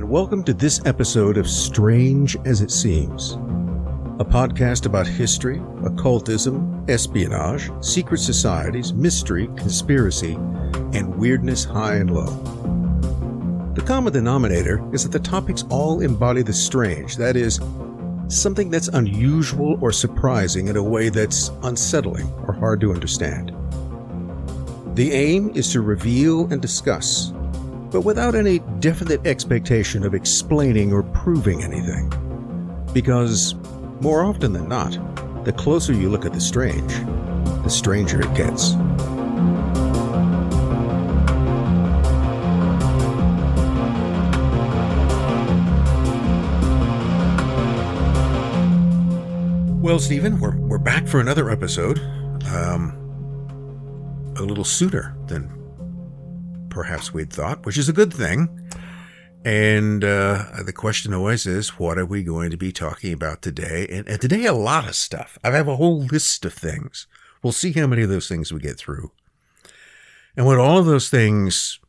and welcome to this episode of Strange as It Seems, a podcast about history, occultism, espionage, secret societies, mystery, conspiracy, and weirdness high and low. The common denominator is that the topics all embody the strange, that is, something that's unusual or surprising in a way that's unsettling or hard to understand. The aim is to reveal and discuss, but without any definite expectation of explaining or proving anything. Because, more often than not, the closer you look at the strange, the stranger it gets. Well, Stephen, we're back for another episode. A little sooner than perhaps we'd thought, which is a good thing. And the question always is, what are we going to be talking about today? And today, a lot of stuff. I have a whole list of things. We'll see how many of those things we get through. And what all of those things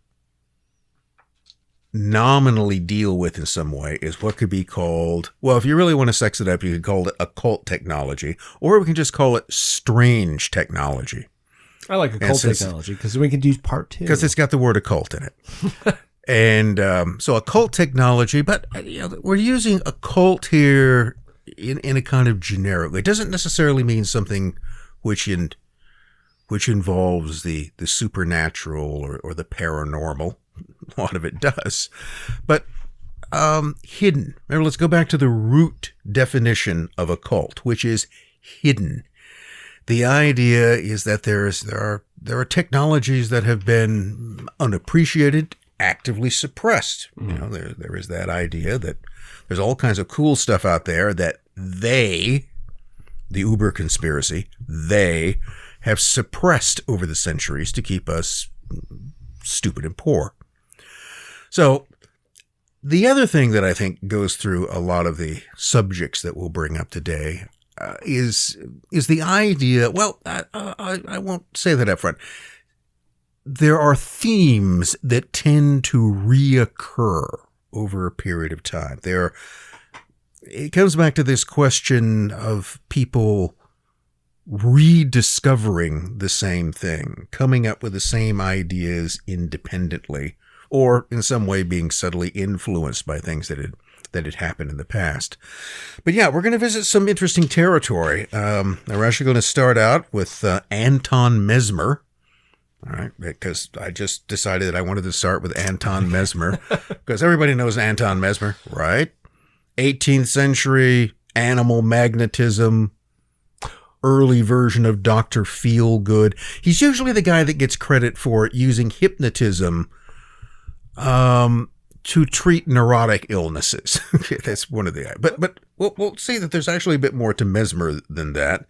nominally deal with in some way is what could be called, well, if you really want to sex it up, you could call it occult technology, or we can just call it strange technology. I like occult technology because we can do part two. Because it's got the word occult in it. And so occult technology, but we're using occult here in a kind of generic way. It doesn't necessarily mean something which involves the supernatural or the paranormal. A lot of it does. But hidden. Remember, let's go back to the root definition of occult, which is hidden. The idea is that there are technologies that have been unappreciated, actively suppressed. There is that idea that there's all kinds of cool stuff out there that the Uber conspiracy, they have suppressed over the centuries to keep us stupid and poor. So the other thing that I think goes through a lot of the subjects that we'll bring up today is the idea, well, I won't say that up front. There are themes that tend to reoccur over a period of time. It comes back to this question of people rediscovering the same thing, coming up with the same ideas independently, or in some way being subtly influenced by things that had happened in the past. But yeah, we're going to visit some interesting territory. We're actually going to start out with Anton Mesmer. All right, because I just decided that I wanted to start with Anton Mesmer, because everybody knows Anton Mesmer, right? 18th century animal magnetism, early version of Dr. Feelgood. He's usually the guy that gets credit for using hypnotism to treat neurotic illnesses. That's one of the, but we'll see that there's actually a bit more to Mesmer than that.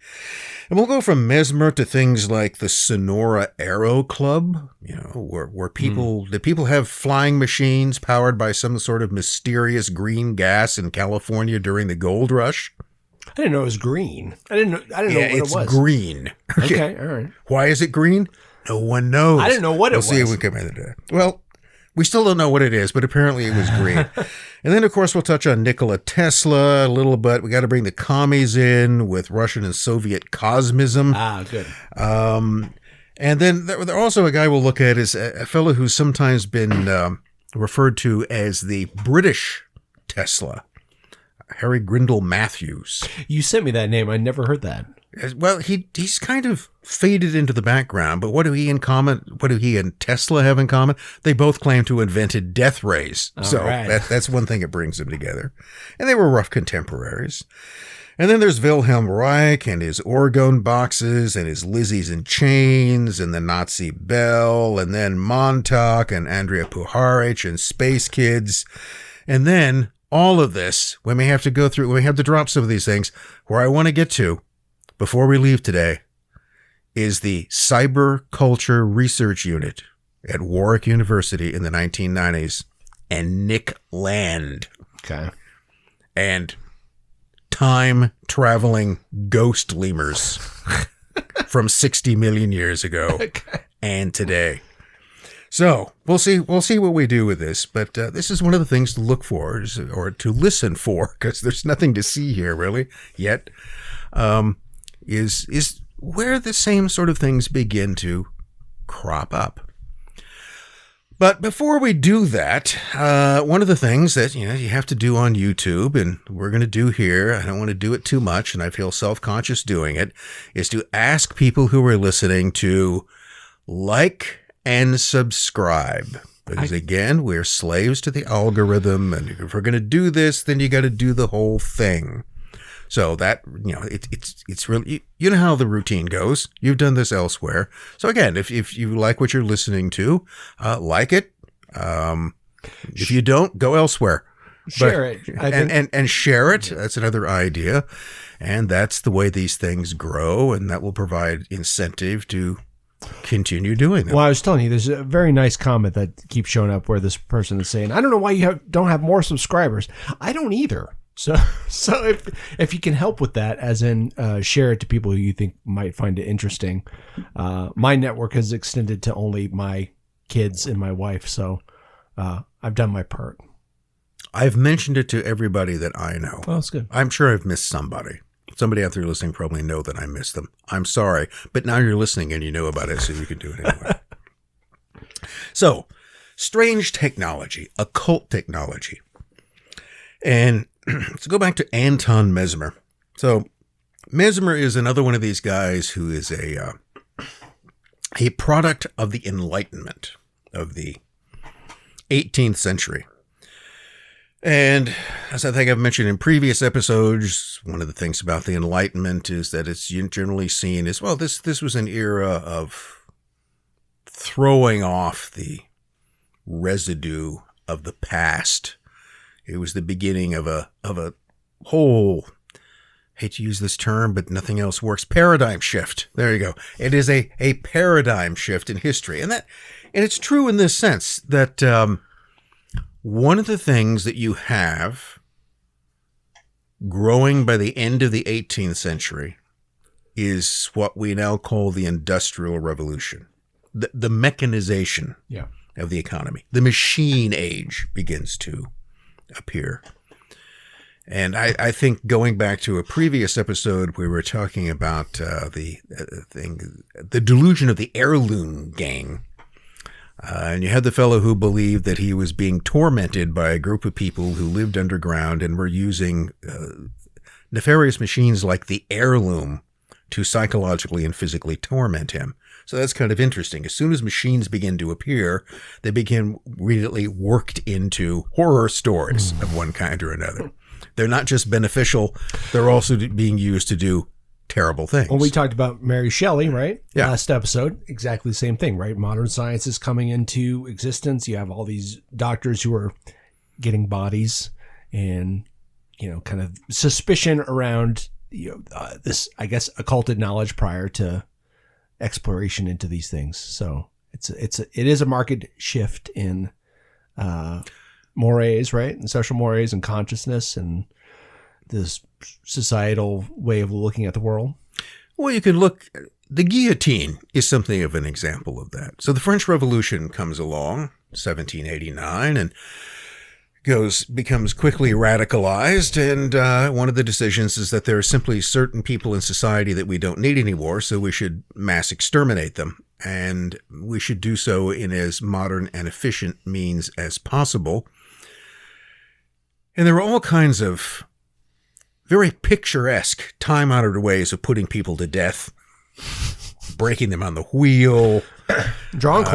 And we'll go from Mesmer to things like the Sonora Aero Club, where people, did people have flying machines powered by some sort of mysterious green gas in California during the gold rush? I didn't know it was green. I didn't know what it was. It's green. Okay, all right. Why is it green? No one knows. I didn't know what it was. We'll see if we come into that. Well, we still don't know what it is, but apparently it was green. And then, of course, we'll touch on Nikola Tesla a little bit. We got to bring the commies in with Russian and Soviet Cosmism. Ah, good. And then there also a guy we'll look at is a fellow who's sometimes been referred to as the British Tesla, Harry Grindell Matthews. You sent me that name. I never heard that. Well, he's kind of faded into the background, but what do he and Tesla have in common? They both claim to have invented death rays. So that's one thing that brings them together. And they were rough contemporaries. And then there's Wilhelm Reich and his orgone boxes and his Lizzies and chains and the Nazi bell, and then Montauk and Andrija Puharich and Space Kids. And then all of this, we have to drop some of these things. Where I want to get to before we leave today is the Cyber Culture Research Unit at Warwick University in the 1990s and Nick Land. Okay. And time-traveling ghost lemurs from 60 million years ago and today. So we'll see what we do with this, but this is one of the things to look for or to listen for, because there's nothing to see here really yet. Is where the same sort of things begin to crop up. But before we do that, one of the things that you have to do on YouTube, and we're going to do here, I don't want to do it too much, and I feel self-conscious doing it, is to ask people who are listening to like and subscribe. Because again, we're slaves to the algorithm, and if we're going to do this, then you got to do the whole thing. So that, it's really, you know how the routine goes. You've done this elsewhere. So again, if you like what you're listening to, like it. If you don't, go elsewhere. Share it. And share it. That's another idea. And that's the way these things grow, and that will provide incentive to continue doing them. Well, I was telling you, there's a very nice comment that keeps showing up where this person is saying, I don't know why you don't have more subscribers. I don't either. So if you can help with that, as in share it to people who you think might find it interesting. My network has extended to only my kids and my wife, so I've done my part. I've mentioned it to everybody that I know. Well, that's good. I'm sure I've missed somebody. Somebody out there listening probably know that I missed them. I'm sorry, but now you're listening and you know about it, so you can do it anyway. So, strange technology, occult technology. And let's go back to Anton Mesmer. So Mesmer is another one of these guys who is a product of the Enlightenment of the 18th century. And as I think I've mentioned in previous episodes, one of the things about the Enlightenment is that it's generally seen as, well, this was an era of throwing off the residue of the past. It was the beginning of a whole, hate to use this term, but nothing else works, paradigm shift. There you go. It is a paradigm shift in history. And it's true in this sense that one of the things that you have growing by the end of the 18th century is what we now call the Industrial Revolution, the mechanization of the economy. The machine age begins to appear. And I think going back to a previous episode, we were talking about the delusion of the heirloom gang. And you had the fellow who believed that he was being tormented by a group of people who lived underground and were using nefarious machines like the heirloom to psychologically and physically torment him. So that's kind of interesting. As soon as machines begin to appear, they begin immediately worked into horror stories of one kind or another. They're not just beneficial, they're also being used to do terrible things. Well, we talked about Mary Shelley, right? Yeah. Last episode, exactly the same thing, right? Modern science is coming into existence. You have all these doctors who are getting bodies and, kind of suspicion around, this, I guess, occulted knowledge prior to exploration into these things. So it is a market shift in mores, right? And social mores and consciousness and this societal way of looking at the world. Well, you can look, the guillotine is something of an example of that. So the French Revolution comes along, 1789, and becomes quickly radicalized, and one of the decisions is that there are simply certain people in society that we don't need anymore, so we should mass exterminate them, and we should do so in as modern and efficient means as possible. And there are all kinds of very picturesque, time-honored ways of putting people to death, breaking them on the wheel, drawn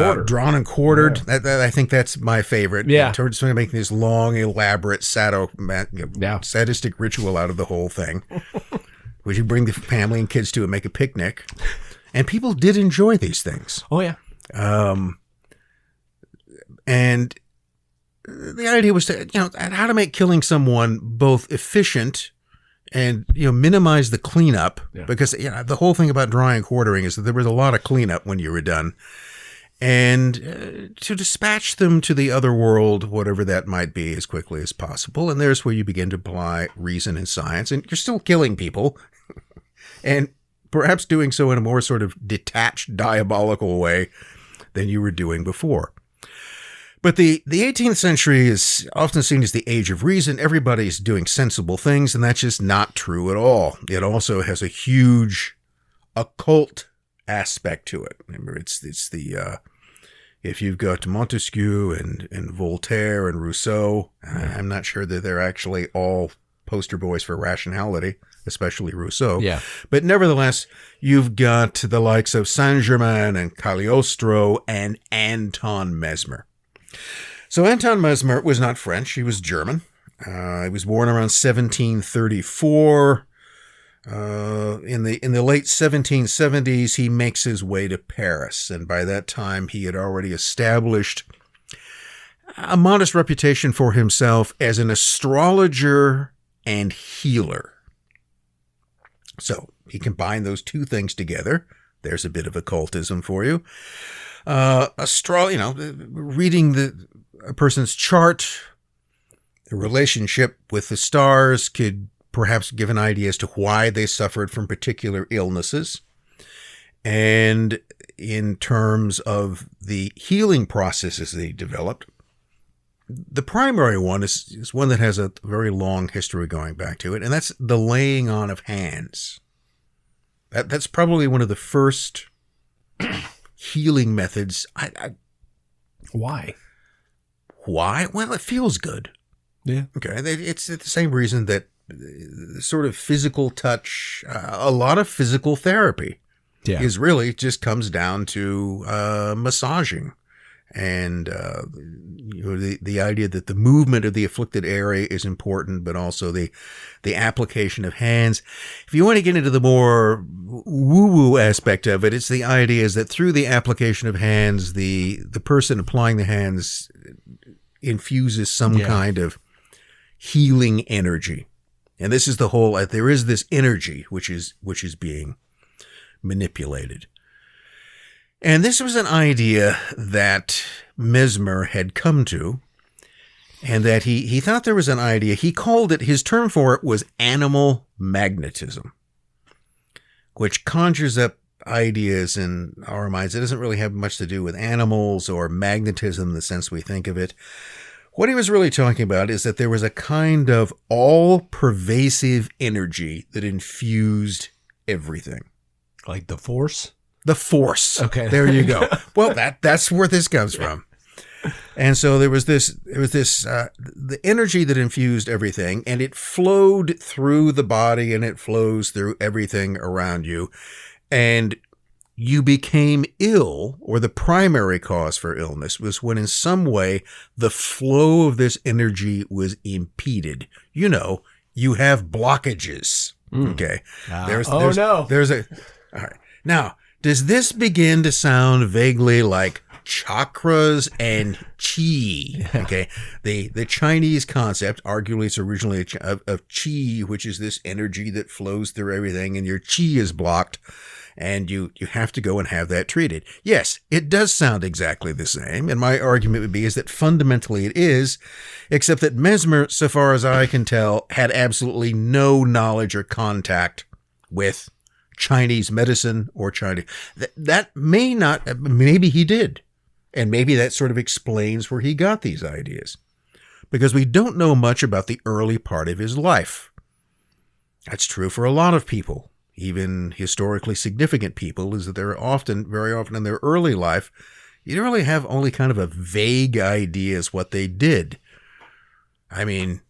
and quartered. Yeah. That I think that's my favorite. Yeah, towards making this long, elaborate, sadistic ritual out of the whole thing, which you bring the family and kids to and make a picnic, and people did enjoy these things. Oh yeah, and the idea was to how to make killing someone both efficient and minimize the cleanup, because the whole thing about drawing and quartering is that there was a lot of cleanup when you were done, and to dispatch them to the other world, whatever that might be, as quickly as possible. And there's where you begin to apply reason and science, and you're still killing people, and perhaps doing so in a more sort of detached, diabolical way than you were doing before. But the 18th century is often seen as the age of reason. Everybody's doing sensible things, and that's just not true at all. It also has a huge occult aspect to it. Remember, it's the if you've got Montesquieu and Voltaire and Rousseau, I'm not sure that they're actually all poster boys for rationality, especially Rousseau. Yeah. But nevertheless, you've got the likes of Saint-Germain and Cagliostro and Anton Mesmer. So Anton Mesmer was not French. He was German. He was born around 1734. In the late 1770s, he makes his way to Paris. And by that time, he had already established a modest reputation for himself as an astrologer and healer. So he combined those two things together. There's a bit of occultism for you. Reading a person's chart, the relationship with the stars could perhaps give an idea as to why they suffered from particular illnesses. And in terms of the healing processes they developed, the primary one is one that has a very long history going back to it, and that's the laying on of hands. That's probably one of the first healing methods. Why? Why? Well, it feels good. Yeah. Okay. It's the same reason that sort of physical touch, a lot of physical therapy is really just comes down to massaging. And the idea that the movement of the afflicted area is important, but also the application of hands. If you want to get into the more woo-woo aspect of it, it's the idea is that through the application of hands, the person applying the hands infuses some kind of healing energy. And this is the whole, there is this energy which is being manipulated. And this was an idea that Mesmer had come to, and that he thought there was an idea. He called it, his term for it was animal magnetism, which conjures up ideas in our minds. It doesn't really have much to do with animals or magnetism in the sense we think of it. What he was really talking about is that there was a kind of all-pervasive energy that infused everything. Like the Force? The Force. Okay. There you go. Well, that's where this comes from. And so there was this the energy that infused everything, and it flowed through the body, and it flows through everything around you. And you became ill, or the primary cause for illness was when in some way the flow of this energy was impeded. You know, you have blockages. Okay. There's all right. Now, does this begin to sound vaguely like chakras and chi? Okay. The Chinese concept, arguably it's originally of chi, which is this energy that flows through everything, and your chi is blocked, and you have to go and have that treated. Yes, it does sound exactly the same, and my argument would be is that fundamentally it is, except that Mesmer, so far as I can tell, had absolutely no knowledge or contact with Chinese medicine or Chinese. That may not, maybe he did. And maybe that sort of explains where he got these ideas. Because we don't know much about the early part of his life. That's true for a lot of people, even historically significant people, is that they're very often in their early life, you don't really have only kind of a vague idea as what they did. I mean,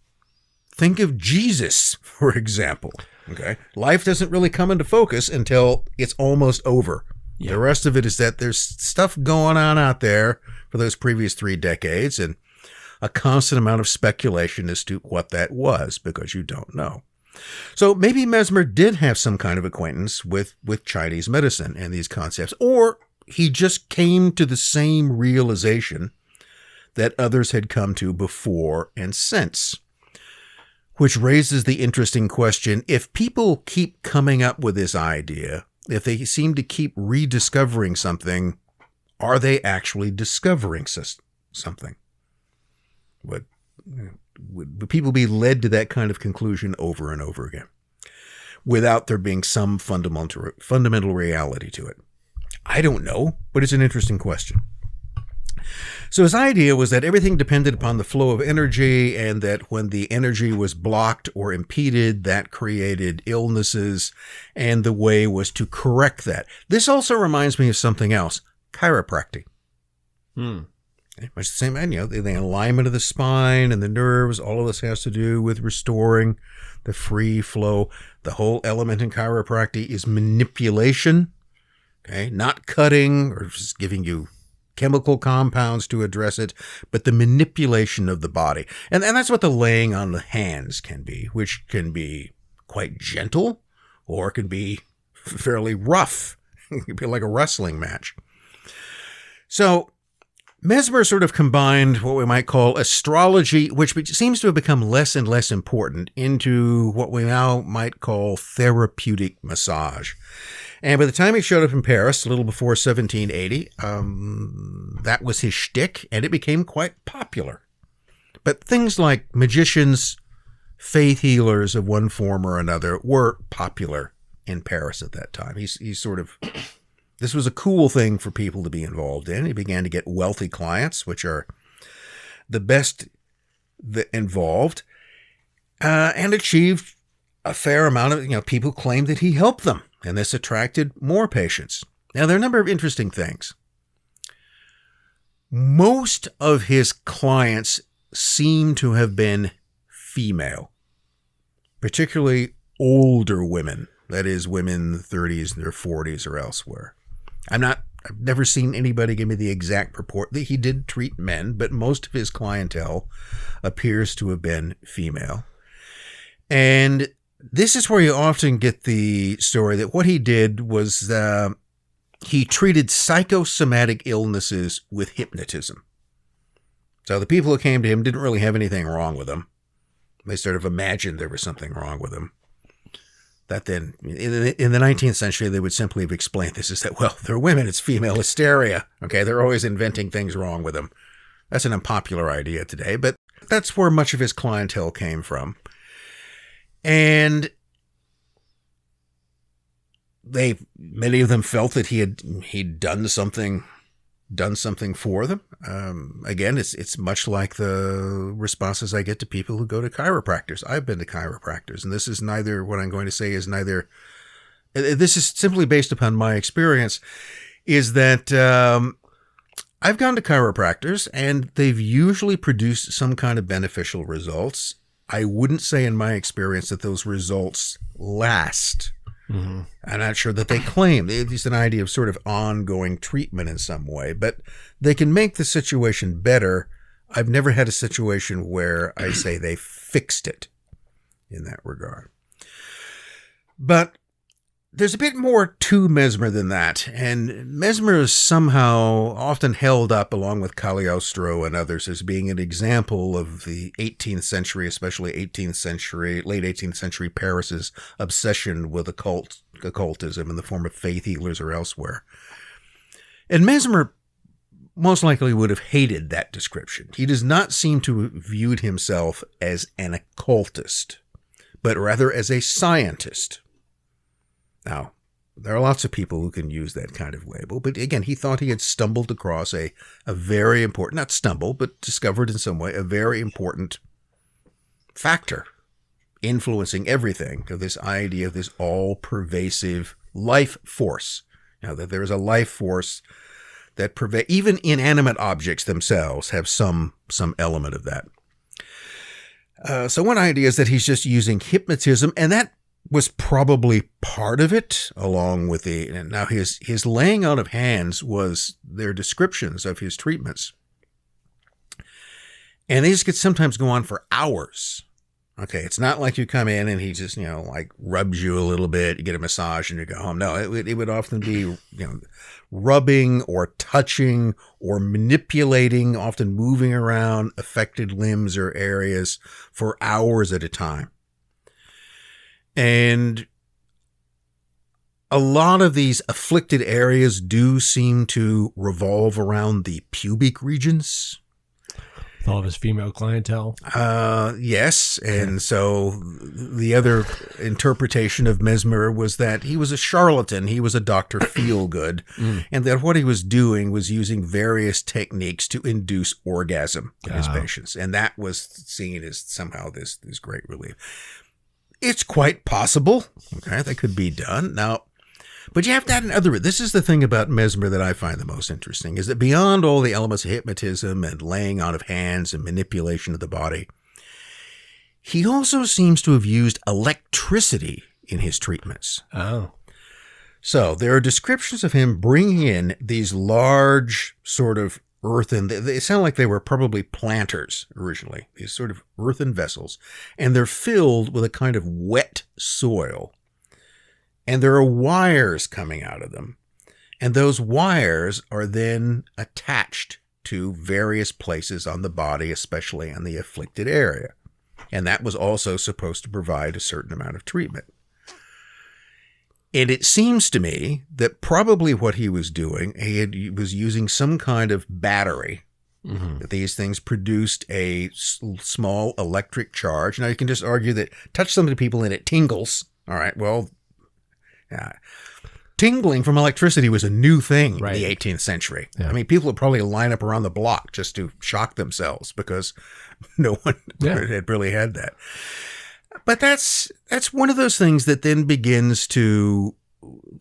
think of Jesus, for example. Okay. Life doesn't really come into focus until it's almost over. Yeah. The rest of it is that there's stuff going on out there for those previous 3 decades and a constant amount of speculation as to what that was because you don't know. So maybe Mesmer did have some kind of acquaintance with Chinese medicine and these concepts, or he just came to the same realization that others had come to before and since. Which raises the interesting question, if people keep coming up with this idea, if they seem to keep rediscovering something, are they actually discovering something? Would people be led to that kind of conclusion over and over again without there being some fundamental reality to it? I don't know, but it's an interesting question. So his idea was that everything depended upon the flow of energy, and that when the energy was blocked or impeded, that created illnesses, and the way was to correct that. This also reminds me of something else, chiropractic. Okay, much the same, and the alignment of the spine and the nerves, all of this has to do with restoring the free flow. The whole element in chiropractic is manipulation, okay, not cutting or just giving you chemical compounds to address it, but the manipulation of the body. And that's what the laying on the hands can be, which can be quite gentle or can be fairly rough. It can be like a wrestling match. So Mesmer sort of combined what we might call astrology, which seems to have become less and less important, into what we now might call therapeutic massage. And by the time he showed up in Paris, a little before 1780, that was his shtick, and it became quite popular. But things like magicians, faith healers of one form or another were popular in Paris at that time. He's sort of... This was a cool thing for people to be involved in. He began to get wealthy clients, which are the best involved, and achieved a fair amount of, people claimed that he helped them, and this attracted more patients. Now, there are a number of interesting things. Most of his clients seem to have been female, particularly older women, that is, women in the 30s, their 40s, or elsewhere. I've never seen anybody give me the exact purport. He did treat men, but most of his clientele appears to have been female. And this is where you often get the story that what he did was he treated psychosomatic illnesses with hypnotism. So the people who came to him didn't really have anything wrong with them. They sort of imagined there was something wrong with them. That then, in the 19th century, they would simply have explained this as that, well, they're women, it's female hysteria. Okay, they're always inventing things wrong with them. That's an unpopular idea today, but that's where much of his clientele came from. And many of them felt that he'd done something for them. Again, it's much like the responses I get to people who go to chiropractors. I've been to chiropractors, and this is neither, what I'm going to say is neither, this is simply based upon my experience, is that I've gone to chiropractors, and they've usually produced some kind of beneficial results. I wouldn't say in my experience that those results last. Mm-hmm. I'm not sure that they claim. It's an idea of sort of ongoing treatment in some way, but they can make the situation better. I've never had a situation where I say they fixed it in that regard. But there's a bit more to Mesmer than that, and Mesmer is somehow often held up, along with Cagliostro and others, as being an example of the 18th century, especially late 18th century Paris's obsession with occultism in the form of faith healers or elsewhere. And Mesmer most likely would have hated that description. He does not seem to have viewed himself as an occultist, but rather as a scientist. Now, there are lots of people who can use that kind of label, but again, he thought he had stumbled across a very important, not stumbled, but discovered in some way, a very important factor influencing everything, of this idea of this all-pervasive life force. Now, that there is a life force that even inanimate objects themselves have some element of that. So one idea is that he's just using hypnotism, and that was probably part of it, along with now his laying out of hands was their descriptions of his treatments. And these could sometimes go on for hours. Okay, it's not like you come in and he just, like rubs you a little bit, you get a massage and you go home. No, it would often be, rubbing or touching or manipulating, often moving around affected limbs or areas for hours at a time. And a lot of these afflicted areas do seem to revolve around the pubic regions. With all of his female clientele. Yes. And so the other interpretation of Mesmer was that he was a charlatan. He was a Dr. Feelgood. And that what he was doing was using various techniques to induce orgasm in his patients. And that was seen as somehow this great relief. It's quite possible. Okay. That could be done. Now, but you have to add another. This is the thing about Mesmer that I find the most interesting, is that beyond all the elements of hypnotism and laying on of hands and manipulation of the body, he also seems to have used electricity in his treatments. Oh. So there are descriptions of him bringing in these large sort of earthen, they sound like they were probably planters originally, these sort of earthen vessels, and they're filled with a kind of wet soil. And there are wires coming out of them. And those wires are then attached to various places on the body, especially on the afflicted area. And that was also supposed to provide a certain amount of treatment. And it seems to me that probably what he was doing, he was using some kind of battery. That these things produced a small electric charge. Now, you can just argue that touch some of the people and it tingles. All right, well, tingling from electricity was a new thing in the 18th century. Yeah. I mean, people would probably line up around the block just to shock themselves because no one had really had that. But that's one of those things that then begins to,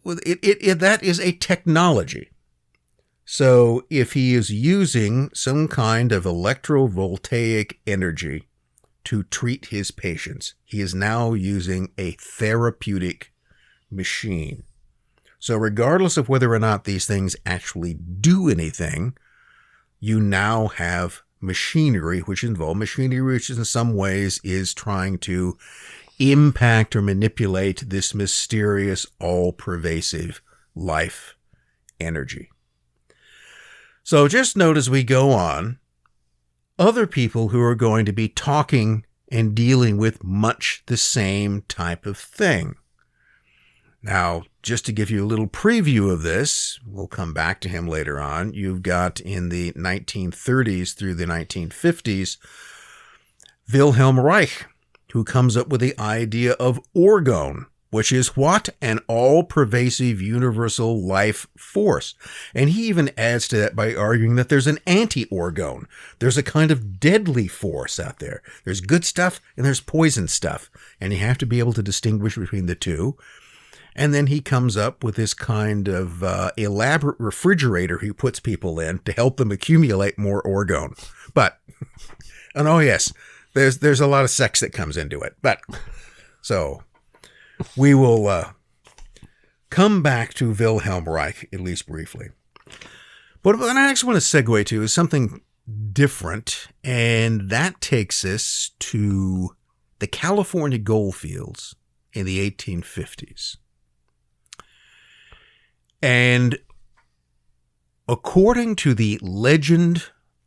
that is a technology. So if he is using some kind of electrovoltaic energy to treat his patients, he is now using a therapeutic machine. So regardless of whether or not these things actually do anything, you now have machinery which in some ways is trying to impact or manipulate this mysterious, all-pervasive life energy. So just note as we go on, other people who are going to be talking and dealing with much the same type of thing. Now, just to give you a little preview of this, we'll come back to him later on. You've got in the 1930s through the 1950s, Wilhelm Reich, who comes up with the idea of orgone, which is what? An all-pervasive universal life force. And he even adds to that by arguing that there's an anti-orgone. There's a kind of deadly force out there. There's good stuff and there's poison stuff. And you have to be able to distinguish between the two. And then he comes up with this kind of elaborate refrigerator he puts people in to help them accumulate more orgone. But, and oh yes, there's a lot of sex that comes into it. But, so, we will come back to Wilhelm Reich, at least briefly. But what I actually want to segue to is something different, and that takes us to the California gold fields in the 1850s. And according to the legend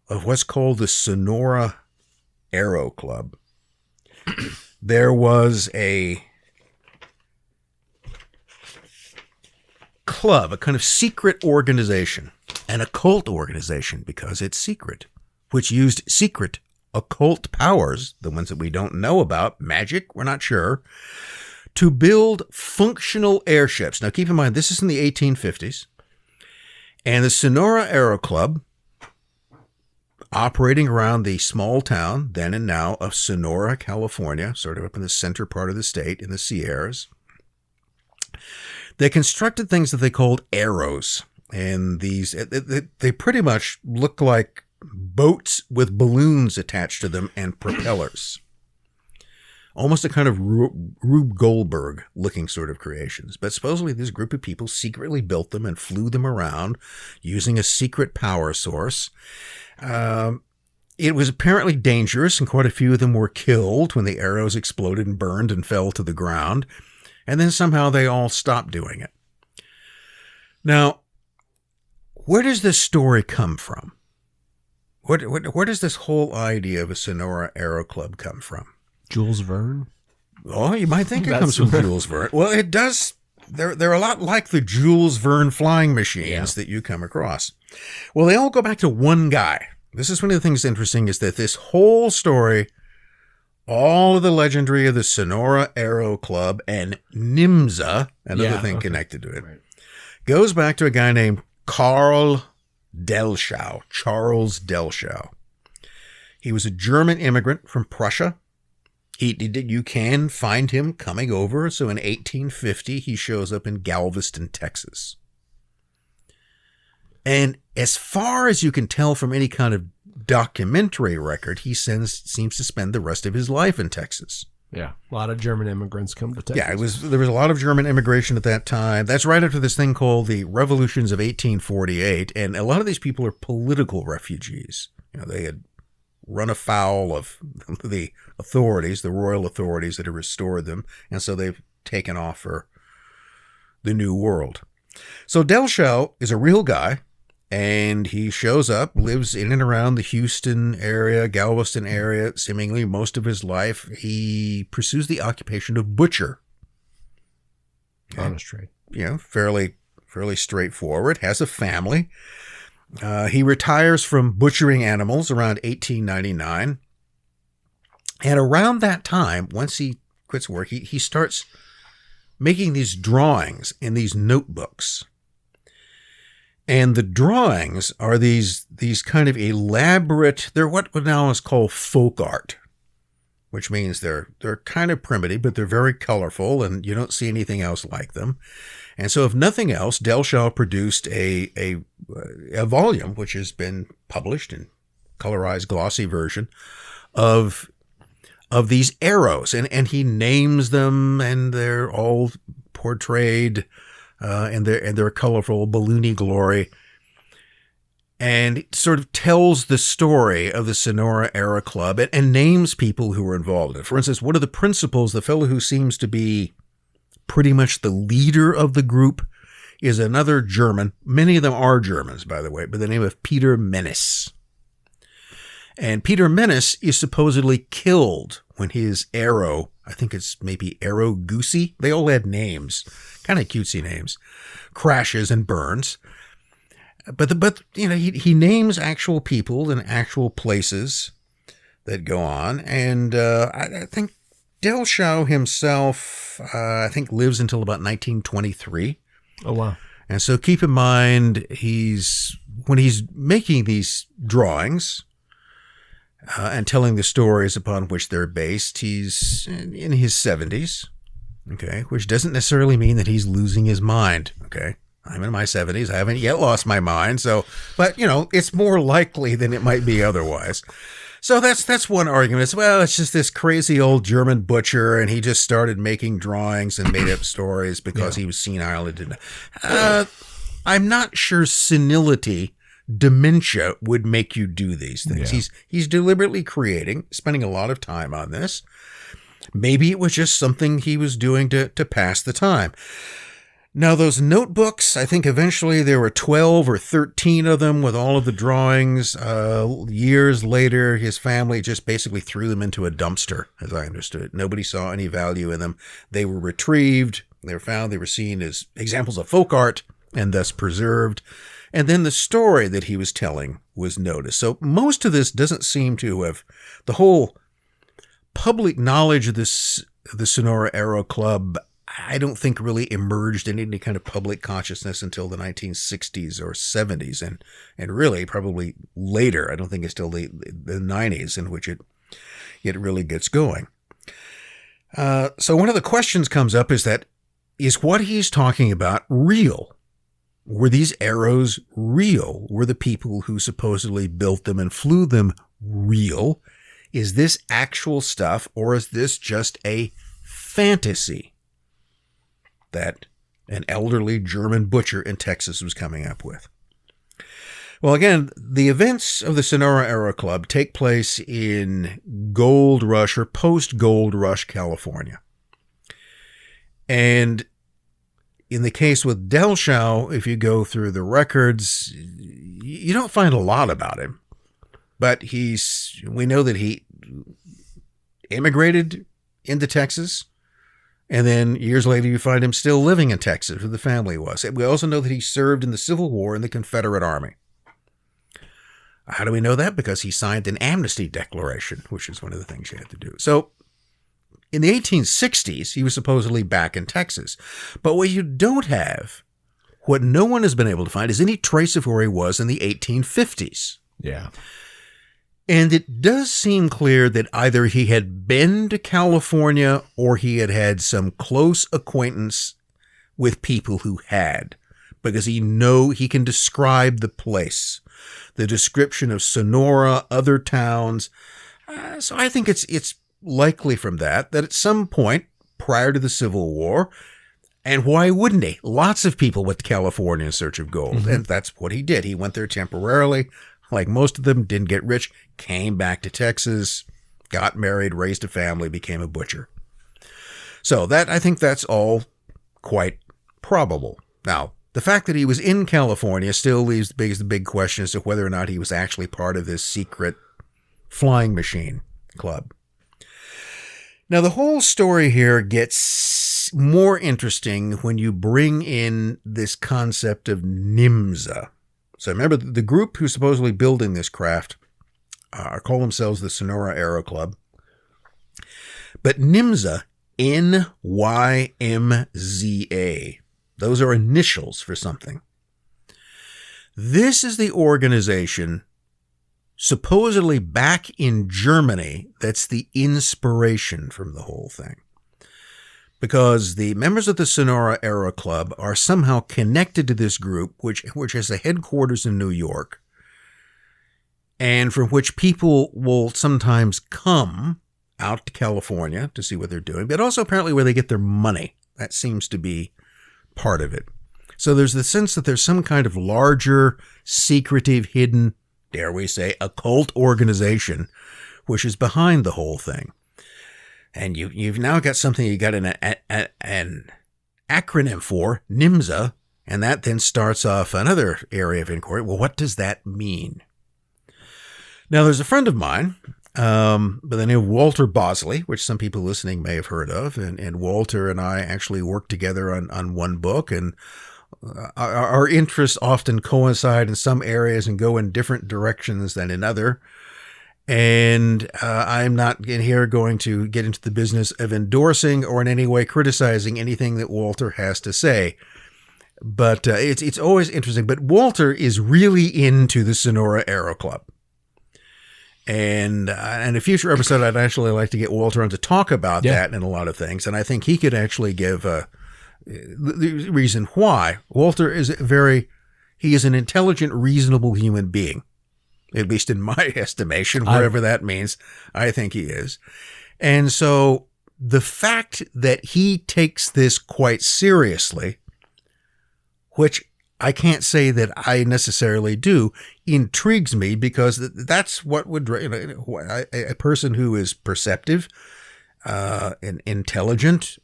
of what's called the Sonora Aero Club, there was a club, a kind of secret organization, an occult organization because it's secret, which used secret occult powers, the ones that we don't know about, magic, we're not sure, to build functional airships. Now, keep in mind, this is in the 1850s. And the Sonora Aero Club, operating around the small town, then and now, of Sonora, California, sort of up in the center part of the state in the Sierras, they constructed things that they called Aeros. And these, they pretty much look like boats with balloons attached to them and propellers. Almost a kind of Rube Goldberg looking sort of creations. But supposedly this group of people secretly built them and flew them around using a secret power source. It was apparently dangerous, and quite a few of them were killed when the arrows exploded and burned and fell to the ground. And then somehow they all stopped doing it. Now, where does this story come from? Where does this whole idea of a Sonora Aero Club come from? Jules Verne? Oh, you might think it comes from Jules Verne. Well, it does. They're a lot like the Jules Verne flying machines that you come across. Well, they all go back to one guy. This is one of the things interesting is that this whole story, all of the legendary of the Sonora Aero Club and NYMZA, another thing connected to it, goes back to a guy named Charles Dellschau. He was a German immigrant from Prussia. You can find him coming over. So in 1850, he shows up in Galveston, Texas. And as far as you can tell from any kind of documentary record, he seems to spend the rest of his life in Texas. Yeah, a lot of German immigrants come to Texas. Yeah, there was a lot of German immigration at that time. That's right after this thing called the Revolutions of 1848, and a lot of these people are political refugees. They had run afoul of the authorities, the royal authorities that had restored them, and so they've taken off for the New World. So Dellschau is a real guy, and he shows up, lives in and around the Houston area, Galveston area, seemingly most of his life. He pursues the occupation of butcher. Honest trade. Fairly straightforward, has a family. He retires from butchering animals around 1899. And around that time, once he quits work, he starts making these drawings in these notebooks. And the drawings are these kind of elaborate, they're what now is called folk art, which means they're kind of primitive, but they're very colorful, and you don't see anything else like them. And so if nothing else, Dellschau produced a volume, which has been published in colorized glossy version of these arrows. And he names them, and they're all portrayed in their colorful balloony glory. And it sort of tells the story of the Sonora Aero Club and names people who were involved in it. For instance, one of the principals, the fellow who seems to be pretty much the leader of the group, is another German. Many of them are Germans, by the way, by the name of Peter Menes. And Peter Menes is supposedly killed when his Aero, I think it's maybe Aero Goosey, they all had names, kind of cutesy names, crashes and burns. But he names actual people and actual places that go on. And I think Dellschau himself, lives until about 1923. Oh, wow. And so keep in mind, when he's making these drawings and telling the stories upon which they're based, he's in his 70s, okay, which doesn't necessarily mean that he's losing his mind, okay? I'm in my 70s. I haven't yet lost my mind. But it's more likely than it might be otherwise. So that's one argument. It's just this crazy old German butcher, and he just started making drawings and made up stories because he was senile and didn't. I'm not sure senility, dementia would make you do these things. Yeah. He's deliberately creating, spending a lot of time on this. Maybe it was just something he was doing to pass the time. Now, those notebooks, I think eventually there were 12 or 13 of them with all of the drawings. Years later, his family just basically threw them into a dumpster, as I understood it. Nobody saw any value in them. They were retrieved. They were found. They were seen as examples of folk art and thus preserved. And then the story that he was telling was noticed. So most of this doesn't seem to have, the whole public knowledge of the Sonora Aero Club, I don't think really emerged in any kind of public consciousness until the 1960s or 70s, and really probably later. I don't think it's till the 90s in which it really gets going. So one of the questions comes up is what he's talking about real? Were these arrows real? Were the people who supposedly built them and flew them real? Is this actual stuff, or is this just a fantasy that an elderly German butcher in Texas was coming up with? Well, again, the events of the Sonora Aero Club take place in Gold Rush or post-Gold Rush, California. And in the case with Dellschau, if you go through the records, you don't find a lot about him. But we know that he immigrated into Texas. And then years later, you find him still living in Texas, where the family was. We also know that he served in the Civil War in the Confederate Army. How do we know that? Because he signed an amnesty declaration, which is one of the things you had to do. So in the 1860s, he was supposedly back in Texas. But what you don't have, what no one has been able to find, is any trace of where he was in the 1850s. Yeah. And it does seem clear that either he had been to California or he had had some close acquaintance with people who had, because he can describe the place, the description of Sonora, other towns. So I think it's likely from that at some point prior to the Civil War, and why wouldn't he? Lots of people went to California in search of gold, and that's what he did. He went there temporarily. Like most of them, didn't get rich, came back to Texas, got married, raised a family, became a butcher. So I think that's all quite probable. Now, the fact that he was in California still leaves the big question as to whether or not he was actually part of this secret flying machine club. Now, the whole story here gets more interesting when you bring in this concept of NYMZA. So remember, the group who's supposedly building this craft call themselves the Sonora Aero Club. But NYMZA, NYMZA, those are initials for something. This is the organization supposedly back in Germany that's the inspiration from the whole thing. Because the members of the Sonora Aero Club are somehow connected to this group, which has a headquarters in New York, and from which people will sometimes come out to California to see what they're doing, but also apparently where they get their money. That seems to be part of it. So there's the sense that there's some kind of larger, secretive, hidden, dare we say, occult organization, which is behind the whole thing. And you've now got something you got an acronym for, NYMZA, and that then starts off another area of inquiry. Well, what does that mean? Now, there's a friend of mine by the name of Walter Bosley, which some people listening may have heard of, and Walter and I actually worked together on one book, and our interests often coincide in some areas and go in different directions than in other. And I'm not in here going to get into the business of endorsing or in any way criticizing anything that Walter has to say. But it's always interesting. But Walter is really into the Sonora Aero Club. And in a future episode, I'd actually like to get Walter on to talk about that and a lot of things. And I think he could actually give the reason why. Walter is he is an intelligent, reasonable human being. At least in my estimation, whatever that means, I think he is. And so the fact that he takes this quite seriously, which I can't say that I necessarily do, intrigues me, because that's what would, a person who is perceptive, and intelligent,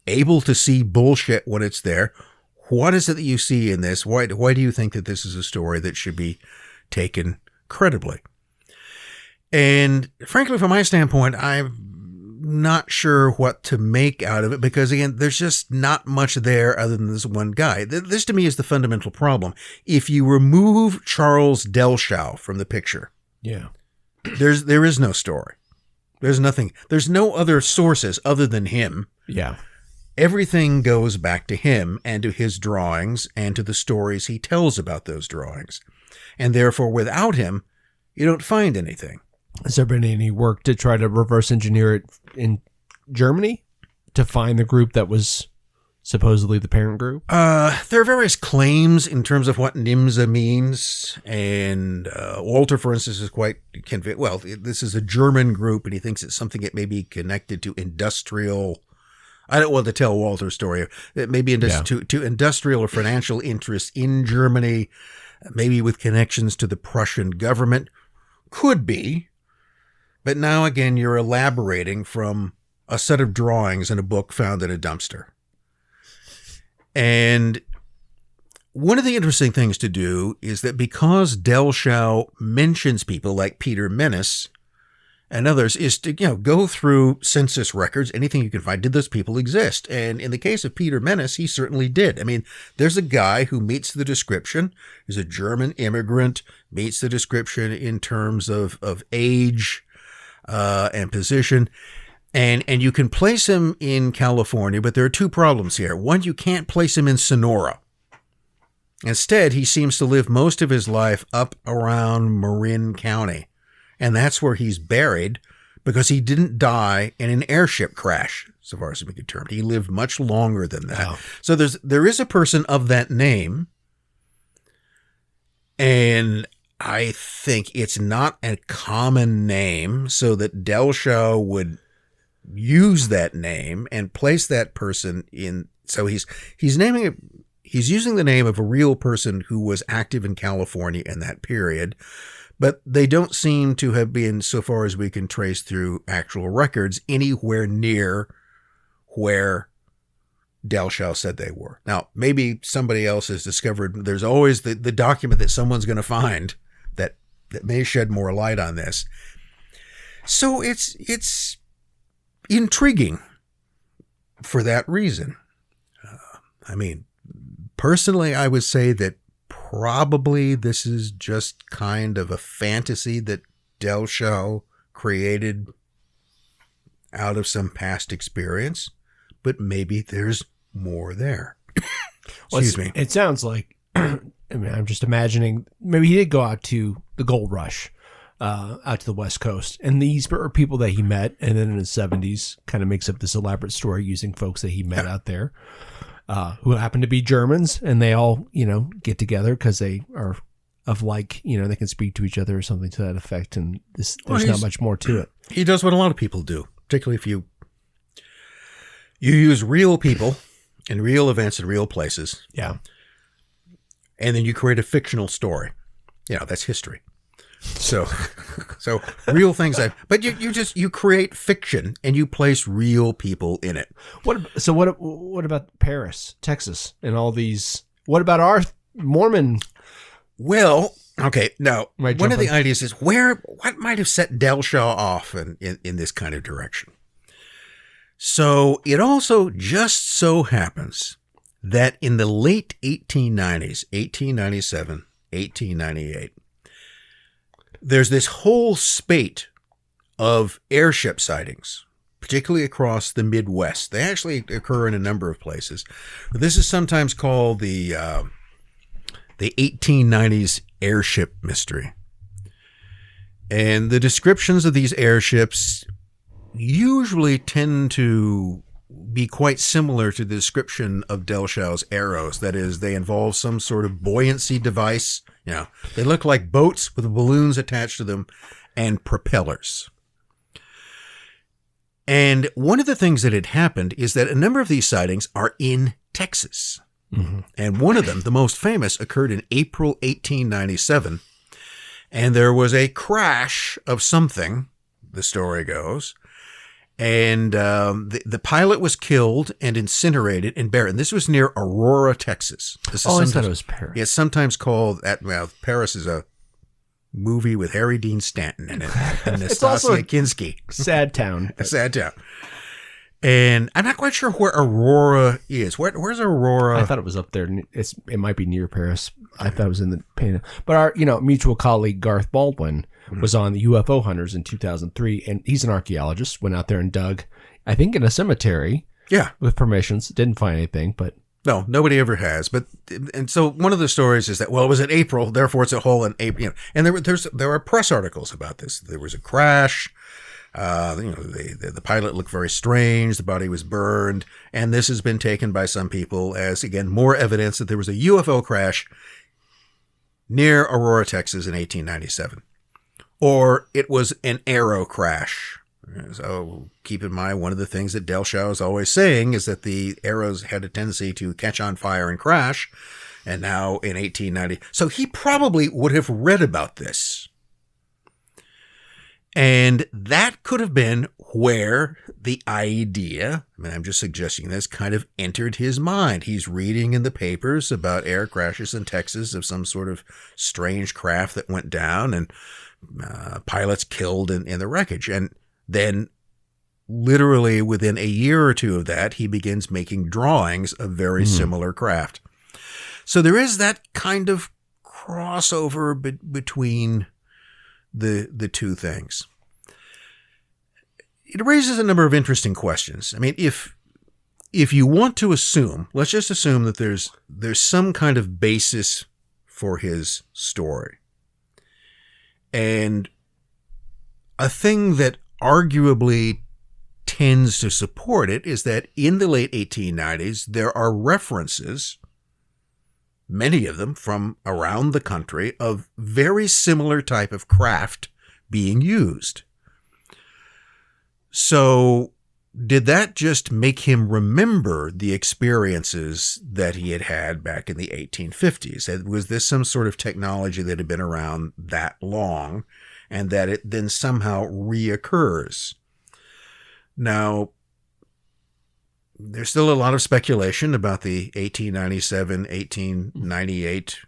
able to see bullshit when it's there. What is it that you see in this? Why do you think that this is a story that should be taken credibly? And frankly, from my standpoint, I'm not sure what to make out of it, because again, there's just not much there other than this one guy. This to me is the fundamental problem. If you remove Charles Dellschau from the picture, there is no story. There's nothing. There's no other sources other than him. Yeah. Everything goes back to him and to his drawings and to the stories he tells about those drawings. And therefore, without him, you don't find anything. Has there been any work to try to reverse engineer it in Germany to find the group that was supposedly the parent group? There are various claims in terms of what NYMZA means. And Walter, for instance, is quite convinced. Well, this is a German group, and he thinks it's something that may be connected to industrial. I don't want to tell Walter's story. It may be to industrial or financial interests in Germany, maybe with connections to the Prussian government. Could be. But now again, you're elaborating from a set of drawings in a book found in a dumpster. And one of the interesting things to do is that because Dellschau mentions people like Peter Menace, and others is to, go through census records, anything you can find. Did those people exist? And in the case of Peter Menace, he certainly did. I mean, there's a guy who meets the description. He's a German immigrant, meets the description in terms of age and position. And you can place him in California, but there are two problems here. One, you can't place him in Sonora. Instead, he seems to live most of his life up around Marin County. And that's where he's buried because he didn't die in an airship crash, so far as we can determine. He lived much longer than that. Wow. So there is a person of that name. And I think it's not a common name, so that Dellschau would use that name and place that person in. So he's naming it. He's using the name of a real person who was active in California in that period, but they don't seem to have been, so far as we can trace through actual records, anywhere near where Dellschau said they were. Now, maybe somebody else has discovered. There's always the document that someone's going to find that may shed more light on this. So it's intriguing for that reason. Personally, I would say that probably this is just kind of a fantasy that Dellschau created out of some past experience, but maybe there's more there. Excuse me. It sounds like, I'm just imagining, maybe he did go out to the gold rush, out to the West Coast, and these are people that he met, and then in his 70s kind of makes up this elaborate story using folks that he met out there. Who happen to be Germans, and they all, get together because they are of like, they can speak to each other or something to that effect. And there's not much more to it. He does what a lot of people do, particularly if you use real people and real events in real places. Yeah. And then you create a fictional story. That's history. So real things, but you create fiction and you place real people in it. What about Paris, Texas, and all these? What about our Mormon? Well, okay. Now, one of the ideas is what might have set Dellschau off in this kind of direction. So it also just so happens that in the late 1890s, 1897, 1898. There's this whole spate of airship sightings, particularly across the Midwest. They actually occur in a number of places. This is sometimes called the 1890s airship mystery. And the descriptions of these airships usually tend to be quite similar to the description of Dellschau's Aeros. That is, they involve some sort of buoyancy device. They look like boats with balloons attached to them and propellers. And one of the things that had happened is that a number of these sightings are in Texas. Mm-hmm. And one of them, the most famous, occurred in April 1897. And there was a crash of something, the story goes. And the pilot was killed and incinerated and buried. And this was near Aurora, Texas. I thought it was Paris. Yeah, it's sometimes called Paris is a movie with Harry Dean Stanton in it. And It's also Kaczynski. Sad town. A sad town. And I'm not quite sure where Aurora is. Where's Aurora? I thought it was up there. It might be near Paris. I thought it was in the pain. But our mutual colleague Garth Baldwin was on the UFO Hunters in 2003, and he's an archaeologist. Went out there and dug, I think, in a cemetery. Yeah, with permissions. Didn't find anything, but no, nobody ever has. And so one of the stories is that it was in April, therefore it's a hole in April. And there are press articles about this. There was a crash. The pilot looked very strange. The body was burned, and this has been taken by some people as, again, more evidence that there was a UFO crash near Aurora, Texas in 1897. Or it was an Aero crash. So keep in mind, one of the things that Dellschau is always saying is that the Aeros had a tendency to catch on fire and crash. And now in 1890, so he probably would have read about this. And that could have been where the idea, I mean, I'm just suggesting this, kind of entered his mind. He's reading in the papers about air crashes in Texas of some sort of strange craft that went down and pilots killed in the wreckage. And then literally within a year or two of that, he begins making drawings of very similar craft. So there is that kind of crossover between the two things. It raises a number of interesting questions. I mean, if you want to assume, let's just assume that there's some kind of basis for his story. And a thing that arguably tends to support it is that in the late 1890s, there are references, many of them from around the country, of very similar type of craft being used. So did that just make him remember the experiences that he had had back in the 1850s? Was this some sort of technology that had been around that long and that it then somehow reoccurs? Now, there's still a lot of speculation about the 1897, 1898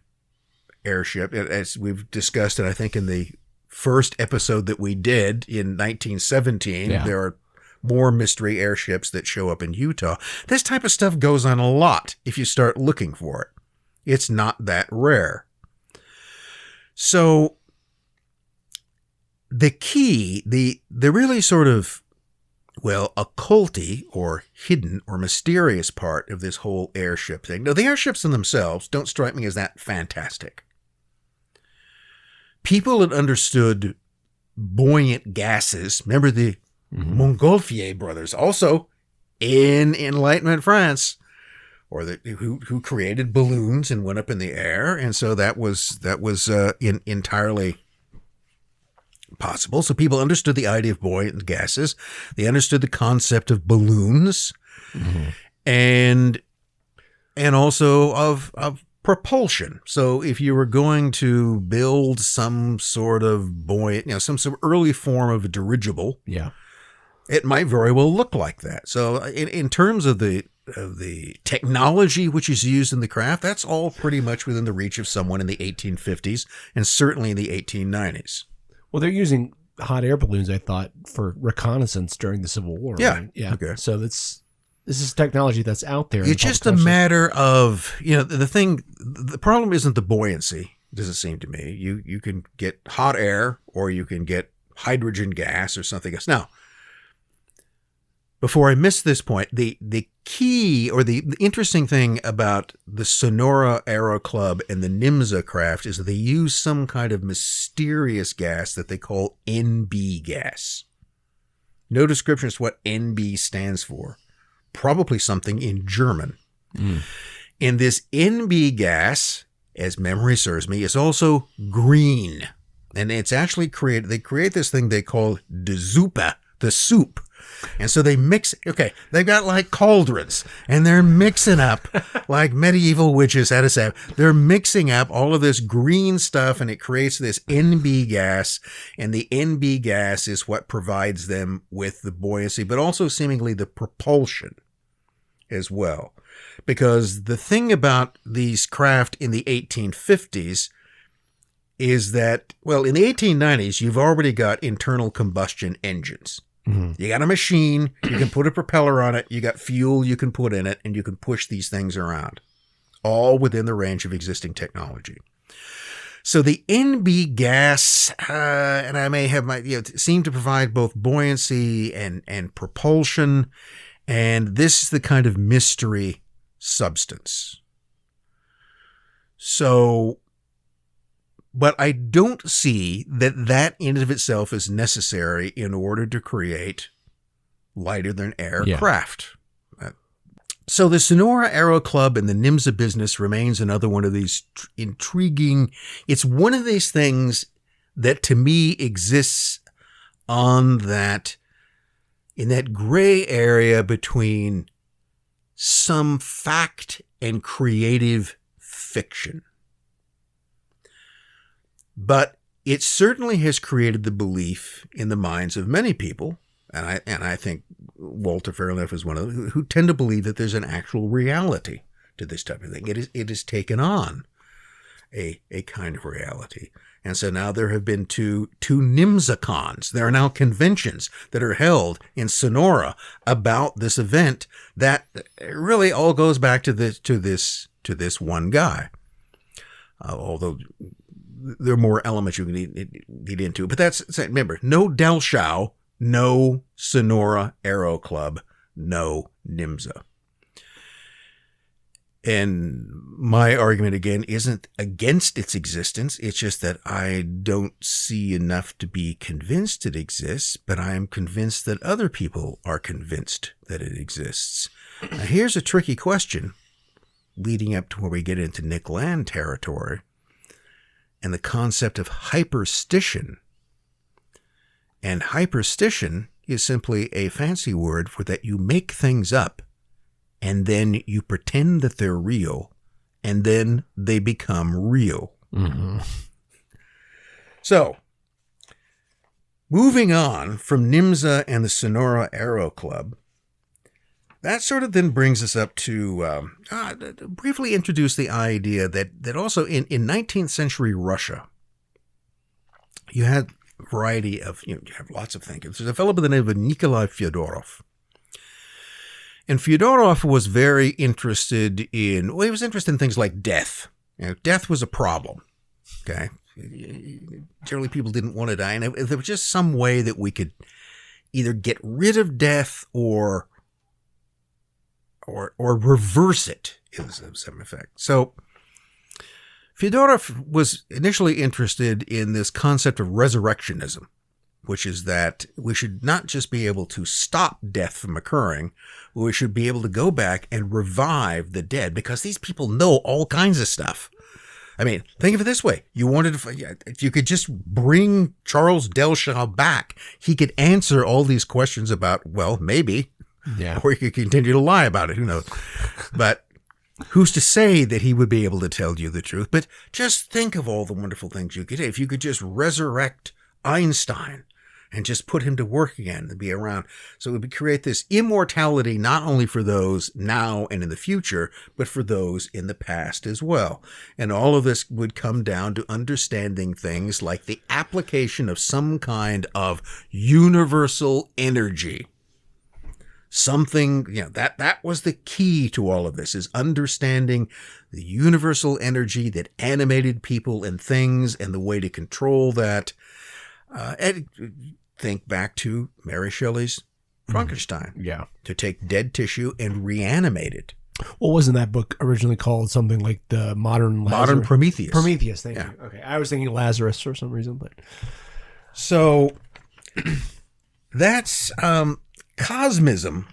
airship. As we've discussed it, I think, in the first episode that we did in 1917, there are more mystery airships that show up in Utah. This type of stuff goes on a lot if you start looking for it. It's not that rare. So the key, the really sort of, well, occulty or hidden or mysterious part of this whole airship thing. Now, the airships in themselves don't strike me as that fantastic. People had understood buoyant gases. Remember the Montgolfier brothers, also in Enlightenment France, or who created balloons and went up in the air, and so that was entirely possible. So people understood the idea of buoyant gases. They understood the concept of balloons, and also of propulsion. So if you were going to build some sort of buoyant, some sort of early form of a dirigible, it might very well look like that. So in terms of the technology which is used in the craft, that's all pretty much within the reach of someone in the 1850s and certainly in the 1890s. Well, they're using hot air balloons, I thought, for reconnaissance during the Civil War. Yeah. Right? Yeah. Okay. So this is technology that's out there. It's just a matter of, the problem isn't the buoyancy, does it seem to me. You can get hot air or you can get hydrogen gas or something else. Now, before I miss this point, the key or the interesting thing about the Sonora Aero Club and the NYMZA craft is that they use some kind of mysterious gas that they call NB gas. No description as to what NB stands for. Probably something in German. And this NB gas, as memory serves me, is also green. And it's actually they create this thing they call the Suppe, the soup. And so they mix, they've got like cauldrons and they're mixing up like medieval witches had a say. They're mixing up all of this green stuff and it creates this NB gas, and the NB gas is what provides them with the buoyancy, but also seemingly the propulsion as well. Because the thing about these craft in the 1850s is that, well, in the 1890s, you've already got internal combustion engines. You got a machine, you can put a propeller on it, you got fuel you can put in it, and you can push these things around, all within the range of existing technology. So the NB gas, and I may have seem to provide both buoyancy and propulsion, and this is the kind of mystery substance. So, but I don't see that in and of itself is necessary in order to create lighter than air craft. So the Sonora Aero Club and the NYMZA business remains another one of these intriguing. It's one of these things that to me exists in that gray area between some fact and creative fiction. But it certainly has created the belief in the minds of many people, and I think Walter Fairliffe is one of them, who tend to believe that there's an actual reality to this type of thing. It has taken on a kind of reality. And so now there have been two NYMZA cons. There are now conventions that are held in Sonora about this event that really all goes back to this one guy. Although there are more elements you can get into. But remember, no Dellschau, no Sonora Aero Club, no NYMZA. And my argument, again, isn't against its existence. It's just that I don't see enough to be convinced it exists, but I am convinced that other people are convinced that it exists. Now, here's a tricky question leading up to where we get into Nikola territory and the concept of hyperstition. And hyperstition is simply a fancy word for that you make things up and then you pretend that they're real, and then they become real. Mm-hmm. So, moving on from NYMZA and the Sonora Aero Club, that sort of then brings us up to briefly introduce the idea that also in 19th century Russia, you had a variety of, you have lots of thinkers. There's a fellow by the name of Nikola Fyodorov. And Fyodorov was very interested in things like death. Death was a problem. Okay. Generally, people didn't want to die. And if there was just some way that we could either get rid of death or reverse it in some effect. So Fyodorov was initially interested in this concept of resurrectionism, which is that we should not just be able to stop death from occurring, we should be able to go back and revive the dead, because these people know all kinds of stuff. I mean, think of it this way. If you could just bring Charles Dellschau back, he could answer all these questions about, well, maybe, or he could continue to lie about it. Who knows? But who's to say that he would be able to tell you the truth? But just think of all the wonderful things you could do. If you could just resurrect Einstein and just put him to work again and be around. So it would create this immortality, not only for those now and in the future, but for those in the past as well. And all of this would come down to understanding things like the application of some kind of universal energy. Something, that was the key to all of this, is understanding the universal energy that animated people and things and the way to control that. And think back to Mary Shelley's Frankenstein. Yeah. To take dead tissue and reanimate it. Well, wasn't that book originally called something like the Modern Prometheus? Prometheus, thank you. Okay. I was thinking Lazarus for some reason, but. So that's, cosmism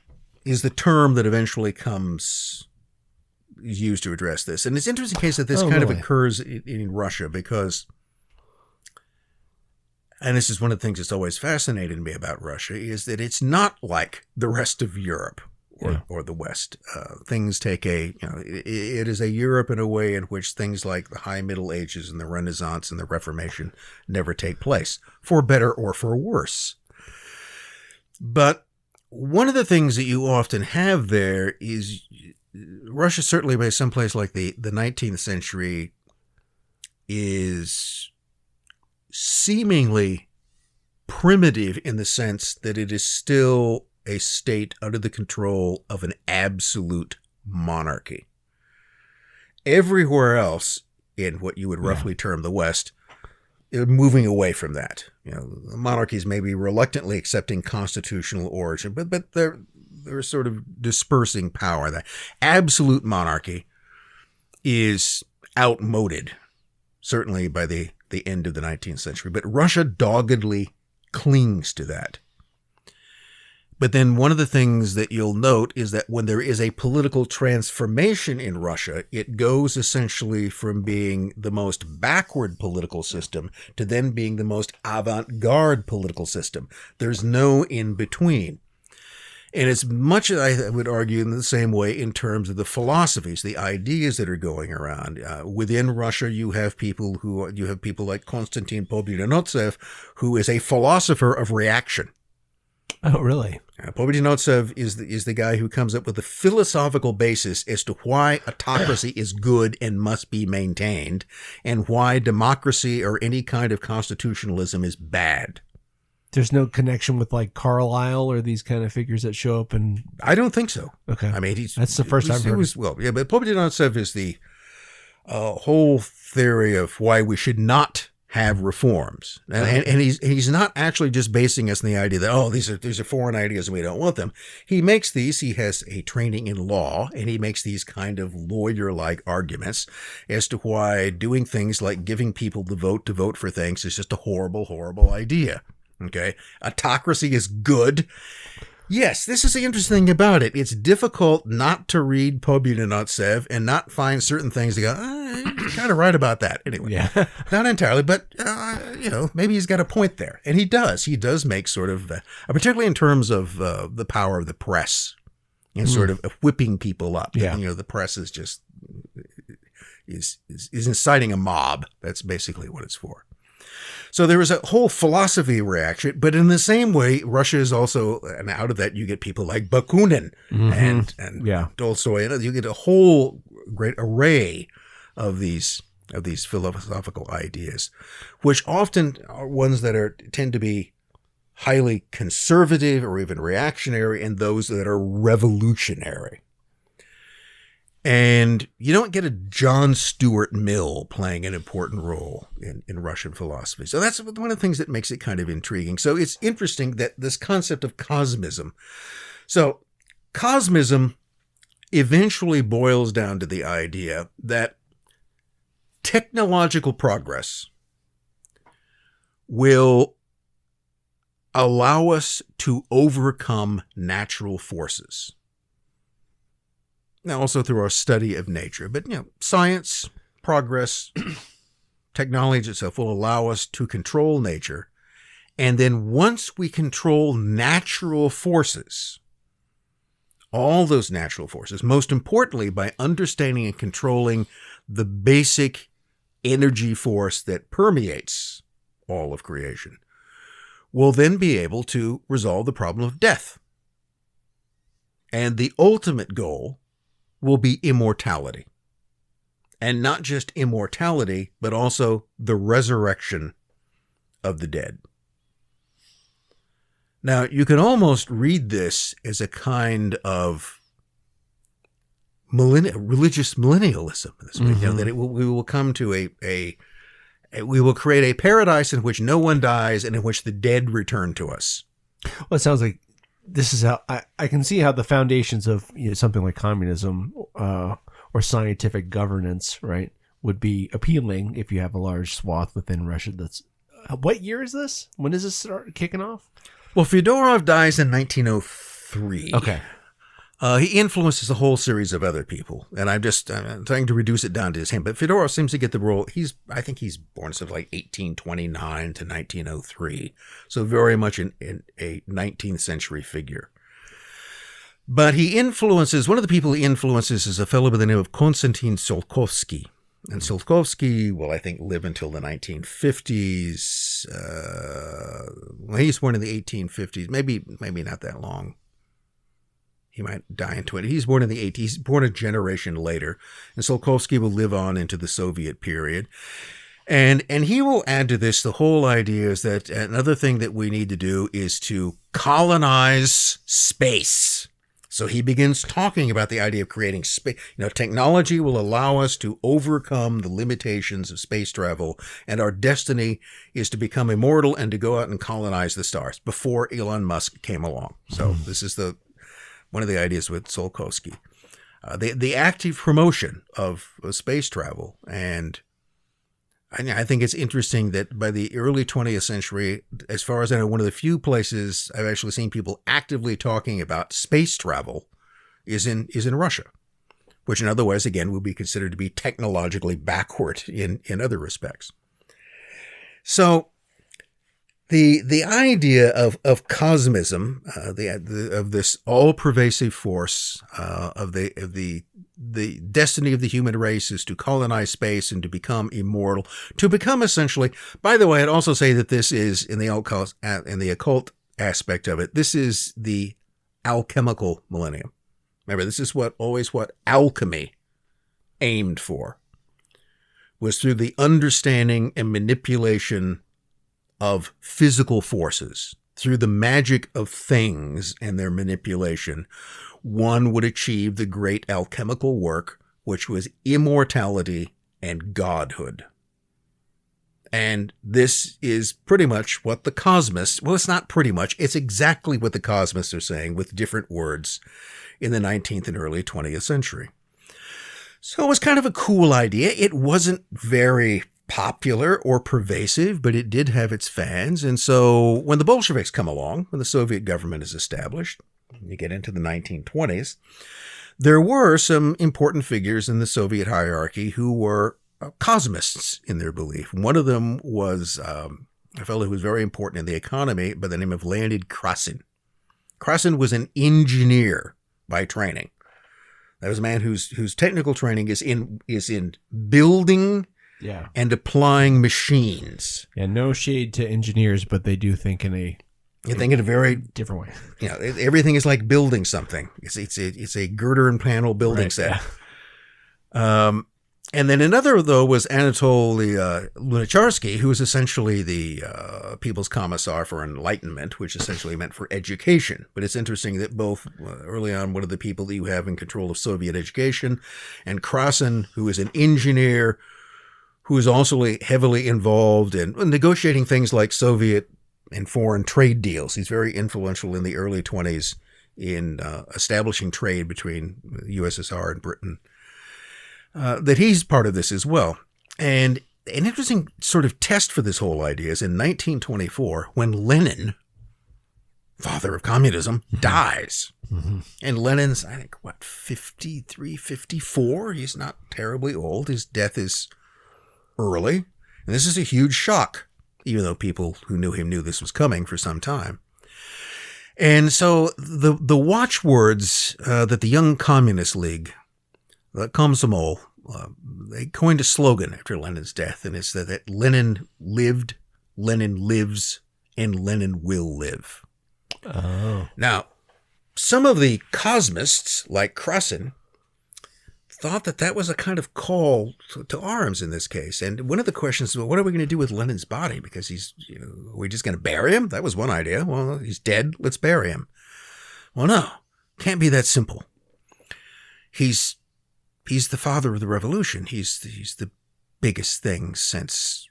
is the term that eventually is used to address this. And it's an interesting case that this of occurs in Russia because, and this is one of the things that's always fascinated me about Russia, is that it's not like the rest of Europe or the West. Things take it is a Europe in a way in which things like the High Middle Ages and the Renaissance and the Reformation never take place, for better or for worse. But one of the things that you often have there is Russia, certainly by some place like the 19th century, is seemingly primitive in the sense that it is still a state under the control of an absolute monarchy. Everywhere else in what you would roughly term the West, moving away from that. Monarchies may be reluctantly accepting constitutional origin, but they're sort of dispersing power. That absolute monarchy is outmoded, certainly by the end of the 19th century. But Russia doggedly clings to that. But then one of the things that you'll note is that when there is a political transformation in Russia, it goes essentially from being the most backward political system to then being the most avant-garde political system. There's no in between. And it's much, I would argue, in the same way in terms of the philosophies, the ideas that are going around. Within Russia, you have people like Konstantin Pobedonostsev, who is a philosopher of reaction. Oh, really? Pobedonostsev is the guy who comes up with the philosophical basis as to why autocracy is good and must be maintained, and why democracy or any kind of constitutionalism is bad. There's no connection with like Carlyle or these kind of figures that show up in... I don't think so. Okay. I mean, that's the first I've heard. But Pobedonostsev is the whole theory of why we should not have reforms. And he's not actually just basing us on the idea that, these are foreign ideas and we don't want them. He makes these, he has a training in law, and he makes these kind of lawyer-like arguments as to why doing things like giving people the vote to vote for things is just a horrible, horrible idea. Okay. Autocracy is good. Yes, this is the interesting thing about it. It's difficult not to read Pobedonostsev and not find certain things to go, you're kind of right about that. Anyway, yeah. Not entirely, but, maybe he's got a point there. And he does. He does make sort of, particularly in terms of the power of the press and sort of whipping people up. Yeah. The press is just, is inciting a mob. That's basically what it's for. So there is a whole philosophy reaction, but in the same way, Russia is also, and out of that you get people like Bakunin and Tolstoy, and you get a whole great array of these philosophical ideas, which often are ones that tend to be highly conservative or even reactionary, and those that are revolutionary. And you don't get a John Stuart Mill playing an important role in Russian philosophy. So that's one of the things that makes it kind of intriguing. So it's interesting that this concept of cosmism. So cosmism eventually boils down to the idea that technological progress will allow us to overcome natural forces. Now, also through our study of nature. But, science, progress, technology itself will allow us to control nature. And then once we control natural forces, all those natural forces, most importantly by understanding and controlling the basic energy force that permeates all of creation, we'll then be able to resolve the problem of death. And the ultimate goal will be immortality. And not just immortality, but also the resurrection of the dead. Now, you can almost read this as a kind of religious millennialism. That we will come to we will create a paradise in which no one dies and in which the dead return to us. Well, it sounds like this is how I can see how the foundations of something like communism or scientific governance, right, would be appealing if you have a large swath within Russia. That's what year is this? When does this start kicking off? Well, Fyodorov dies in 1903. Okay. He influences a whole series of other people, and I'm trying to reduce it down to his hand. But Fyodorov seems to get the role. I think he's born something like 1829 to 1903, so very much in a 19th century figure. But one of the people he influences is a fellow by the name of Konstantin Tsiolkovsky. And Tsiolkovsky will, I think, live until the 1950s. He was born in the 1850s, maybe not that long. He might die in 20. He's born in the 80s. He's born a generation later. And Tsiolkovsky will live on into the Soviet period. And he will add to this the whole idea is that another thing that we need to do is to colonize space. So he begins talking about the idea of creating space. Technology will allow us to overcome the limitations of space travel, and our destiny is to become immortal and to go out and colonize the stars before Elon Musk came along. So this is one of the ideas with Tsiolkovsky. The active promotion of space travel. And I think it's interesting that by the early 20th century, as far as I know, one of the few places I've actually seen people actively talking about space travel is in Russia, which in other ways, again, would be considered to be technologically backward in other respects. So The idea of cosmism, of this all-pervasive force, of the destiny of the human race is to colonize space and to become immortal, to become essentially. By the way, I'd also say that this is in the occult aspect of it. This is the alchemical millennium. Remember, this is what alchemy aimed for, was through the understanding and manipulation of physical forces, through the magic of things and their manipulation, one would achieve the great alchemical work, which was immortality and godhood. And this is pretty much what the cosmists, well, it's not pretty much, it's exactly what the cosmists are saying with different words in the 19th and early 20th century. So it was kind of a cool idea. It wasn't very popular or pervasive, but it did have its fans. And so when the Bolsheviks come along, when the Soviet government is established, you get into the 1920s, there were some important figures in the Soviet hierarchy who were cosmists in their belief. One of them was a fellow who was very important in the economy by the name of Leonid Krasin. Krasin was an engineer by training. That was a man whose technical training is in building and applying machines. Yeah, no shade to engineers, but they do think in a very different way. Everything is like building something. It's a girder and panel building set. Yeah. And then another, though, was Anatol Lunacharsky, who was essentially the People's Commissar for Enlightenment, which essentially meant for education. But it's interesting that both, early on, one of the people that you have in control of Soviet education, and Krasin, who is an engineer, who is also heavily involved in negotiating things like Soviet and foreign trade deals. He's very influential in the early 20s in establishing trade between the USSR and Britain. That he's part of this as well. And an interesting sort of test for this whole idea is in 1924, when Lenin, father of communism, dies. Mm-hmm. And Lenin's, I think, 53, 54? He's not terribly old. His death is early. And this is a huge shock, even though people who knew him knew this was coming for some time. And so the watchwords that the Young Communist League, the Komsomol, they coined a slogan after Lenin's death, and it's that Lenin lived, Lenin lives, and Lenin will live. Oh. Now, some of the cosmists, like Krasin, thought that was a kind of call to arms in this case. And one of the questions is, well, what are we going to do with Lenin's body? Because are we just going to bury him? That was one idea. Well, he's dead. Let's bury him. Well, no, can't be that simple. He's the father of the revolution. He's the biggest thing since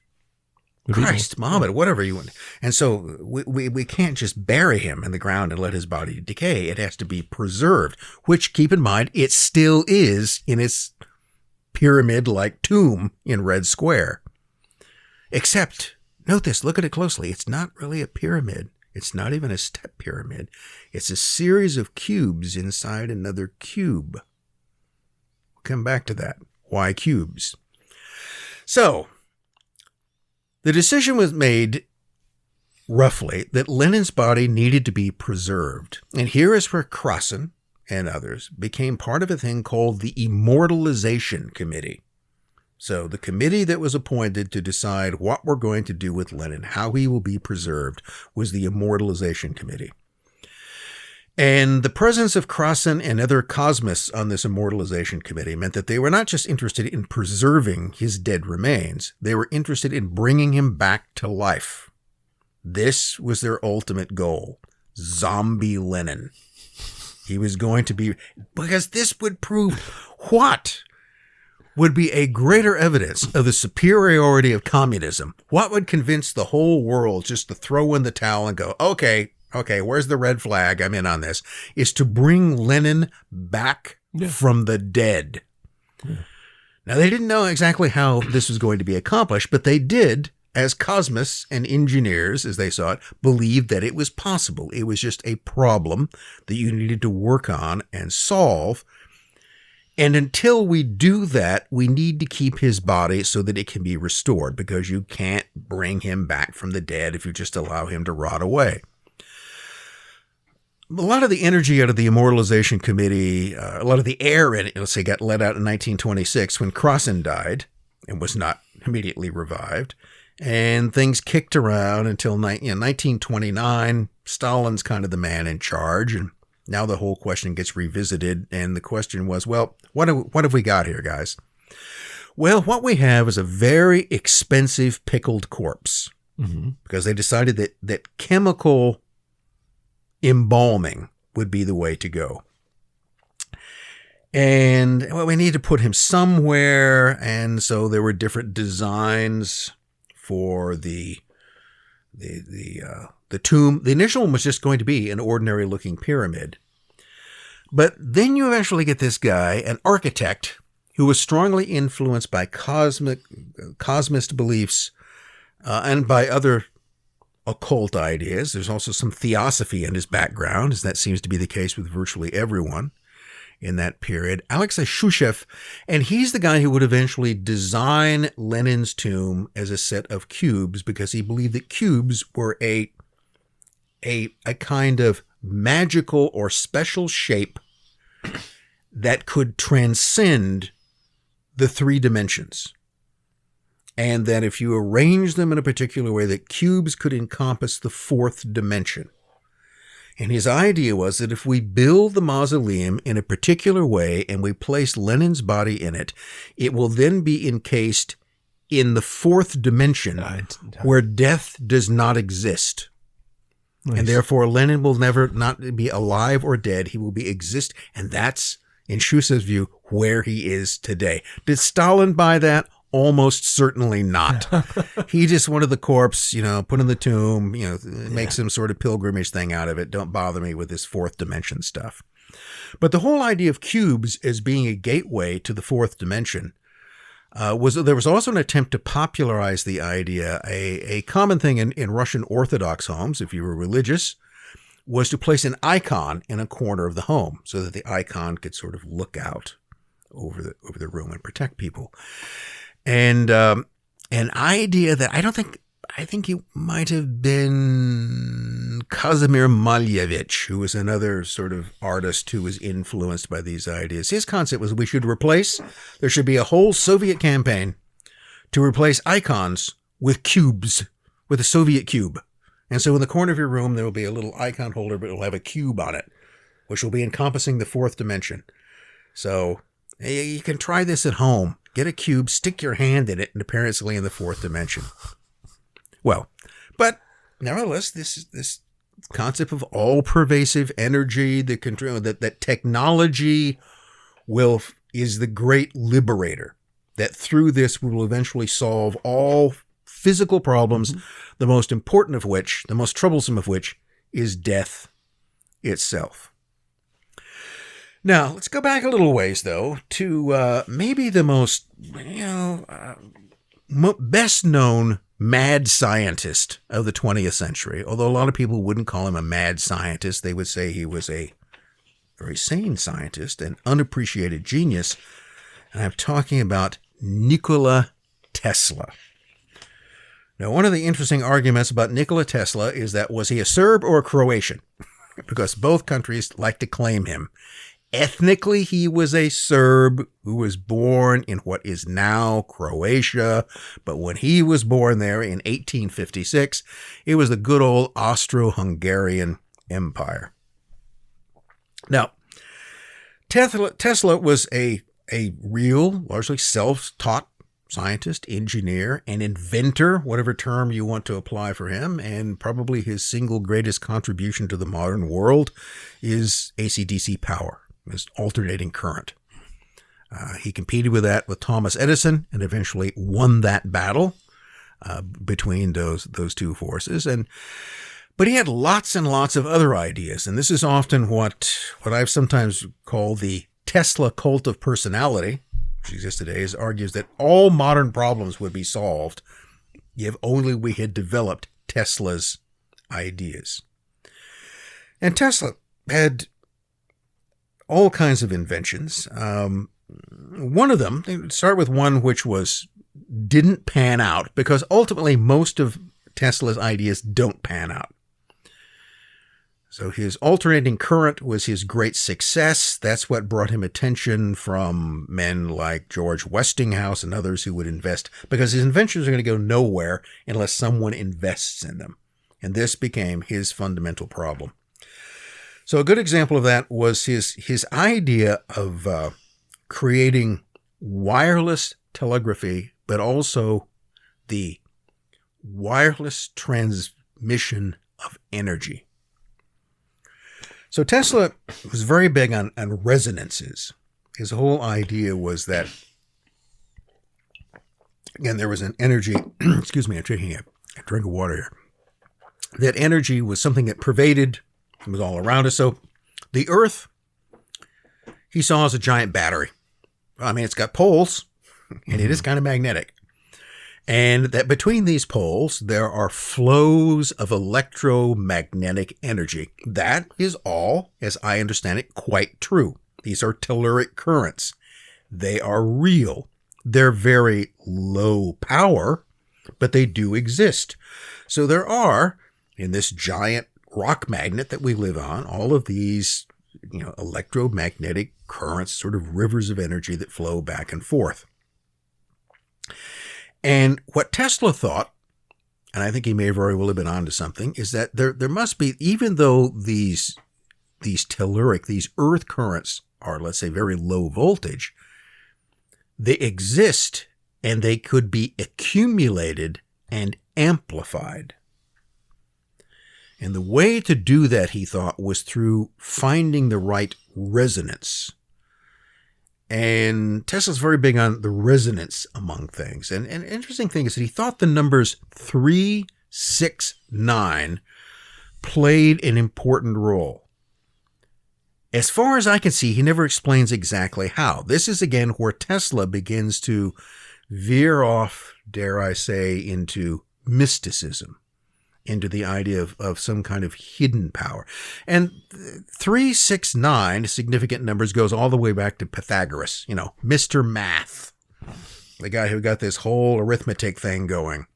Christ, Muhammad, whatever you want. And so we can't just bury him in the ground and let his body decay. It has to be preserved, which, keep in mind, it still is in its pyramid-like tomb in Red Square. Except, note this, look at it closely. It's not really a pyramid. It's not even a step pyramid. It's a series of cubes inside another cube. We'll come back to that. Why cubes? So, the decision was made, roughly, that Lenin's body needed to be preserved. And here is where Krasin and others became part of a thing called the Immortalization Committee. So the committee that was appointed to decide what we're going to do with Lenin, how he will be preserved, was the Immortalization Committee. And the presence of Krasin and other cosmists on this Immortalization Committee meant that they were not just interested in preserving his dead remains, they were interested in bringing him back to life. This was their ultimate goal. Zombie Lenin. He was going to be, because this would prove what would be a greater evidence of the superiority of communism. What would convince the whole world just to throw in the towel and go, okay, where's the red flag? I'm in on this. Is to bring Lenin back from the dead. Yeah. Now, they didn't know exactly how this was going to be accomplished, but they did, as cosmists and engineers, as they saw it, believe that it was possible. It was just a problem that you needed to work on and solve. And until we do that, we need to keep his body so that it can be restored, because you can't bring him back from the dead if you just allow him to rot away. A lot of the energy out of the Immortalization Committee, a lot of the air in it, let's say, got let out in 1926 when Krassin died and was not immediately revived. And things kicked around until 1929. Stalin's kind of the man in charge, and now the whole question gets revisited, and the question was, well, what have we got here, guys? Well, what we have is a very expensive pickled corpse, because they decided that chemical embalming would be the way to go. And, well, we need to put him somewhere, and so there were different designs for the tomb. The initial one was just going to be an ordinary looking pyramid. But then you eventually get this guy, an architect, who was strongly influenced by cosmist beliefs and by other occult ideas. There's also some theosophy in his background, as that seems to be the case with virtually everyone in that period. Alexei Shushev, and he's the guy who would eventually design Lenin's tomb as a set of cubes, because he believed that cubes were a kind of magical or special shape that could transcend the three dimensions. And that if you arrange them in a particular way, that cubes could encompass the fourth dimension. And his idea was that if we build the mausoleum in a particular way and we place Lenin's body in it, it will then be encased in the fourth dimension where death does not exist. Nice. And therefore, Lenin will never not be alive or dead. He will be exist. And that's, in Shushev's view, where he is today. Did Stalin buy that? Almost certainly not. He just wanted the corpse, put in the tomb, make some sort of pilgrimage thing out of it. Don't bother me with this fourth dimension stuff. But the whole idea of cubes as being a gateway to the fourth dimension there was also an attempt to popularize the idea. A common thing in Russian Orthodox homes, if you were religious, was to place an icon in a corner of the home so that the icon could sort of look out over the room and protect people. And an idea that I think it might have been Kazimir Malevich, who was another sort of artist who was influenced by these ideas. His concept was there should be a whole Soviet campaign to replace icons with cubes, with a Soviet cube. And so in the corner of your room, there will be a little icon holder, but it will have a cube on it, which will be encompassing the fourth dimension. So you can try this at home. Get a cube, stick your hand in it, and apparently in the fourth dimension. Well, but nevertheless, this concept of all-pervasive energy, the control that technology is the great liberator. That through this we will eventually solve all physical problems, the most important of which, the most troublesome of which, is death itself. Now, let's go back a little ways, though, to maybe the most, best-known mad scientist of the 20th century. Although a lot of people wouldn't call him a mad scientist. They would say he was a very sane scientist, an unappreciated genius. And I'm talking about Nikola Tesla. Now, one of the interesting arguments about Nikola Tesla is that, was he a Serb or a Croatian? Because both countries like to claim him. Ethnically, he was a Serb who was born in what is now Croatia, but when he was born there in 1856, it was the good old Austro-Hungarian Empire. Now, Tesla was a real, largely self-taught scientist, engineer, and inventor, whatever term you want to apply for him, and probably his single greatest contribution to the modern world is AC/DC power. Is alternating current. He competed with Thomas Edison and eventually won that battle between those two forces. But he had lots and lots of other ideas, and this is often what I've sometimes called the Tesla cult of personality, which exists today, argues that all modern problems would be solved if only we had developed Tesla's ideas. And Tesla had all kinds of inventions. one of them, start with one which didn't pan out, because ultimately most of Tesla's ideas don't pan out. So his alternating current was his great success. That's what brought him attention from men like George Westinghouse and others who would invest, because his inventions are going to go nowhere unless someone invests in them. And this became his fundamental problem. So a good example of that was his idea of creating wireless telegraphy, but also the wireless transmission of energy. So Tesla was very big on resonances. His whole idea was that, again, there was an energy, excuse me, I'm taking a drink of water here. That energy was something that pervaded, it was all around us. So the Earth, he saw as a giant battery. I mean, it's got poles, and it is kind of magnetic. And that between these poles, there are flows of electromagnetic energy. That is all, as I understand it, quite true. These are telluric currents. They are real. They're very low power, but they do exist. So there are, in this giant rock magnet that we live on, all of these, electromagnetic currents, sort of rivers of energy that flow back and forth. And what Tesla thought, and I think he may very well have been onto something, is that there must be, even though these telluric, these earth currents are, let's say, very low voltage, they exist and they could be accumulated and amplified. And the way to do that, he thought, was through finding the right resonance. And Tesla's very big on the resonance among things. And an interesting thing is that he thought the numbers 3, 6, 9 played an important role. As far as I can see, he never explains exactly how. This is, again, where Tesla begins to veer off, dare I say, into mysticism, into the idea of some kind of hidden power. And 3, 6, 9, significant numbers, goes all the way back to Pythagoras, Mr. Math, the guy who got this whole arithmetic thing going.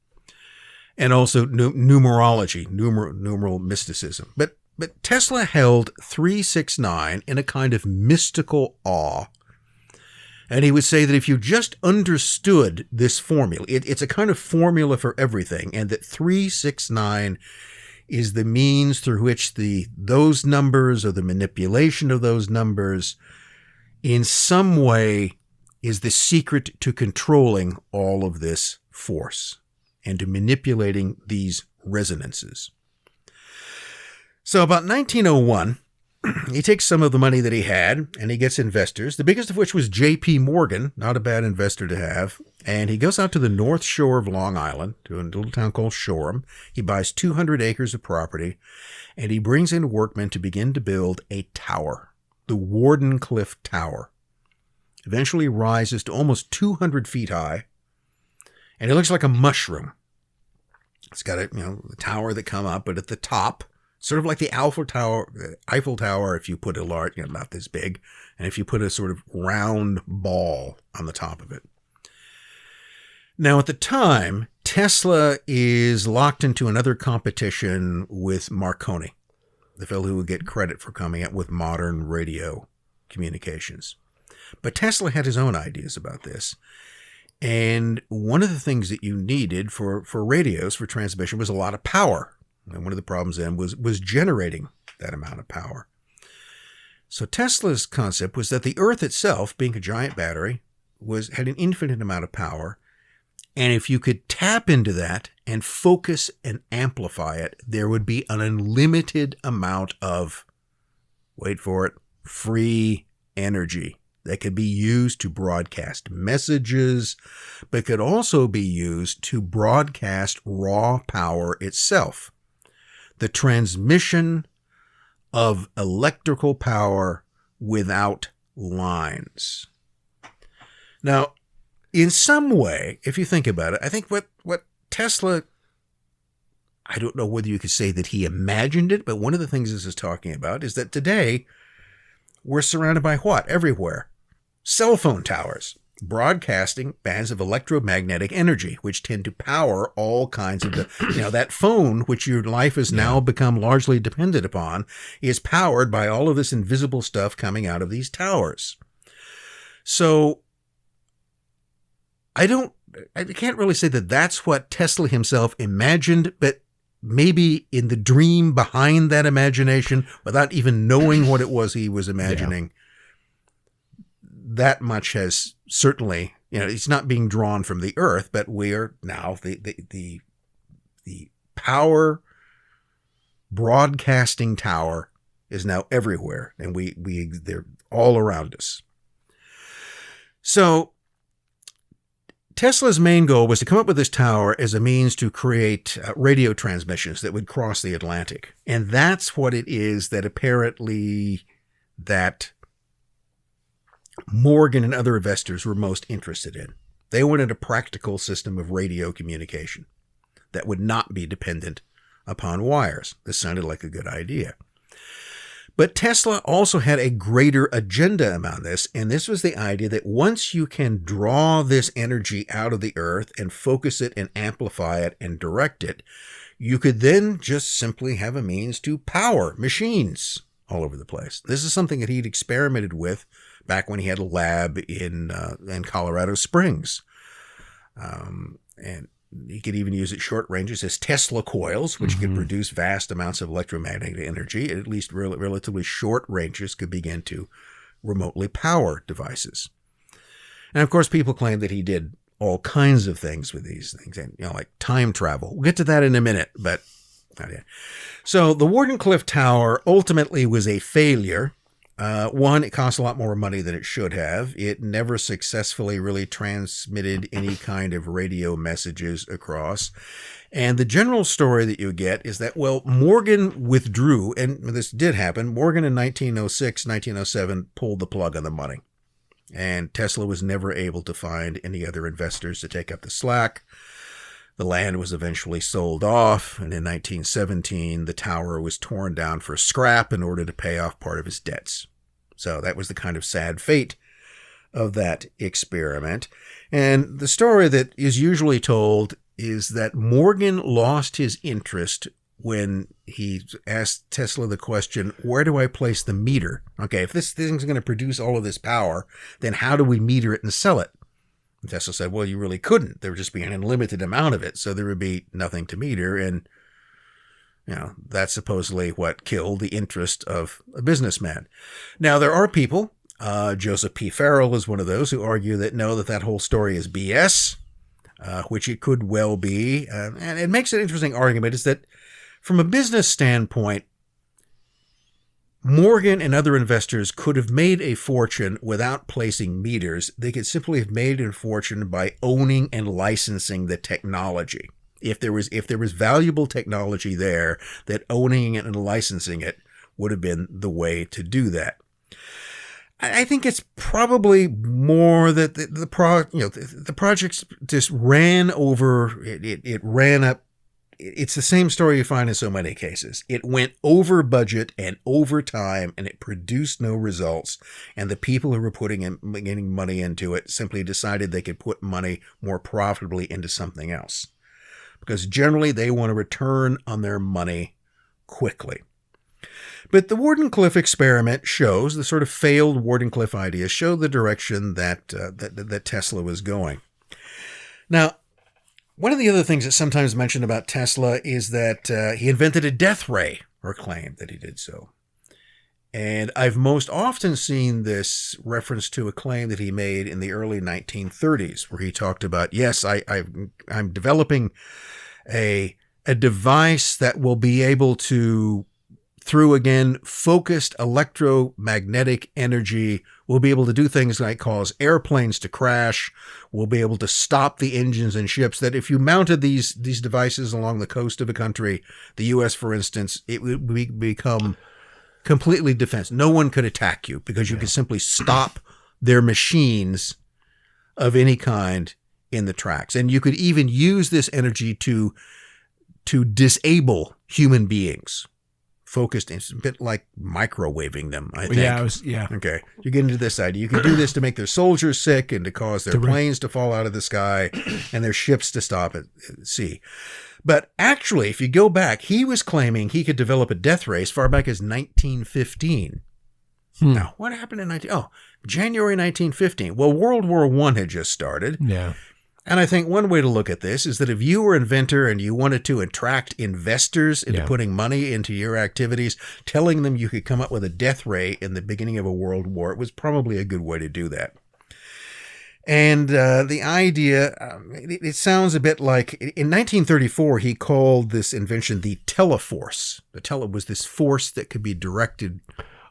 And also numerology, numeral mysticism. But Tesla held 3, 6, 9 in a kind of mystical awe. And he would say that if you just understood this formula, it's a kind of formula for everything, and that 3, 6, 9 is the means through which those numbers, or the manipulation of those numbers, in some way is the secret to controlling all of this force and to manipulating these resonances. So about 1901, he takes some of the money that he had and he gets investors, the biggest of which was J.P. Morgan, not a bad investor to have. And he goes out to the north shore of Long Island, to a little town called Shoreham. He buys 200 acres of property, and he brings in workmen to begin to build a tower, the Wardenclyffe Tower. Eventually rises to almost 200 feet high, and it looks like a mushroom. It's got the tower that come up, but at the top, sort of like the Eiffel Tower, if you put a large, not this big, and if you put a sort of round ball on the top of it. Now, at the time, Tesla is locked into another competition with Marconi, the fellow who would get credit for coming up with modern radio communications. But Tesla had his own ideas about this. And one of the things that you needed for radios, for transmission, was a lot of power. And one of the problems then was generating that amount of power. So Tesla's concept was that the Earth itself, being a giant battery, had an infinite amount of power. And if you could tap into that and focus and amplify it, there would be an unlimited amount of, wait for it, free energy that could be used to broadcast messages, but could also be used to broadcast raw power itself. The transmission of electrical power without lines. Now, in some way, if you think about it, I think what Tesla, I don't know whether you could say that he imagined it, but one of the things this is talking about is that today we're surrounded by what? Everywhere. cell phone towers, broadcasting bands of electromagnetic energy, which tend to power all kinds of that phone, which your life has now become largely dependent upon, is powered by all of this invisible stuff coming out of these towers. So I can't really say that that's what Tesla himself imagined, but maybe in the dream behind that imagination, without even knowing what it was he was imagining, that much has certainly, it's not being drawn from the earth, but we are now the power broadcasting tower is now everywhere, and they're all around us. So Tesla's main goal was to come up with this tower as a means to create radio transmissions that would cross the Atlantic. And that's what it is that apparently that Morgan and other investors were most interested in. They wanted a practical system of radio communication that would not be dependent upon wires. This sounded like a good idea. But Tesla also had a greater agenda about this, and this was the idea that once you can draw this energy out of the earth and focus it and amplify it and direct it, you could then just simply have a means to power machines all over the place. This is something that he'd experimented with back when he had a lab in Colorado Springs. And he could even use at short ranges as Tesla coils, which could produce vast amounts of electromagnetic energy. At least relatively short ranges could begin to remotely power devices. And of course, people claim that he did all kinds of things with these things, and like time travel. We'll get to that in a minute, but not yet. So the Wardenclyffe Tower ultimately was a failure. One, it cost a lot more money than it should have. It never successfully really transmitted any kind of radio messages across. And the general story that you get is that, Morgan withdrew, and this did happen. Morgan in 1906, 1907 pulled the plug on the money. And Tesla was never able to find any other investors to take up the slack. The land was eventually sold off, and in 1917, the tower was torn down for scrap in order to pay off part of his debts. So that was the kind of sad fate of that experiment. And the story that is usually told is that Morgan lost his interest when he asked Tesla the question, where do I place the meter? Okay, if this thing's going to produce all of this power, then how do we meter it and sell it? And Tesla said, well, you really couldn't. There would just be an unlimited amount of it, so there would be nothing to meter. And, that's supposedly what killed the interest of a businessman. Now, there are people, Joseph P. Farrell is one of those, who argue that no, that whole story is BS, which it could well be. And it makes an interesting argument is that from a business standpoint, Morgan and other investors could have made a fortune without placing meters. They could simply have made a fortune by owning and licensing the technology. If there was valuable technology there, that owning it and licensing it would have been the way to do that. I think it's probably more that the projects just ran over. It ran up. It's the same story you find in so many cases. It went over budget and over time, and it produced no results. And the people who were getting money into it simply decided they could put money more profitably into something else, because generally they want a return on their money quickly. But the Wardenclyffe experiment shows, the sort of failed Wardenclyffe idea showed the direction that Tesla was going. Now, one of the other things that's sometimes mentioned about Tesla is that he invented a death ray, or claimed that he did so. And I've most often seen this reference to a claim that he made in the early 1930s, where he talked about, yes, I'm developing a device that will be able to, through, again, focused electromagnetic energy, we'll be able to do things like cause airplanes to crash. We'll be able to stop the engines and ships. That if you mounted these devices along the coast of a country, the U.S., for instance, it would become completely defensive. No one could attack you because you could simply stop their machines of any kind in the tracks. And you could even use this energy to disable human beings focused. It's a bit like microwaving them, I think. Yeah. Okay. You get into this idea. You can do this to make their soldiers sick and to cause their planes to fall out of the sky and their ships to stop at sea. But actually, if you go back, he was claiming he could develop a death ray as far back as 1915. Now, what happened in January 1915? Well, World War I had just started. Yeah. And I think one way to look at this is that if you were an inventor and you wanted to attract investors into putting money into your activities, telling them you could come up with a death ray in the beginning of a world war, it was probably a good way to do that. And the idea, it sounds a bit like, in 1934, he called this invention the teleforce. The tele was this force that could be directed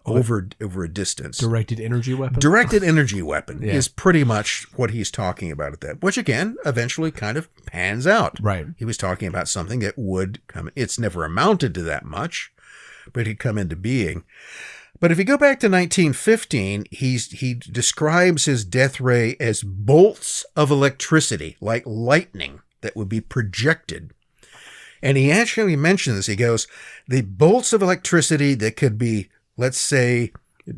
over a distance. Directed energy weapon? Directed energy weapon is pretty much what he's talking about at that, which again, eventually kind of pans out. Right. He was talking about something that would come, it's never amounted to that much, but it'd come into being. But if you go back to 1915, he describes his death ray as bolts of electricity, like lightning that would be projected. And he actually mentions this. He goes, the bolts of electricity that could be, let's say,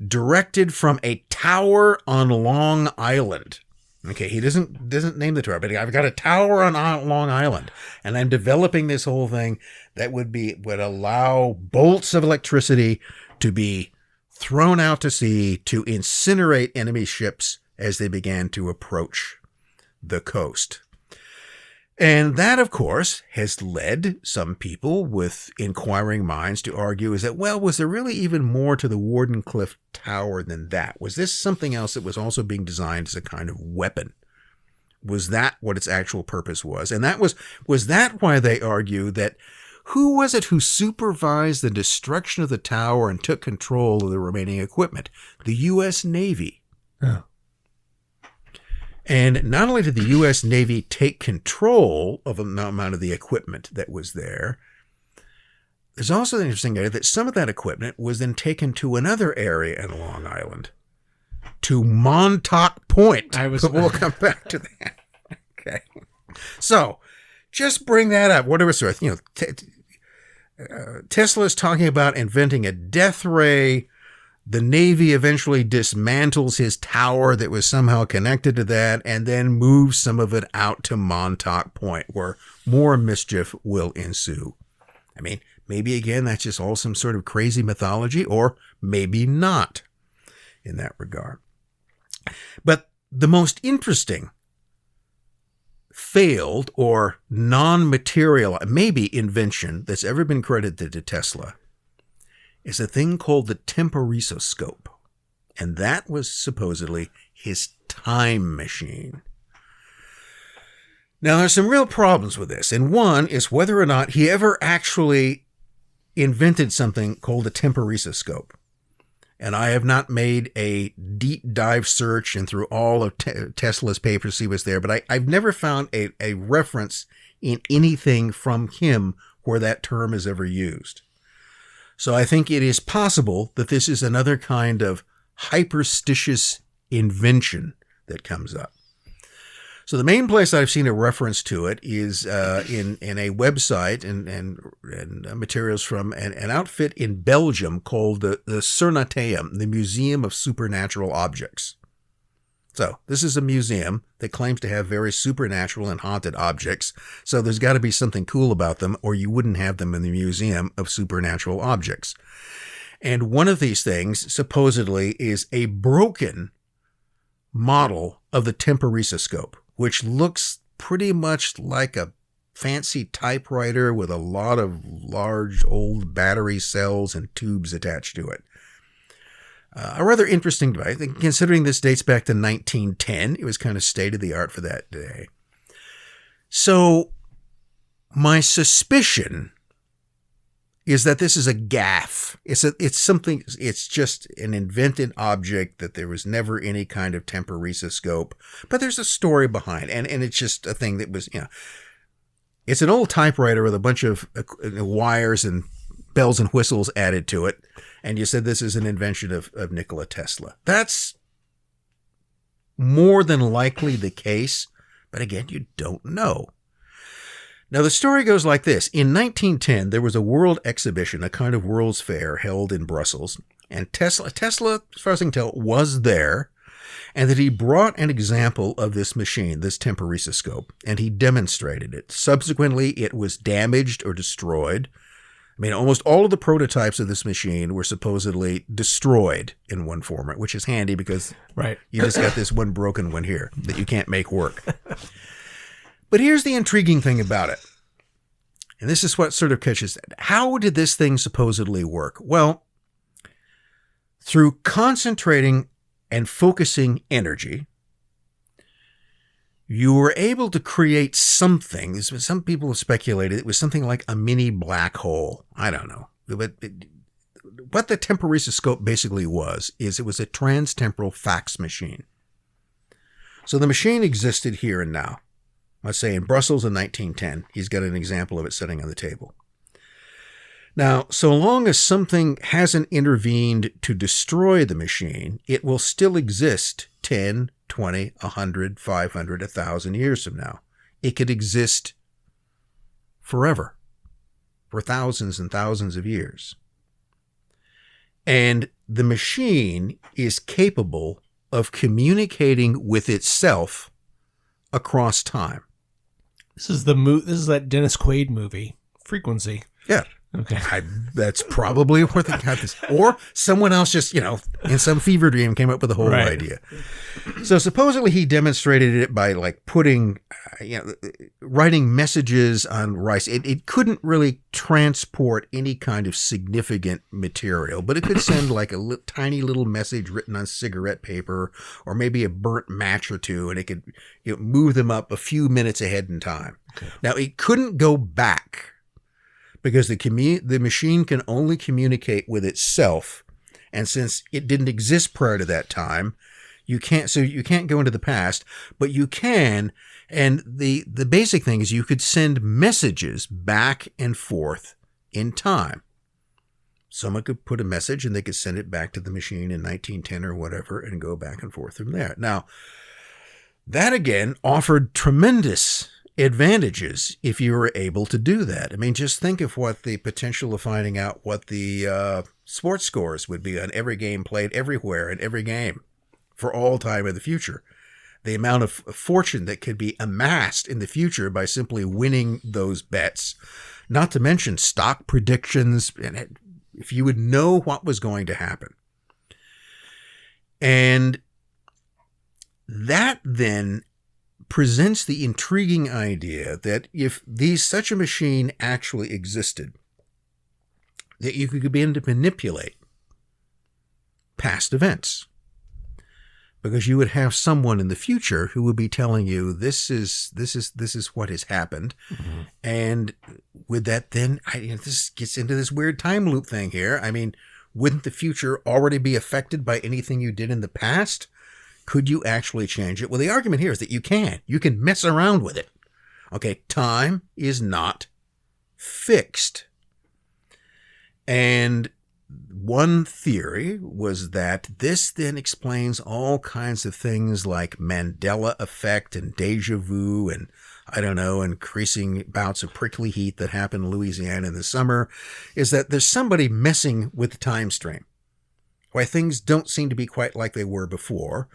directed from a tower on Long Island. Okay, he doesn't name the tower, but I've got a tower on Long Island, and I'm developing this whole thing that would allow bolts of electricity to be thrown out to sea to incinerate enemy ships as they began to approach the coast. And that, of course, has led some people with inquiring minds to argue is that, well, was there really even more to the Wardenclyffe Tower than that? Was this something else that was also being designed as a kind of weapon? Was that what its actual purpose was? And that was that why they argue that who was it who supervised the destruction of the tower and took control of the remaining equipment? The U.S. Navy. Oh. And not only did the U.S. Navy take control of an amount of the equipment that was there, there's also the interesting idea that some of that equipment was then taken to another area in Long Island, to Montauk Point. We'll come back to that. Okay. So, just bring that up. Whatever sort, Tesla is talking about inventing a death ray. The Navy eventually dismantles his tower that was somehow connected to that and then moves some of it out to Montauk Point, where more mischief will ensue. I mean, maybe again, that's just all some sort of crazy mythology, or maybe not in that regard. But the most interesting failed or non-material, maybe invention that's ever been credited to Tesla is a thing called the Temporiscope. And that was supposedly his time machine. Now, there's some real problems with this. And one is whether or not he ever actually invented something called a Temporiscope. And I have not made a deep dive search and through all of Tesla's papers see what's there, but I've never found a reference in anything from him where that term is ever used. So I think it is possible that this is another kind of hyperstitious invention that comes up. So the main place I've seen a reference to it is in a website and materials from an outfit in Belgium called the Cernateum, the Museum of Supernatural Objects. So this is a museum that claims to have very supernatural and haunted objects. So there's got to be something cool about them, or you wouldn't have them in the Museum of Supernatural Objects. And one of these things supposedly is a broken model of the Temporiscope, which looks pretty much like a fancy typewriter with a lot of large old battery cells and tubes attached to it. A rather interesting device, considering this dates back to 1910. It was kind of state-of-the-art for that day. So my suspicion is that this is a gaffe. It's just an invented object that there was never any kind of Temporiscope, but there's a story behind, and it's just a thing that was, it's an old typewriter with a bunch of wires and bells and whistles added to it, and you said this is an invention of Nikola Tesla. That's more than likely the case, but again, you don't know. Now, the story goes like this. In 1910, there was a world exhibition, a kind of World's Fair held in Brussels, and Tesla, as far as I can tell, was there, and that he brought an example of this machine, this Temporiscope, and he demonstrated it. Subsequently, it was damaged or destroyed. I mean, almost all of the prototypes of this machine were supposedly destroyed in one format, which is handy because you just got this one broken one here that you can't make work. But here's the intriguing thing about it. And this is what sort of catches it. How did this thing supposedly work? Well, through concentrating and focusing energy, you were able to create something. Some people have speculated it was something like a mini black hole. I don't know. But what the Temporiscope basically was, is it was a transtemporal fax machine. So the machine existed here and now. Let's say in Brussels in 1910, he's got an example of it sitting on the table. Now, so long as something hasn't intervened to destroy the machine, it will still exist 10, 20, 100, 500, 1,000 years from now. It could exist forever, for thousands and thousands of years. And the machine is capable of communicating with itself across time. This is that Dennis Quaid movie, Frequency. Yeah. Okay. That's probably where they got this. Or someone else just, in some fever dream came up with the whole idea. So supposedly he demonstrated it by putting, writing messages on rice. It couldn't really transport any kind of significant material, but it could send a tiny little message written on cigarette paper or maybe a burnt match or two, and it could move them up a few minutes ahead in time. Okay. Now, it couldn't go back, because the machine can only communicate with itself, and since it didn't exist prior to that time, you can't go into the past, but you can, and the basic thing is you could send messages back and forth in time. Someone could put a message and they could send it back to the machine in 1910 or whatever and go back and forth from there. Now, that again offered tremendous advantages if you were able to do that. I mean, just think of what the potential of finding out what the sports scores would be on every game played everywhere in every game for all time in the future. The amount of fortune that could be amassed in the future by simply winning those bets, not to mention stock predictions, and if you would know what was going to happen. And that then presents the intriguing idea that if such a machine actually existed, that you could begin to manipulate past events, because you would have someone in the future who would be telling you this is what has happened, and with that, then this gets into this weird time loop thing here. I mean, wouldn't the future already be affected by anything you did in the past? Could you actually change it? Well, the argument here is that you can. You can mess around with it. Okay, time is not fixed. And one theory was that this then explains all kinds of things like Mandela effect and deja vu and, increasing bouts of prickly heat that happen in Louisiana in the summer, is that there's somebody messing with the time stream. Why things don't seem to be quite like they were before,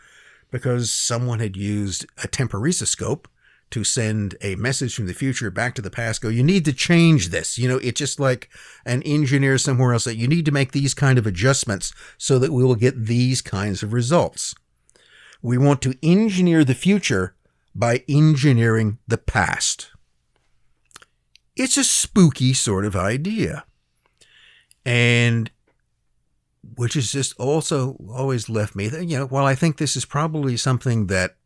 because someone had used a Temporiscope to send a message from the future back to the past, go, you need to change this. It's just like an engineer somewhere else that you need to make these kind of adjustments so that we will get these kinds of results. We want to engineer the future by engineering the past. It's a spooky sort of idea. And which has just also always left me, while I think this is probably something that,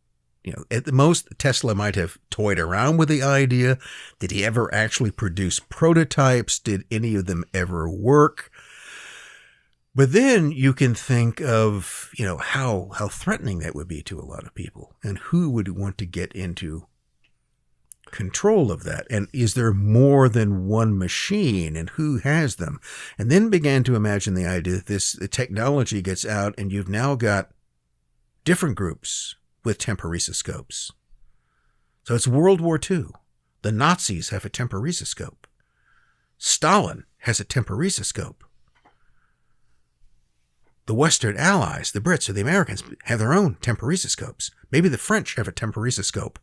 at the most, Tesla might have toyed around with the idea. Did he ever actually produce prototypes? Did any of them ever work? But then you can think of, how threatening that would be to a lot of people, and who would want to get into control of that, and is there more than one machine, and who has them? And then began to imagine the idea that the technology gets out, and you've now got different groups with Temporiscopes. So it's World War II. The Nazis have a temporiscope. Stalin has a temporiscope. The Western Allies, the Brits or the Americans, have their own temporiscopes. Maybe the French have a temporiscope.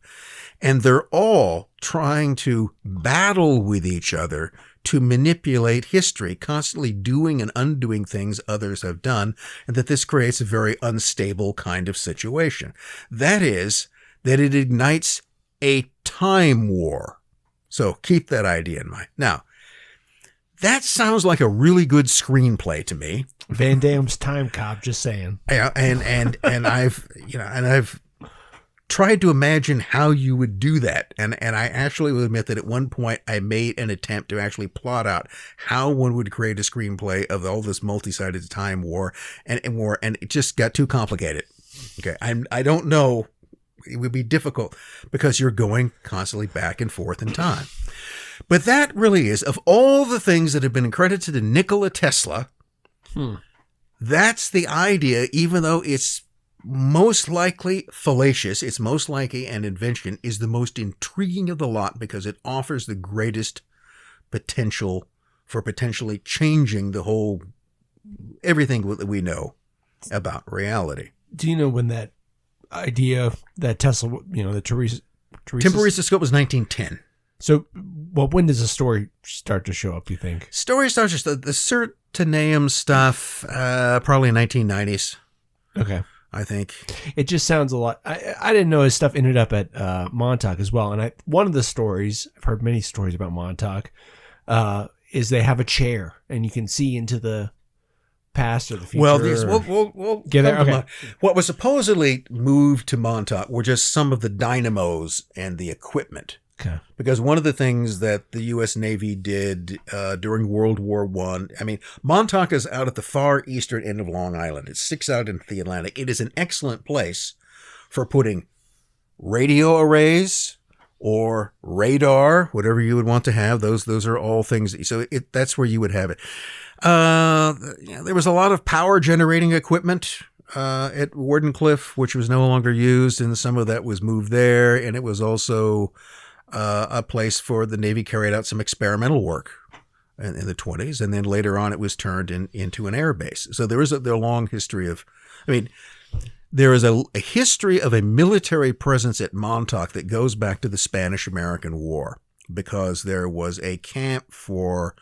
And they're all trying to battle with each other to manipulate history, constantly doing and undoing things others have done, and that this creates a very unstable kind of situation. That is, that it ignites a time war. So keep that idea in mind. Now, that sounds like a really good screenplay to me. Van Damme's Time Cop, just saying. Yeah, and I've tried to imagine how you would do that. And I actually will admit that at one point I made an attempt to actually plot out how one would create a screenplay of all this multi-sided time war and it just got too complicated. Okay. I don't know. It would be difficult because you're going constantly back and forth in time. But that really is, of all the things that have been credited to Nikola Tesla, that's the idea, even though it's most likely fallacious, it's most likely an invention, is the most intriguing of the lot because it offers the greatest potential for potentially changing the whole, everything that we know about reality. Do you know when that idea that Tesla, the Temporiscope was 1910. So, well, when does the story start to show up, you think? Story starts just the Certinaeum stuff, probably 1990s. Okay. I think. It just sounds a lot. I didn't know his stuff ended up at Montauk as well. And one of the stories, I've heard many stories about Montauk, is they have a chair and you can see into the past or the future. Well, we'll get there. Okay. What was supposedly moved to Montauk were just some of the dynamos and the equipment. Okay. Because one of the things that the U.S. Navy did during World War I, Montauk is out at the far eastern end of Long Island. It sticks out into the Atlantic. It is an excellent place for putting radio arrays or radar, whatever you would want to have. Those are all things. So that's where you would have it. There was a lot of power generating equipment at Wardenclyffe, which was no longer used, and some of that was moved there. And it was also a place for the Navy carried out some experimental work in the 20s. And then later on, it was turned into an air base. So there is a long history of, there is a history of a military presence at Montauk that goes back to the Spanish-American War, because there was a camp for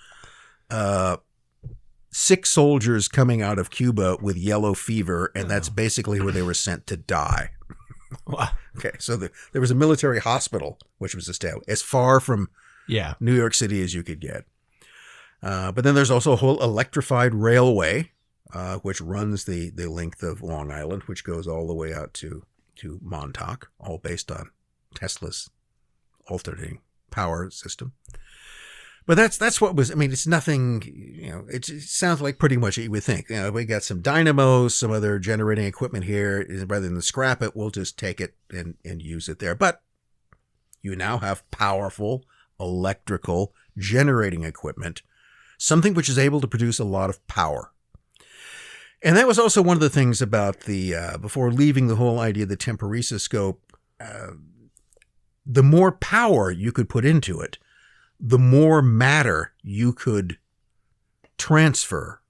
sick soldiers coming out of Cuba with yellow fever, and that's basically where they were sent to die. Wow. Okay, so there was a military hospital which was established as far from New York City as you could get. But then there's also a whole electrified railway, which runs the length of Long Island, which goes all the way out to Montauk, all based on Tesla's alternating power system. But that's what was, it's nothing, it sounds like pretty much what you would think. We got some dynamos, some other generating equipment here. Rather than scrap it, we'll just take it and use it there. But you now have powerful electrical generating equipment, something which is able to produce a lot of power. And that was also one of the things about before leaving the whole idea of the temporiscope, the more power you could put into it, the more matter you could transfer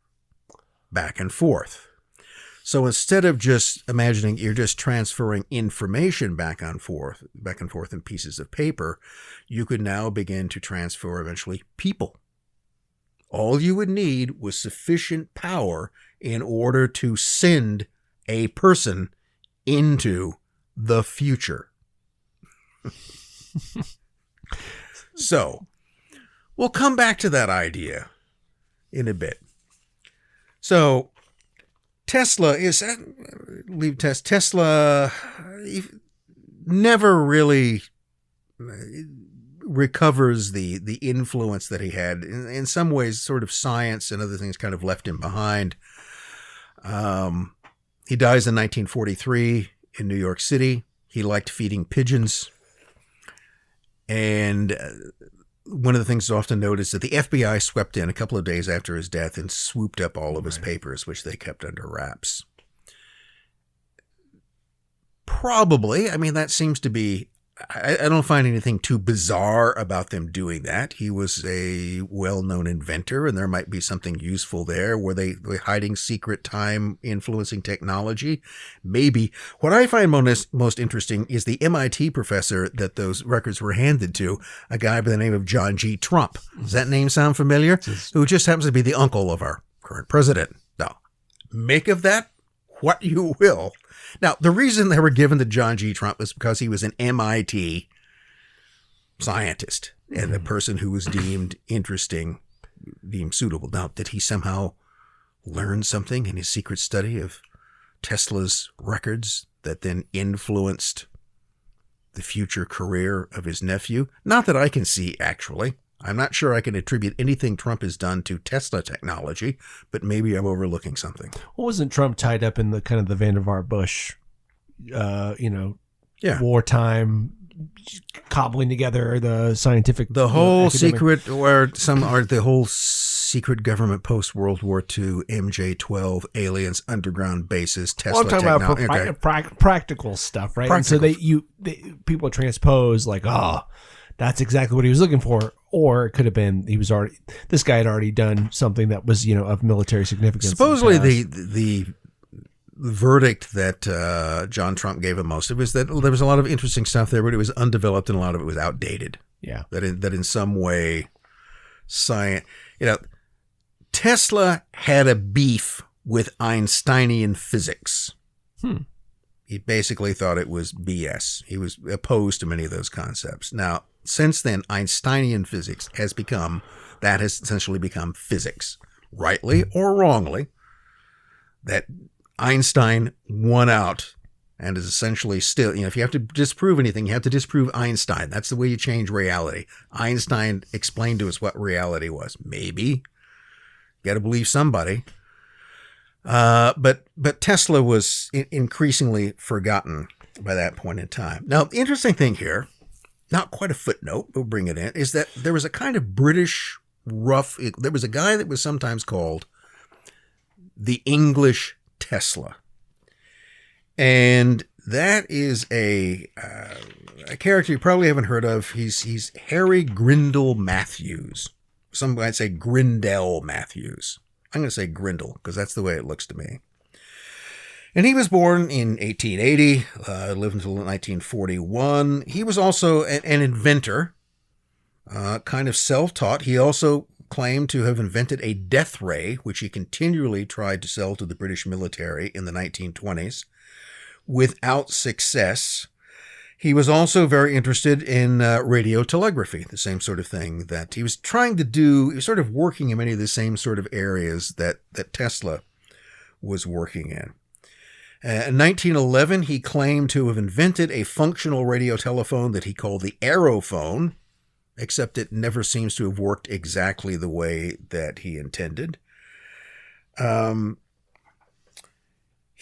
back and forth. So instead of just imagining you're just transferring information back and forth in pieces of paper, you could now begin to transfer eventually people. All you would need was sufficient power in order to send a person into the future. So, we'll come back to that idea in a bit. So, Tesla never really recovers the influence that he had. In some ways, sort of science and other things kind of left him behind. He dies in 1943 in New York City. He liked feeding pigeons. And one of the things that's often noted is that the FBI swept in a couple of days after his death and swooped up all of his papers, which they kept under wraps. Probably, that seems to be I don't find anything too bizarre about them doing that. He was a well-known inventor, and there might be something useful there. Were they hiding secret time influencing technology? Maybe. What I find most interesting is the MIT professor that those records were handed to, a guy by the name of John G. Trump. Does that name sound familiar? Who just happens to be the uncle of our current president. Now, make of that what you will. Now, the reason they were given to John G. Trump is because he was an MIT scientist and a person who was deemed interesting, deemed suitable. Now, did he somehow learn something in his secret study of Tesla's records that then influenced the future career of his nephew? Not that I can see, actually. I'm not sure I can attribute anything Trump has done to Tesla technology, but maybe I'm overlooking something. Well, wasn't Trump tied up in the kind of the Vannevar Bush, wartime cobbling together the scientific, the whole secret, or some are the whole secret government post World War II, MJ-12 aliens, underground bases, Tesla technology. I'm talking about practical stuff, right? Practical. And so people transpose like, that's exactly what he was looking for. Or it could have been this guy had already done something that was, of military significance. Supposedly the verdict that John Trump gave him most of is that there was a lot of interesting stuff there, but it was undeveloped and a lot of it was outdated. Yeah. That in some way, science, Tesla had a beef with Einsteinian physics. He basically thought it was BS. He was opposed to many of those concepts. Now, since then, Einsteinian physics has essentially become physics, rightly or wrongly, that Einstein won out and is essentially still, if you have to disprove anything, you have to disprove Einstein. That's the way you change reality. Einstein explained to us what reality was. Maybe. You got to believe somebody. But Tesla was increasingly forgotten by that point in time. Now, the interesting thing here, not quite a footnote, we'll bring it in, is that there was a kind of British there was a guy that was sometimes called the English Tesla. And that is a character you probably haven't heard of. He's Harry Grindell Matthews. Some might say Grindell Matthews. I'm going to say Grindell because that's the way it looks to me. And he was born in 1880, lived until 1941. He was also an inventor, kind of self-taught. He also claimed to have invented a death ray, which he continually tried to sell to the British military in the 1920s, without success. He was also very interested in radio telegraphy, the same sort of thing that he was trying to do. He was sort of working in many of the same sort of areas that Tesla was working in. In 1911, he claimed to have invented a functional radio telephone that he called the Aero phone, except it never seems to have worked exactly the way that he intended. In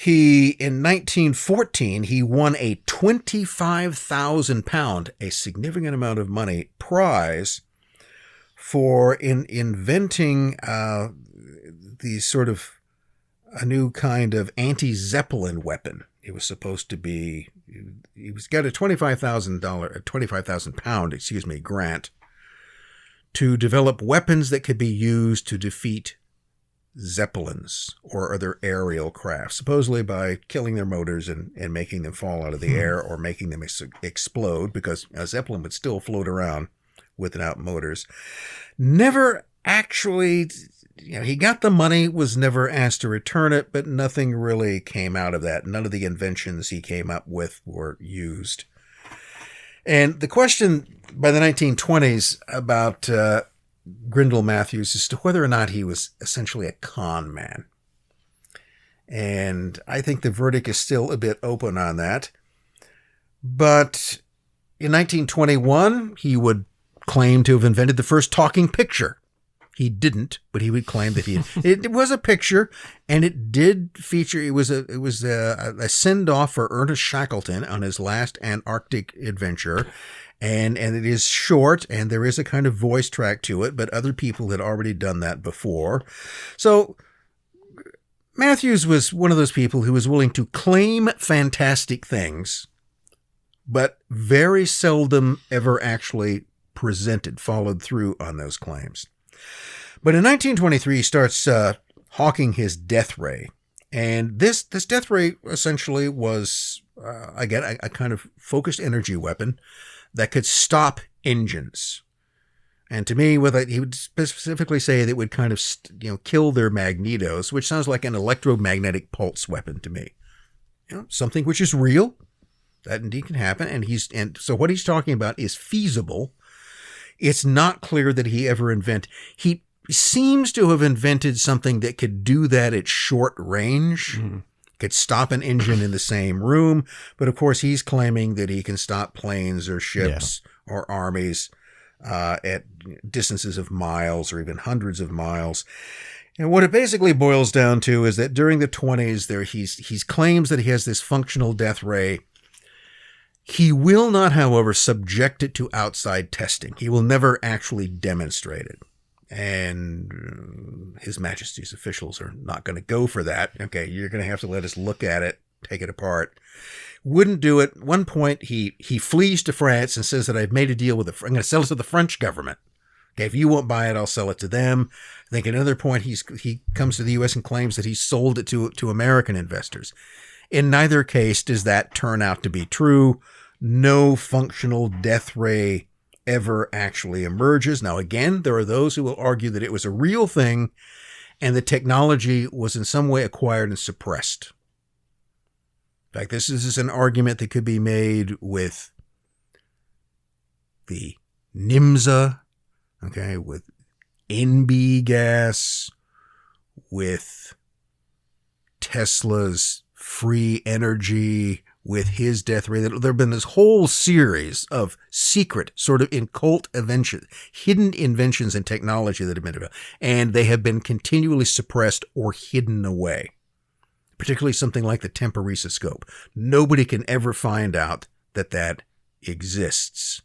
1914, he won a £25,000, a significant amount of money, prize for inventing these sort of a new kind of anti-Zeppelin weapon. It was supposed to be, he got a £25,000 grant to develop weapons that could be used to defeat Zeppelins or other aerial craft, supposedly by killing their motors and making them fall out of the air or making them explode, because a Zeppelin would still float around without motors. Never actually, he got the money, was never asked to return it, but nothing really came out of that. None of the inventions he came up with were used. And the question by the 1920s about Grindell Matthews as to whether or not he was essentially a con man. And I think the verdict is still a bit open on that. But in 1921, he would claim to have invented the first talking picture. He didn't, but he would claim that it was a picture, and it did feature. It was a send off for Ernest Shackleton on his last Antarctic adventure, and it is short, and there is a kind of voice track to it, but other people had already done that before. So Matthews was one of those people who was willing to claim fantastic things, but very seldom ever actually followed through on those claims. But in 1923, he starts hawking his death ray. And this death ray essentially was, again, a kind of focused energy weapon that could stop engines. And to me, with it, he would specifically say that it would kind of, kill their magnetos, which sounds like an electromagnetic pulse weapon to me. Something which is real. That indeed can happen. And so what he's talking about is feasible. It's not clear that he ever he seems to have invented something that could do that at short range, could stop an engine in the same room. But of course, he's claiming that he can stop planes or ships or armies at distances of miles or even hundreds of miles. And what it basically boils down to is that during the 1920s, he claims that he has this functional death ray. He will not, however, subject it to outside testing. He will never actually demonstrate it. And His Majesty's officials are not going to go for that. Okay, you're going to have to let us look at it, take it apart. Wouldn't do it. At one point, he flees to France and says that I've made a deal with I'm going to sell it to the French government. Okay, if you won't buy it, I'll sell it to them. I think at another point, he comes to the U.S. and claims that he sold it to American investors. In neither case does that turn out to be true. No functional death ray ever actually emerges. Now, again, there are those who will argue that it was a real thing and the technology was in some way acquired and suppressed. In fact, this is an argument that could be made with the NYMZA, okay, with NB gas, with Tesla's free energy, with his death ray. There have been this whole series of secret sort of occult inventions, hidden inventions and technology that have been developed, and they have been continually suppressed or hidden away, particularly something like the Temporiscope. Nobody can ever find out that exists.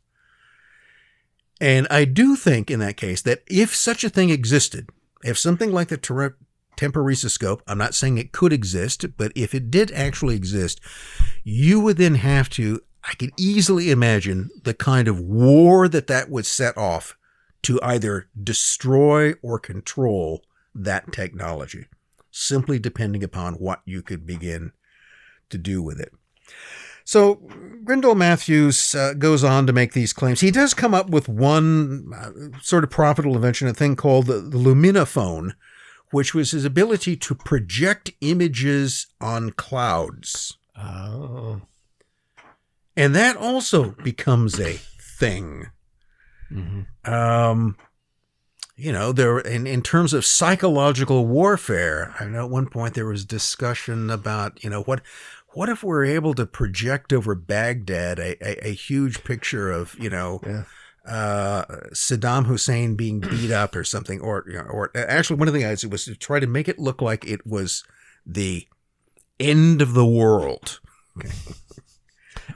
And I do think in that case that if such a thing existed, if something like the Temporiscope, I'm not saying it could exist, but if it did actually exist, you would then have to, I could easily imagine the kind of war that would set off to either destroy or control that technology, simply depending upon what you could begin to do with it. So Grindell Matthews goes on to make these claims. He does come up with one sort of profitable invention, a thing called the luminophone, which was his ability to project images on clouds. Oh. And that also becomes a thing. Mm-hmm. There in terms of psychological warfare, I know at one point there was discussion about, what if we're able to project over Baghdad a huge picture of, Saddam Hussein being beat up or something, or actually one of the ideas was to try to make it look like it was the end of the world. Okay.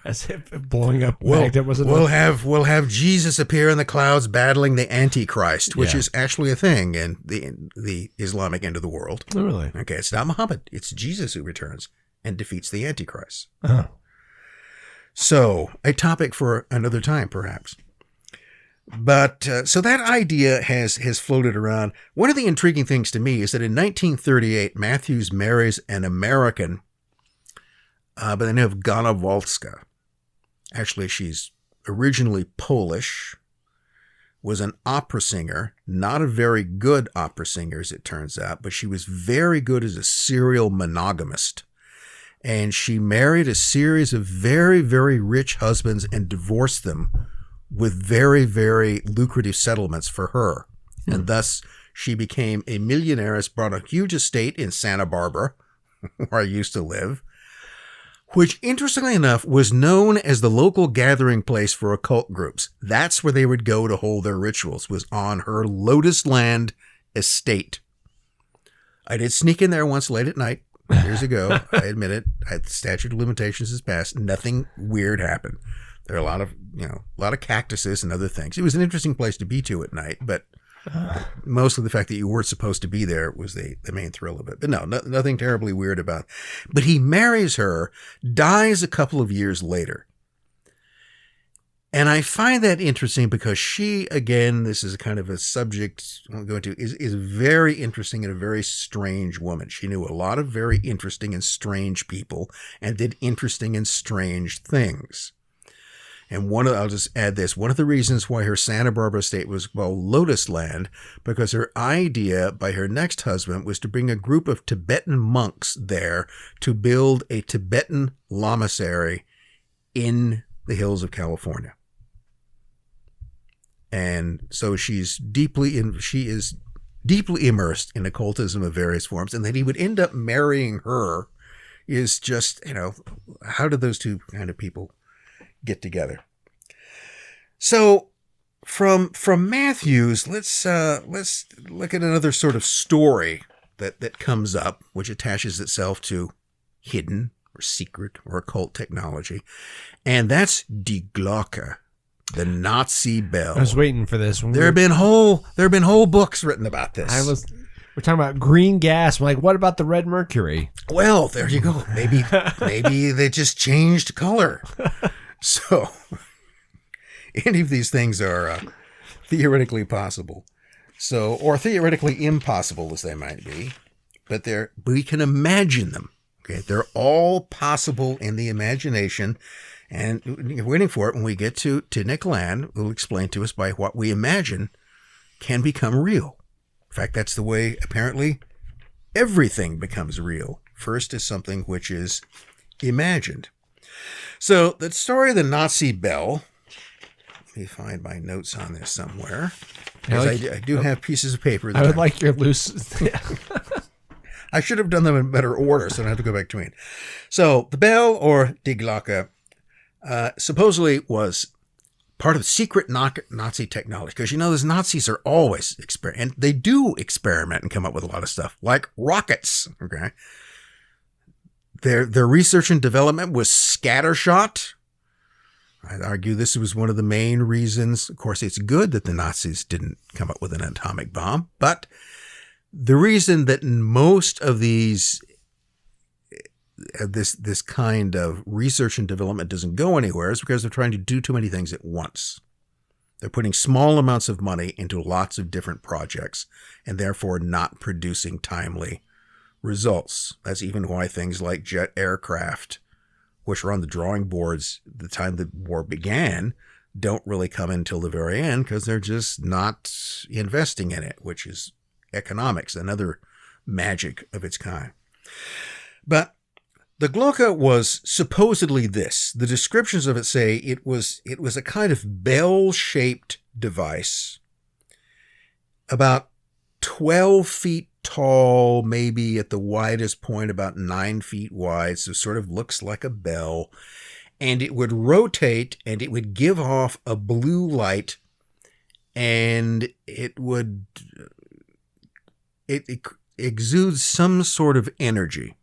As if blowing up Baghdad wasn't. We'll have Jesus appear in the clouds battling the Antichrist, which is actually a thing in the Islamic end of the world. Oh, really? Okay, it's not Muhammad; it's Jesus who returns and defeats the Antichrist. Oh. So, a topic for another time, perhaps. But so that idea has floated around. One of the intriguing things to me is that in 1938, Matthews marries an American by the name of Ganowalska. Actually, she's originally Polish, was an opera singer, not a very good opera singer, as it turns out, but she was very good as a serial monogamist. And she married a series of very, very rich husbands and divorced them with very, very lucrative settlements for her. And thus, she became a millionaire, brought a huge estate in Santa Barbara, where I used to live, which, interestingly enough, was known as the local gathering place for occult groups. That's where they would go to hold their rituals, was on her Lotus Land estate. I did sneak in there once late at night, years ago. I admit it. The statute of limitations has passed. Nothing weird happened. There are a lot of cactuses and other things. It was an interesting place to be to at night, but mostly the fact that you weren't supposed to be there was the main thrill of it. But no, nothing terribly weird about it. But he marries her, dies a couple of years later. And I find that interesting because she, again, this is kind of a subject I'm going to, is very interesting and a very strange woman. She knew a lot of very interesting and strange people and did interesting and strange things. And I'll just add this, one of the reasons why her Santa Barbara estate was called Lotus Land, because her idea by her next husband was to bring a group of Tibetan monks there to build a Tibetan lamasery in the hills of California. And so she is deeply immersed in occultism of various forms, and that he would end up marrying her is just, how did those two kind of people get together? So from Matthews, let's look at another sort of story that comes up, which attaches itself to hidden or secret or occult technology, and that's Die Glocke, the Nazi bell. I was waiting for this. There have been whole books written about this. We're talking about green gas. I'm like, what about the red Mercury? Well, there you go. Maybe they just changed color. So any of these things are theoretically possible. Or theoretically impossible as they might be, but we can imagine them. Okay, they're all possible in the imagination. And you're waiting for it. When we get to Nikola, who'll explain to us by what we imagine can become real. In fact, that's the way, apparently, everything becomes real. First is something which is imagined. So the story of the Nazi bell, let me find my notes on this somewhere, because I do have pieces of paper. I would like your loose... I should have done them in better order, so I don't have to go back between. So the bell, or Die Glocke, supposedly was part of secret Nazi technology, because those Nazis are always and they do experiment and come up with a lot of stuff like rockets. Okay, their research and development was scattershot. I'd argue this was one of the main reasons. Of course, it's good that the Nazis didn't come up with an atomic bomb, but the reason that most of this kind of research and development doesn't go anywhere is because they're trying to do too many things at once. They're putting small amounts of money into lots of different projects and therefore not producing timely results. That's even why things like jet aircraft, which were on the drawing boards at the time the war began, don't really come until the very end, because they're just not investing in it, which is economics, another magic of its kind. But the Glocke was supposedly this. The descriptions of it say it was a kind of bell-shaped device, about 12 feet tall, maybe at the widest point about 9 feet wide, so sort of looks like a bell. And it would rotate, and it would give off a blue light, and it exudes some sort of energy,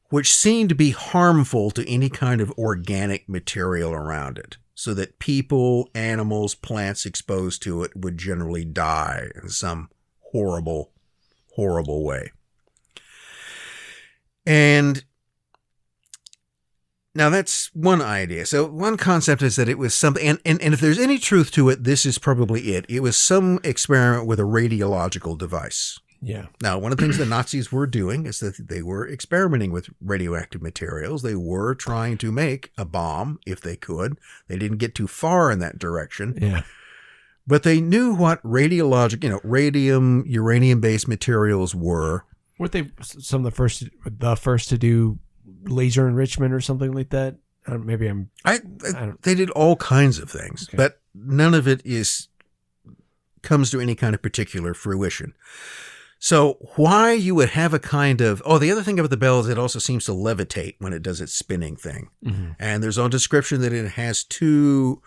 which seemed to be harmful to any kind of organic material around it, so that people, animals, plants exposed to it would generally die in some horrible, horrible way. And now that's one idea. So one concept is that it was something, and if there's any truth to it, this is probably it. It was some experiment with a radiological device. Yeah. Now, one of the things the Nazis were doing is that they were experimenting with radioactive materials. They were trying to make a bomb if they could. They didn't get too far in that direction. Yeah. But they knew what radium, uranium-based materials were. Weren't they some of the first to do laser enrichment or something like that? Maybe they did all kinds of things, okay, but none of it comes to any kind of particular fruition. So why you would have a kind of, the other thing about the bell is it also seems to levitate when it does its spinning thing. Mm-hmm. And there's a description that it has 2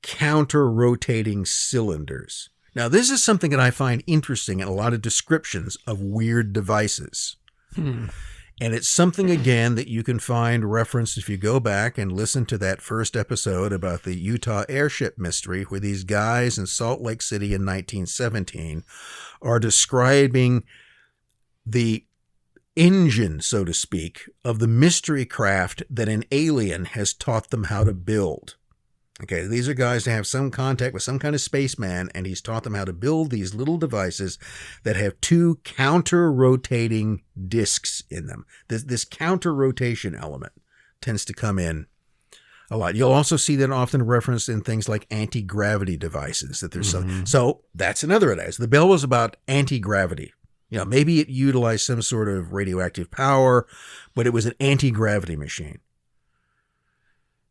counter-rotating cylinders. Now, this is something that I find interesting in a lot of descriptions of weird devices. And it's something, again, that you can find referenced if you go back and listen to that first episode about the Utah airship mystery, where these guys in Salt Lake City in 1917 are describing the engine, so to speak, of the mystery craft that an alien has taught them how to build. Okay, these are guys to have some contact with some kind of spaceman, and he's taught them how to build these little devices that have two counter-rotating discs in them. This counter-rotation element tends to come in a lot. You'll also see that often referenced in things like anti-gravity devices. That there's so that's another of those. The bell was about anti-gravity. You know, maybe it utilized some sort of radioactive power, but it was an anti-gravity machine.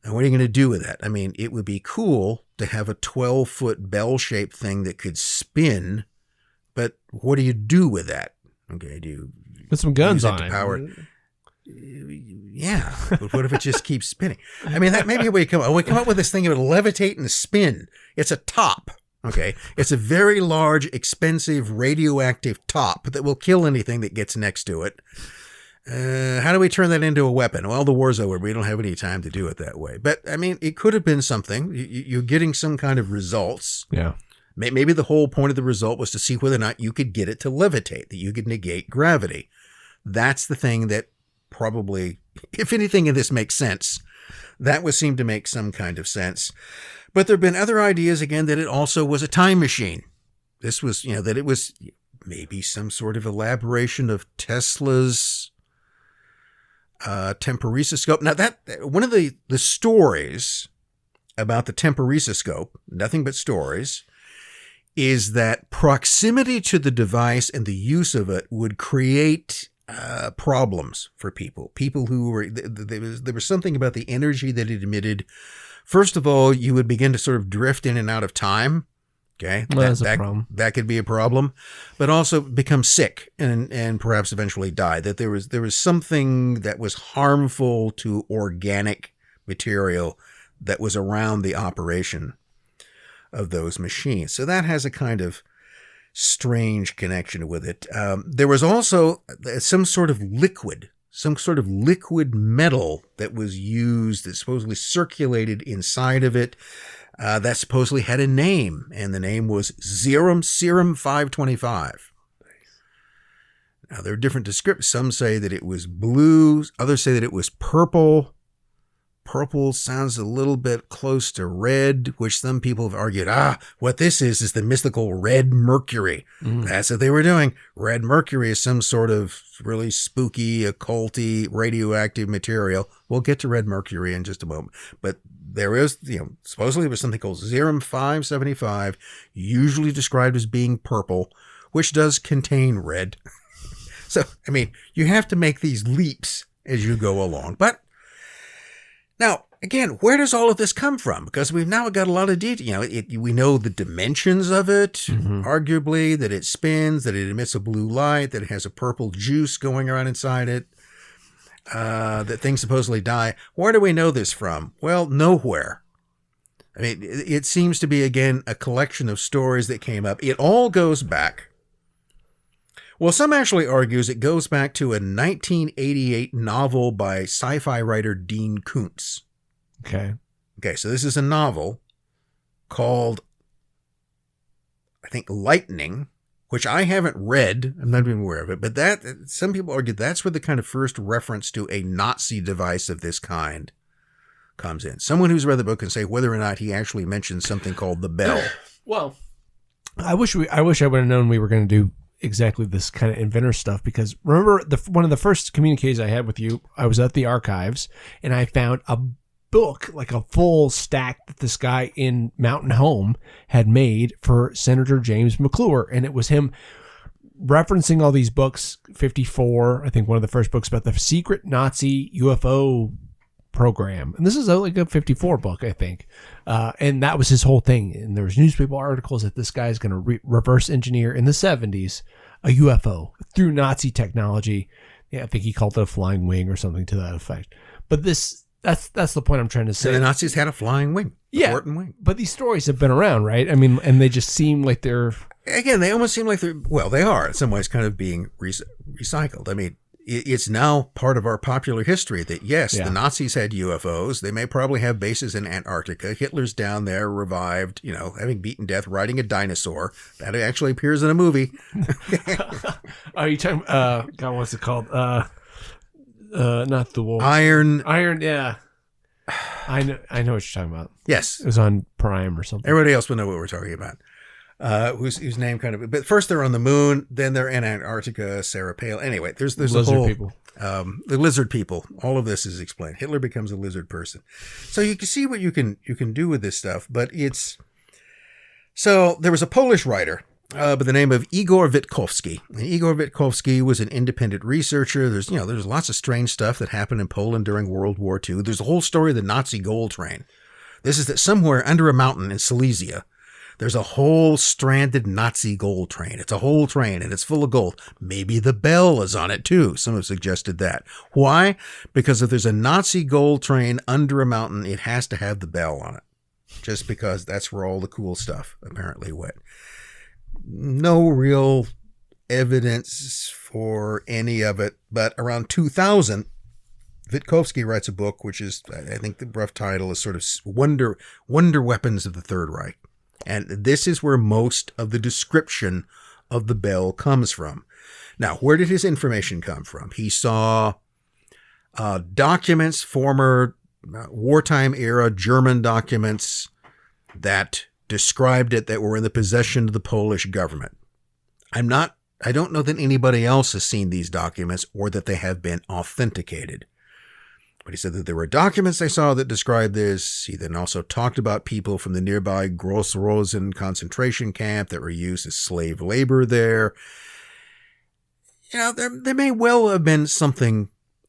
Now, what are you going to do with that? I mean, it would be cool to have a 12-foot bell-shaped thing that could spin, but what do you do with that? Okay, do you put some guns use it on to it? Power it? Yeah, but what if it just keeps spinning? I mean, that maybe we come up with this thing that would levitate and spin. It's a top. Okay, it's a very large, expensive, radioactive top that will kill anything that gets next to it. How do we turn that into a weapon? Well, the war's over. We don't have any time to do it that way. But, I mean, it could have been something. You're getting some kind of results. Yeah. Maybe the whole point of the result was to see whether or not you could get it to levitate, that you could negate gravity. That's the thing that probably, if anything in this makes sense, that would seem to make some kind of sense. But there have been other ideas, again, that it also was a time machine. This was, that it was maybe some sort of elaboration of Tesla's Temporiscope. Now, that one of the stories about the Temporiscope, nothing but stories, is that proximity to the device and the use of it would create problems for people. People who were, there was something about the energy that it emitted. First of all, you would begin to sort of drift in and out of time. Okay, well, that's a problem. That could be a problem, but also become sick and perhaps eventually die. That there was something that was harmful to organic material that was around the operation of those machines. So that has a kind of strange connection with it. There was also some sort of liquid metal that was used that supposedly circulated inside of it. That supposedly had a name, and the name was Serum 525. Now, there are different descriptions. Some say that it was blue. Others say that it was purple. Purple sounds a little bit close to red, which some people have argued, what this is the mystical red mercury. That's what they were doing. Red mercury is some sort of really spooky, occulty, radioactive material. We'll get to red mercury in just a moment. But there is, supposedly there was something called Serum 575, usually described as being purple, which does contain red. So, I mean, you have to make these leaps as you go along. But now, again, where does all of this come from? Because we've now got a lot of detail. We know the dimensions of it, arguably, that it spins, that it emits a blue light, that it has a purple juice going around inside it, that things supposedly die. Where do we know this from? Well, nowhere. I mean, it seems to be, again, a collection of stories that came up. It all goes back. Well, some actually argues it goes back to a 1988 novel by sci-fi writer Dean Koontz. Okay, so this is a novel called, I think, Lightning, which I haven't read. I'm not even aware of it, but that some people argue that's where the kind of first reference to a Nazi device of this kind comes in. Someone who's read the book can say whether or not he actually mentions something called the bell. Well, I wish I would have known we were going to do exactly this kind of inventor stuff, because remember one of the first communiques I had with you, I was at the archives and I found a book, like a full stack that this guy in Mountain Home had made for Senator James McClure, and it was him referencing all these books. 54, I think, one of the first books about the secret Nazi UFO program, and this is like a 54 book, I think, and that was his whole thing. And there was newspaper articles that this guy's going to reverse engineer in the 70s a UFO through Nazi technology. Yeah, I think he called it a flying wing or something to that effect. But that's the point I'm trying to say. So the Nazis had a flying wing, wing. But these stories have been around, right? I mean, and they just seem like they're, again, they almost seem like they are in some ways kind of being recycled. I mean, it's now part of our popular history that, yes, the Nazis had UFOs. They may probably have bases in Antarctica. Hitler's down there, revived, having beaten death, riding a dinosaur. That actually appears in a movie. Are you talking, God, what's it called? Not the Wolf. Iron, yeah. I know what you're talking about. Yes. It was on Prime or something. Everybody else will know what we're talking about. Whose name kind of, but first they're on the moon, then they're in Antarctica, Sarah Palin. Anyway, there's Lizard a whole, people. The lizard people. All of this is explained. Hitler becomes a lizard person. So you can see what you can do with this stuff, but so there was a Polish writer by the name of Igor Witkowski. And Igor Witkowski was an independent researcher. There's lots of strange stuff that happened in Poland during World War II. There's a whole story of the Nazi gold train. This is that somewhere under a mountain in Silesia, there's a whole stranded Nazi gold train. It's a whole train and it's full of gold. Maybe the bell is on it too. Some have suggested that. Why? Because if there's a Nazi gold train under a mountain, it has to have the bell on it. Just because that's where all the cool stuff apparently went. No real evidence for any of it, but around 2000, Witkowski writes a book, which is, I think the rough title is sort of Wonder Weapons of the Third Reich. And this is where most of the description of the bell comes from. Now, where did his information come from? He saw documents, former wartime era German documents that described it, that were in the possession of the Polish government. I don't know that anybody else has seen these documents or that they have been authenticated. But he said that there were documents they saw that described this. He then also talked about people from the nearby Gross-Rosen concentration camp that were used as slave labor there. There may well have been something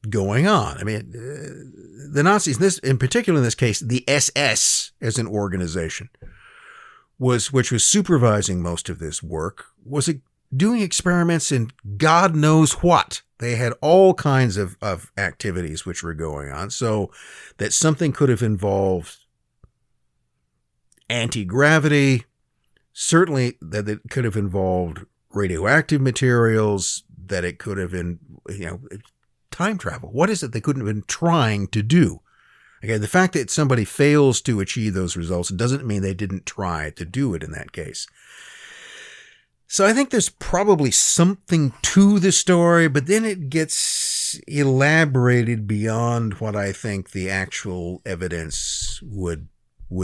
going on. I mean, the Nazis, in particular in this case, the SS as an organization, which was supervising most of this work, was doing experiments in God knows what. They had all kinds of activities which were going on, so that something could have involved anti-gravity, certainly that it could have involved radioactive materials, that it could have been, time travel. What is it they couldn't have been trying to do? Again, the fact that somebody fails to achieve those results doesn't mean they didn't try to do it in that case. So I think there's probably something to the story, but then it gets elaborated beyond what I think the actual evidence would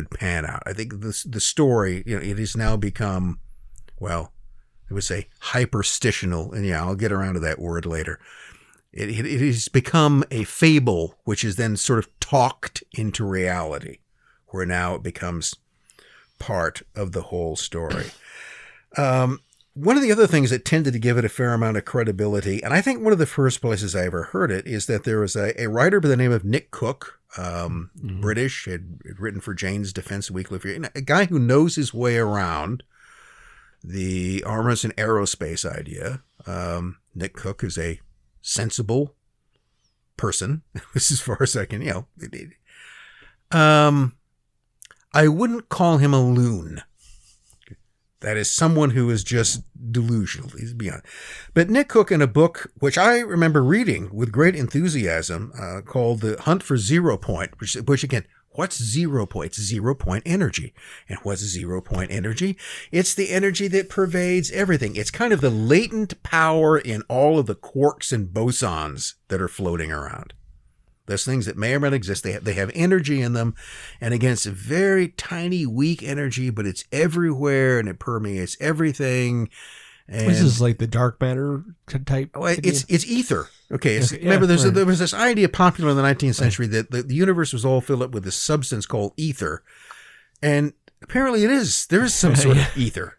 pan out. I think the story, it has now become, well, I would say hyperstitional, and I'll get around to that word later. It has become a fable, which is then sort of talked into reality, where now it becomes part of the whole story. One of the other things that tended to give it a fair amount of credibility, and I think one of the first places I ever heard it, is that there was a writer by the name of Nick Cook, British, had written for Jane's Defense Weekly, a guy who knows his way around the armaments and aerospace idea. Nick Cook is a sensible person, as far as I can, I wouldn't call him a loon. That is someone who is just delusional. He's beyond. But Nick Cook, in a book which I remember reading with great enthusiasm, called The Hunt for Zero Point, which again, what's 0 point? It's 0 point energy. And what's 0 point energy? It's the energy that pervades everything. It's kind of the latent power in all of the quarks and bosons that are floating around. Those things that may or may not exist, they have energy in them. And again, it's a very tiny, weak energy, but it's everywhere and it permeates everything. And this is like the dark matter type. Well, it's ether. Okay. Remember, there was this idea popular in the 19th century that the universe was all filled up with this substance called ether. And apparently it is. There is some sort of ether.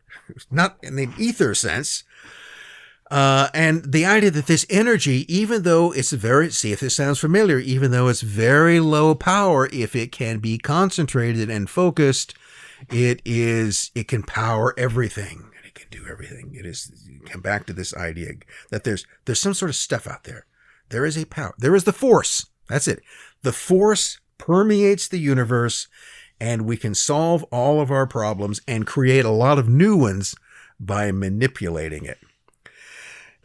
Not in the ether sense. And the idea that this energy, even though it's see if this sounds familiar, even though it's very low power, if it can be concentrated and focused, it can power everything. And it can do everything. You come back to this idea that there's some sort of stuff out there. There is a power. There is the force. That's it. The force permeates the universe, and we can solve all of our problems and create a lot of new ones by manipulating it.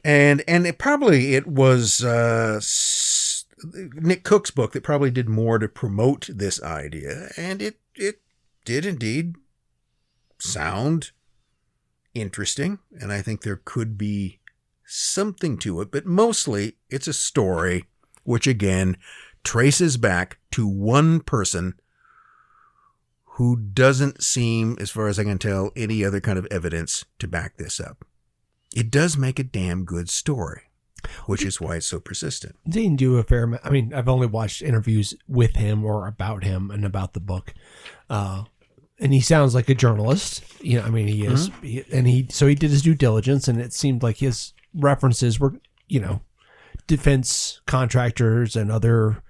And it was Nick Cook's book that probably did more to promote this idea. And it did indeed sound interesting. And I think there could be something to it. But mostly it's a story which, again, traces back to one person who doesn't seem, as far as I can tell, any other kind of evidence to back this up. It does make a damn good story, which is why it's so persistent. They didn't do a fair amount. I mean, I've only watched interviews with him or about him and about the book. And he sounds like a journalist. You know, I mean, he is. Mm-hmm. So he did his due diligence, and it seemed like his references were, you know, defense contractors and other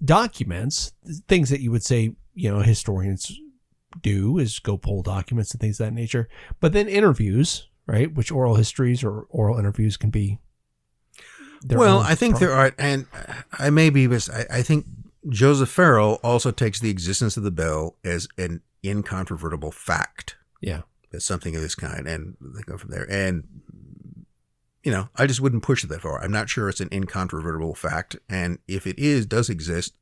documents, things that you would say, you know, historians do is go pull documents and things of that nature. But then interviews, right, which oral histories or oral interviews can be. Well, I think there are, and I may be, I think Joseph Farrell also takes the existence of the bell as an incontrovertible fact. Yeah. It's something of this kind, and they go from there. And, you know, I just wouldn't push it that far. I'm not sure it's an incontrovertible fact, and if it does exist,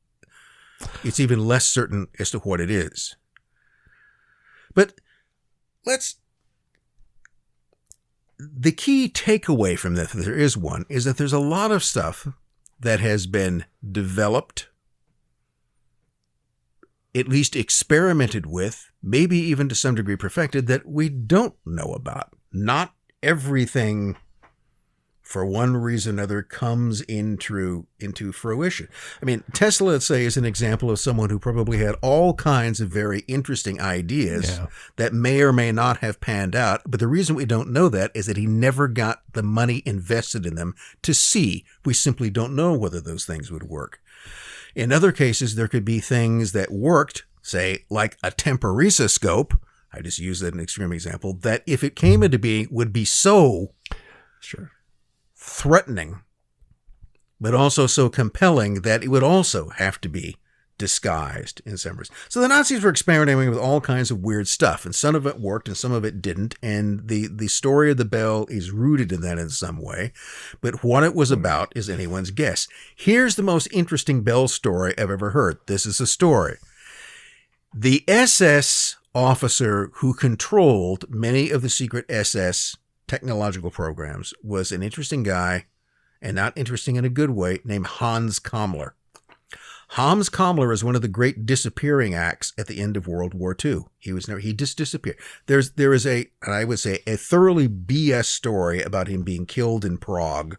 it's even less certain as to what it is. But the key takeaway from this, if there is one, is that there's a lot of stuff that has been developed, at least experimented with, maybe even to some degree perfected, that we don't know about. Not everything, for one reason or another, comes into fruition. I mean, Tesla, let's say, is an example of someone who probably had all kinds of very interesting ideas that may or may not have panned out. But the reason we don't know that is that he never got the money invested in them to see. We simply don't know whether those things would work. In other cases, there could be things that worked, say, like a Temporiscope. I just use that as an extreme example, that if it came into being would be so threatening, but also so compelling that it would also have to be disguised in some ways. So the Nazis were experimenting with all kinds of weird stuff, and some of it worked and some of it didn't, and the story of the bell is rooted in that in some way, but what it was about is anyone's guess. Here's the most interesting bell story I've ever heard. This is a story. The SS officer who controlled many of the secret SS technological programs was an interesting guy, and not interesting in a good way, named Hans Kammler. Hans Kammler is one of the great disappearing acts at the end of World War II. He just disappeared. There is I would say, a thoroughly BS story about him being killed in Prague.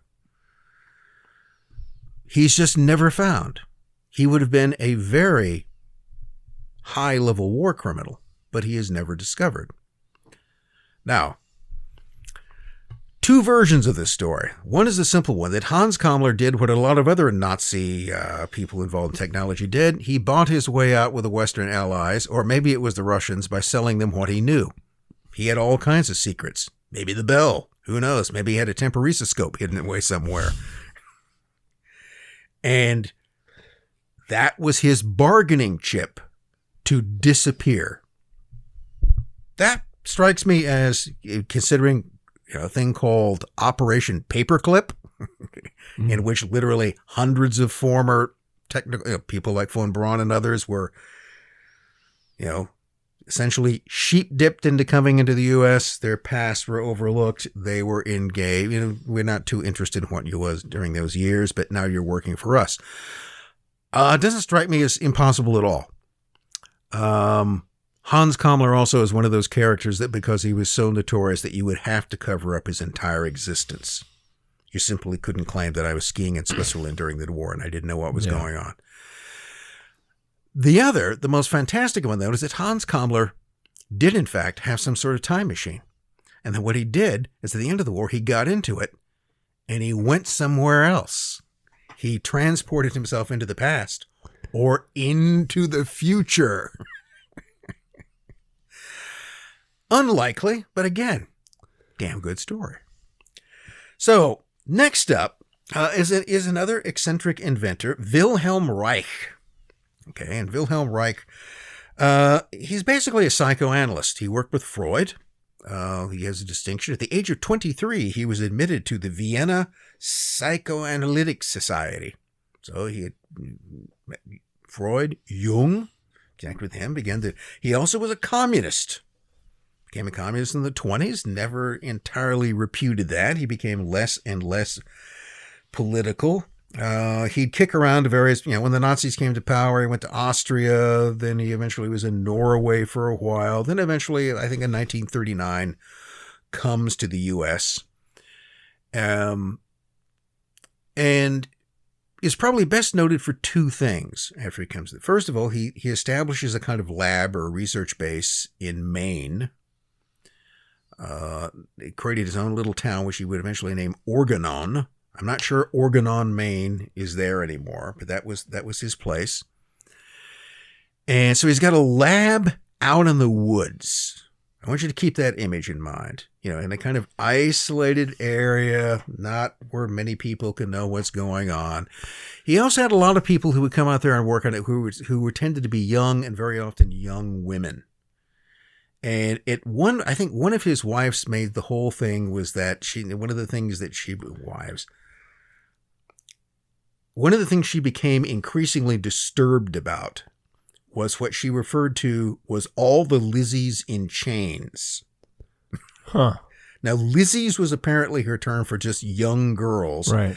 He's just never found. He would have been a very high-level war criminal, but he is never discovered. Now, two versions of this story. One is a simple one, that Hans Kammler did what a lot of other Nazi people involved in technology did. He bought his way out with the Western Allies, or maybe it was the Russians, by selling them what he knew. He had all kinds of secrets. Maybe the bell. Who knows? Maybe he had a Temporiscope hidden away somewhere. And that was his bargaining chip to disappear. That strikes me as, considering a thing called Operation Paperclip, in which literally hundreds of former technical people like von Braun and others were, essentially sheep dipped into coming into the U.S. Their pasts were overlooked. They were engaged. We're not too interested in what you was during those years, but now you're working for us. It doesn't strike me as impossible at all. Hans Kammler also is one of those characters that, because he was so notorious, that you would have to cover up his entire existence. You simply couldn't claim that I was skiing in Switzerland during the war and I didn't know what was going on. The most fantastic one, though, is that Hans Kammler did, in fact, have some sort of time machine. And then what he did is, at the end of the war, he got into it and he went somewhere else. He transported himself into the past or into the future. Unlikely, but again, damn good story. So next up is another eccentric inventor, Wilhelm Reich. Okay, and Wilhelm Reich, he's basically a psychoanalyst. He worked with Freud. He has a distinction. At the age of 23, he was admitted to the Vienna Psychoanalytic Society. So he had met Freud, Jung, connected with him, he also was a communist. Became a communist in the 20s, never entirely reputed that. He became less and less political. He'd kick around to various, when the Nazis came to power, he went to Austria. Then he eventually was in Norway for a while. Then eventually, I think in 1939, comes to the U.S. And is probably best noted for two things after he comes. First of all, he establishes a kind of lab or research base in Maine. He created his own little town, which he would eventually name Organon. I'm not sure Organon, Maine is there anymore, but that was his place. And so he's got a lab out in the woods. I want you to keep that image in mind. In a kind of isolated area, not where many people can know what's going on. He also had a lot of people who would come out there and work on it who were tended to be young and very often young women. And I think one of his wives made the whole thing was that one of the things she became increasingly disturbed about was what she referred to was all the Lizzies in chains. Huh. Now, Lizzies was apparently her term for just young girls. Right.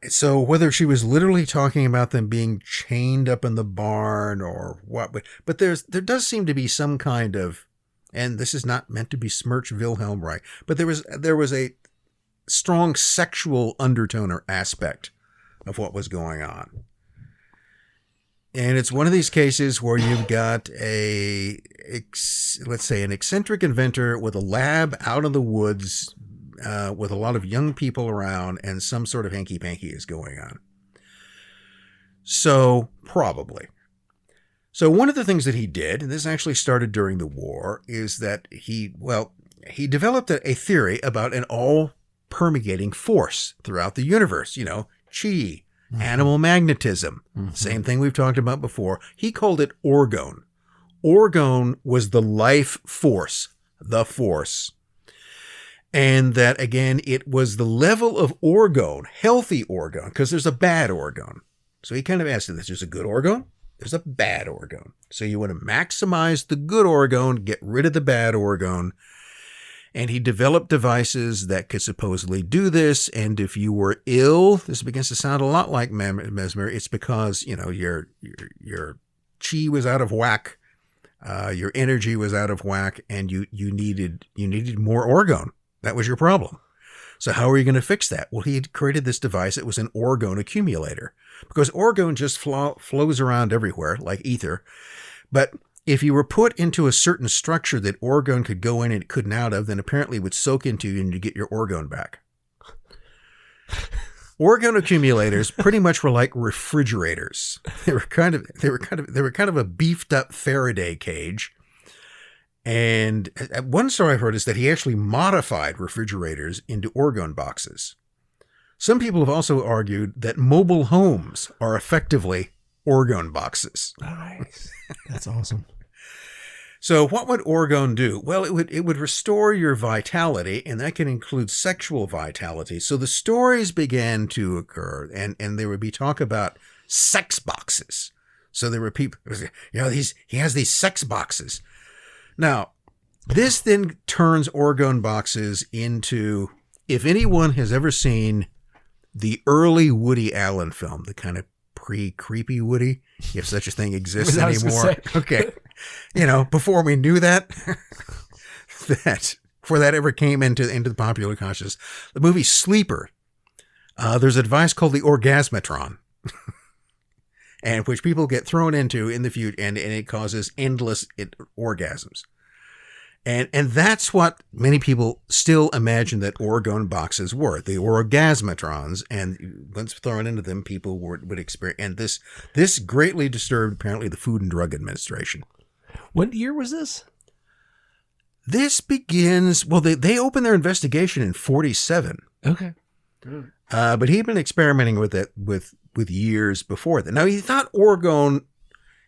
So whether she was literally talking about them being chained up in the barn or what, but there does seem to be some kind of, and this is not meant to besmirch Wilhelm Reich, but there was a strong sexual undertone or aspect of what was going on. And it's one of these cases where you've got let's say an eccentric inventor with a lab out in the woods with a lot of young people around, and some sort of hanky-panky is going on. So, probably. So one of the things that he did, and this actually started during the war, is that he developed a theory about an all-permeating force throughout the universe. Chi. Mm-hmm. Animal magnetism. Mm-hmm. Same thing we've talked about before. He called it orgone. Orgone was the life force, the force. And that, again, it was the level of orgone, healthy orgone, because there's a bad orgone. So he kind of asked this, there's a good orgone, there's a bad orgone. So you want to maximize the good orgone, get rid of the bad orgone. And he developed devices that could supposedly do this. And if you were ill, this begins to sound a lot like Mesmer. It's because, your chi was out of whack, your energy was out of whack, and you needed more orgone. That was your problem. So how are you going to fix that? Well, he had created this device. It was an orgone accumulator, because orgone just flows around everywhere like ether. But if you were put into a certain structure that orgone could go in and it couldn't out of, then apparently it would soak into you and you get your orgone back. Orgone accumulators pretty much were like refrigerators. They were kind of a beefed up Faraday cage. And one story I've heard is that he actually modified refrigerators into orgone boxes. Some people have also argued that mobile homes are effectively orgone boxes. Nice. That's awesome. So what would orgone do? Well, it would restore your vitality, and that can include sexual vitality. So the stories began to occur, and there would be talk about sex boxes. So there were people, he has these sex boxes. Now, this then turns orgone boxes into, if anyone has ever seen the early Woody Allen film, the kind of pre-creepy Woody, if such a thing exists anymore. Okay. Before we knew that, before that ever came into the popular consciousness, the movie Sleeper, there's a device called the orgasmatron, and which people get thrown into in the future, and it causes endless orgasms. And that's what many people still imagine that orgone boxes were, the orgasmatrons. And once thrown into them, people would experience. And this greatly disturbed, apparently, the Food and Drug Administration. What year was this? This begins, well, they opened their investigation in 1947. Okay. But he'd been experimenting with it with years before that. Now, he thought orgone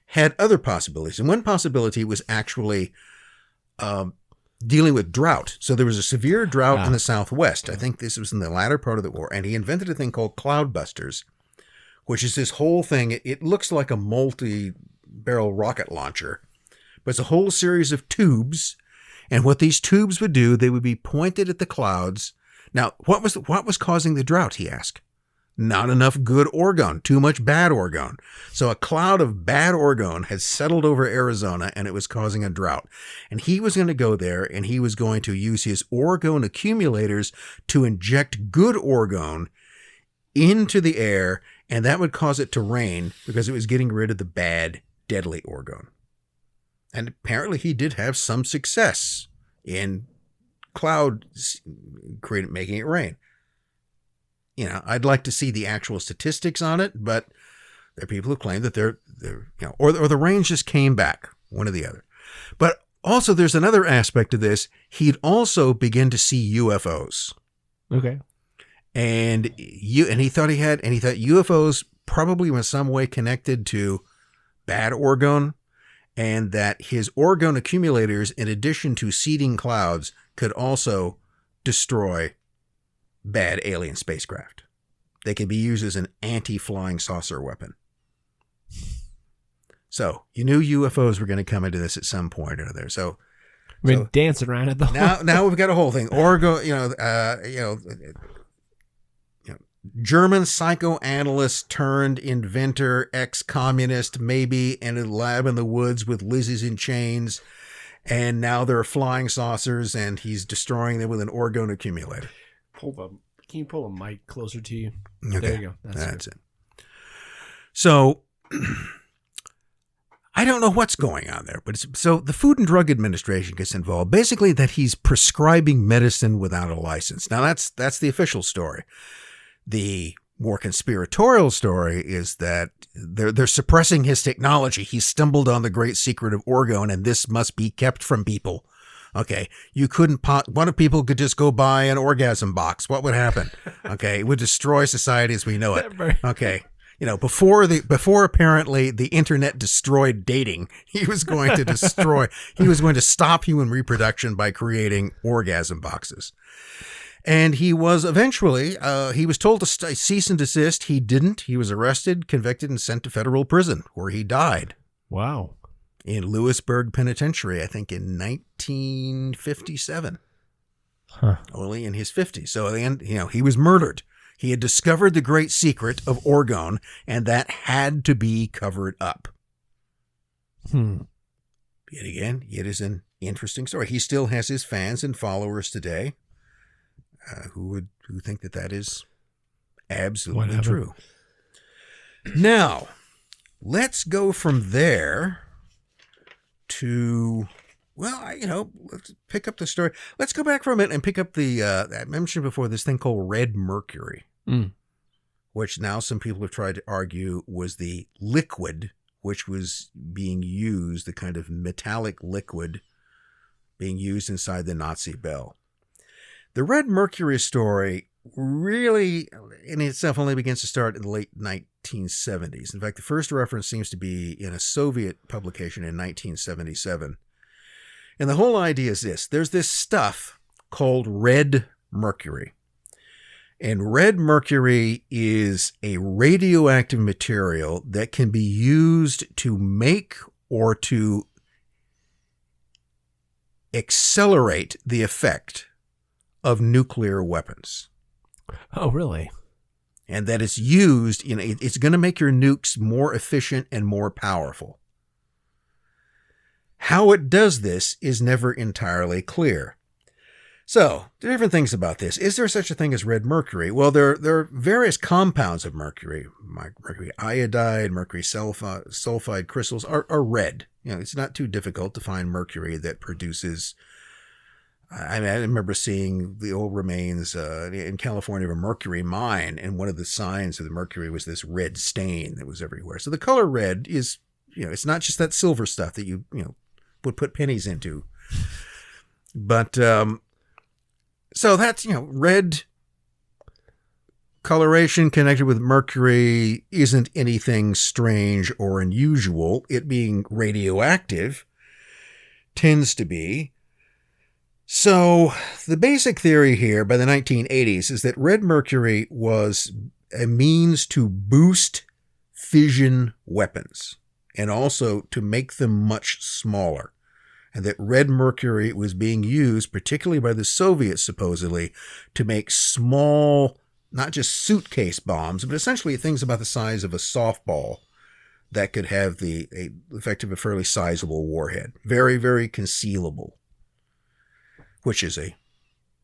had other possibilities. And one possibility was actually dealing with drought. So there was a severe drought in the Southwest. I think this was in the latter part of the war. And he invented a thing called cloudbusters, which is this whole thing. It looks like a multi-barrel rocket launcher, but it's a whole series of tubes. And what these tubes would do, they would be pointed at the clouds. Now, what was causing the drought, he asked? not enough good orgone, too much bad orgone. So a cloud of bad orgone had settled over Arizona, and it was causing a drought. And he was going to go there, and he was going to use his orgone accumulators to inject good orgone into the air, and that would cause it to rain because it was getting rid of the bad, deadly orgone. And apparently he did have some success in making it rain. You know, I'd like to see the actual statistics on it, but there are people who claim that they're or the rains just came back, one or the other. But also there's another aspect of this. He'd also begin to see UFOs. Okay. And he thought UFOs probably in some way connected to bad orgone, and that his orgone accumulators, in addition to seeding clouds, could also destroy bad alien spacecraft. They could be used as an anti-flying saucer weapon. So you knew UFOs were going to come into this at some point or other. So we've been dancing around it though. Now we've got a whole thing. German psychoanalyst turned inventor, ex-communist, maybe in a lab in the woods with lizards in chains, and now there are flying saucers, and he's destroying them with an orgone accumulator. Can you pull a mic closer to you? Okay. There you go. That's it. So I don't know what's going on there, but so the Food and Drug Administration gets involved. Basically, that he's prescribing medicine without a license. Now that's the official story. The more conspiratorial story is that they're suppressing his technology. He stumbled on the great secret of orgone, and this must be kept from people. Okay, what if people could just go buy an orgasm box? What would happen? Okay, it would destroy society as we know it. Okay, before apparently the internet destroyed dating, he was going to stop human reproduction by creating orgasm boxes. And he was eventually, he was told to cease and desist. He didn't. He was arrested, convicted, and sent to federal prison, where he died. Wow. In Lewisburg Penitentiary, I think in 1957. Huh. Only in his 50s. So, he was murdered. He had discovered the great secret of orgone, and that had to be covered up. Yet again, it is an interesting story. He still has his fans and followers today. Who think that is absolutely true. Now, let's go from there to, let's pick up the story. Let's go back for a minute and pick up I mentioned before this thing called red mercury, which now some people have tried to argue was the liquid which was being used, the kind of metallic liquid being used inside the Nazi bell. The red mercury story really in itself only begins to start in the late 1970s. In fact, the first reference seems to be in a Soviet publication in 1977. And the whole idea is this. There's this stuff called red mercury. And red mercury is a radioactive material that can be used to make or to accelerate the effect of nuclear weapons. Oh, really? And that it's used, it's going to make your nukes more efficient and more powerful. How it does this is never entirely clear. So, there are different things about this. Is there such a thing as red mercury? Well, there are various compounds of mercury. Mercury iodide, mercury sulfide crystals are red. It's not too difficult to find mercury that produces. I remember seeing the old remains in California of a mercury mine, and one of the signs of the mercury was this red stain that was everywhere. So the color red is, it's not just that silver stuff that you would put pennies into. But, so that's, red coloration connected with mercury isn't anything strange or unusual. It being radioactive tends to be. So the basic theory here by the 1980s is that red mercury was a means to boost fission weapons and also to make them much smaller. And that red mercury was being used, particularly by the Soviets supposedly, to make small not just suitcase bombs, but essentially things about the size of a softball that could have the effect of a fairly sizable warhead. Very, very concealable, which is a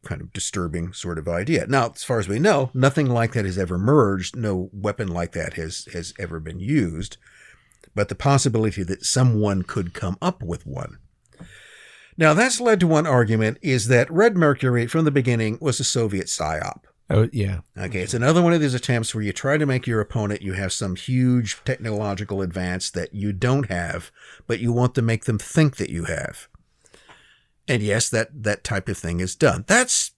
kind of disturbing sort of idea. Now, as far as we know, nothing like that has ever emerged. No weapon like that has ever been used. But the possibility that someone could come up with one. Now, that's led to one argument, is that red mercury from the beginning was a Soviet psyop. Oh, yeah. Okay, it's another one of these attempts where you try to make your opponent, you have some huge technological advance that you don't have, but you want to make them think that you have. And yes, that type of thing is done. That's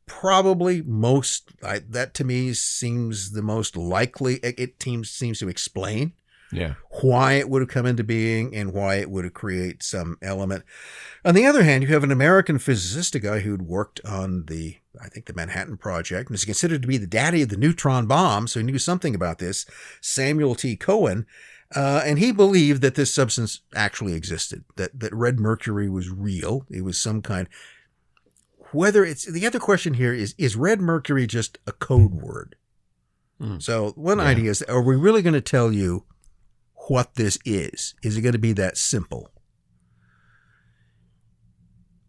probably that to me seems the most likely. It seems to explain why it would have come into being and why it would have created some element. On the other hand, you have an American physicist, a guy who'd worked on the Manhattan Project, and is considered to be the daddy of the neutron bomb, so he knew something about this, Samuel T. Cohen, and he believed that this substance actually existed, that red mercury was real. It was some kind. The other question here is red mercury just a code word? So one idea is, are we really going to tell you what this is? Is it going to be that simple?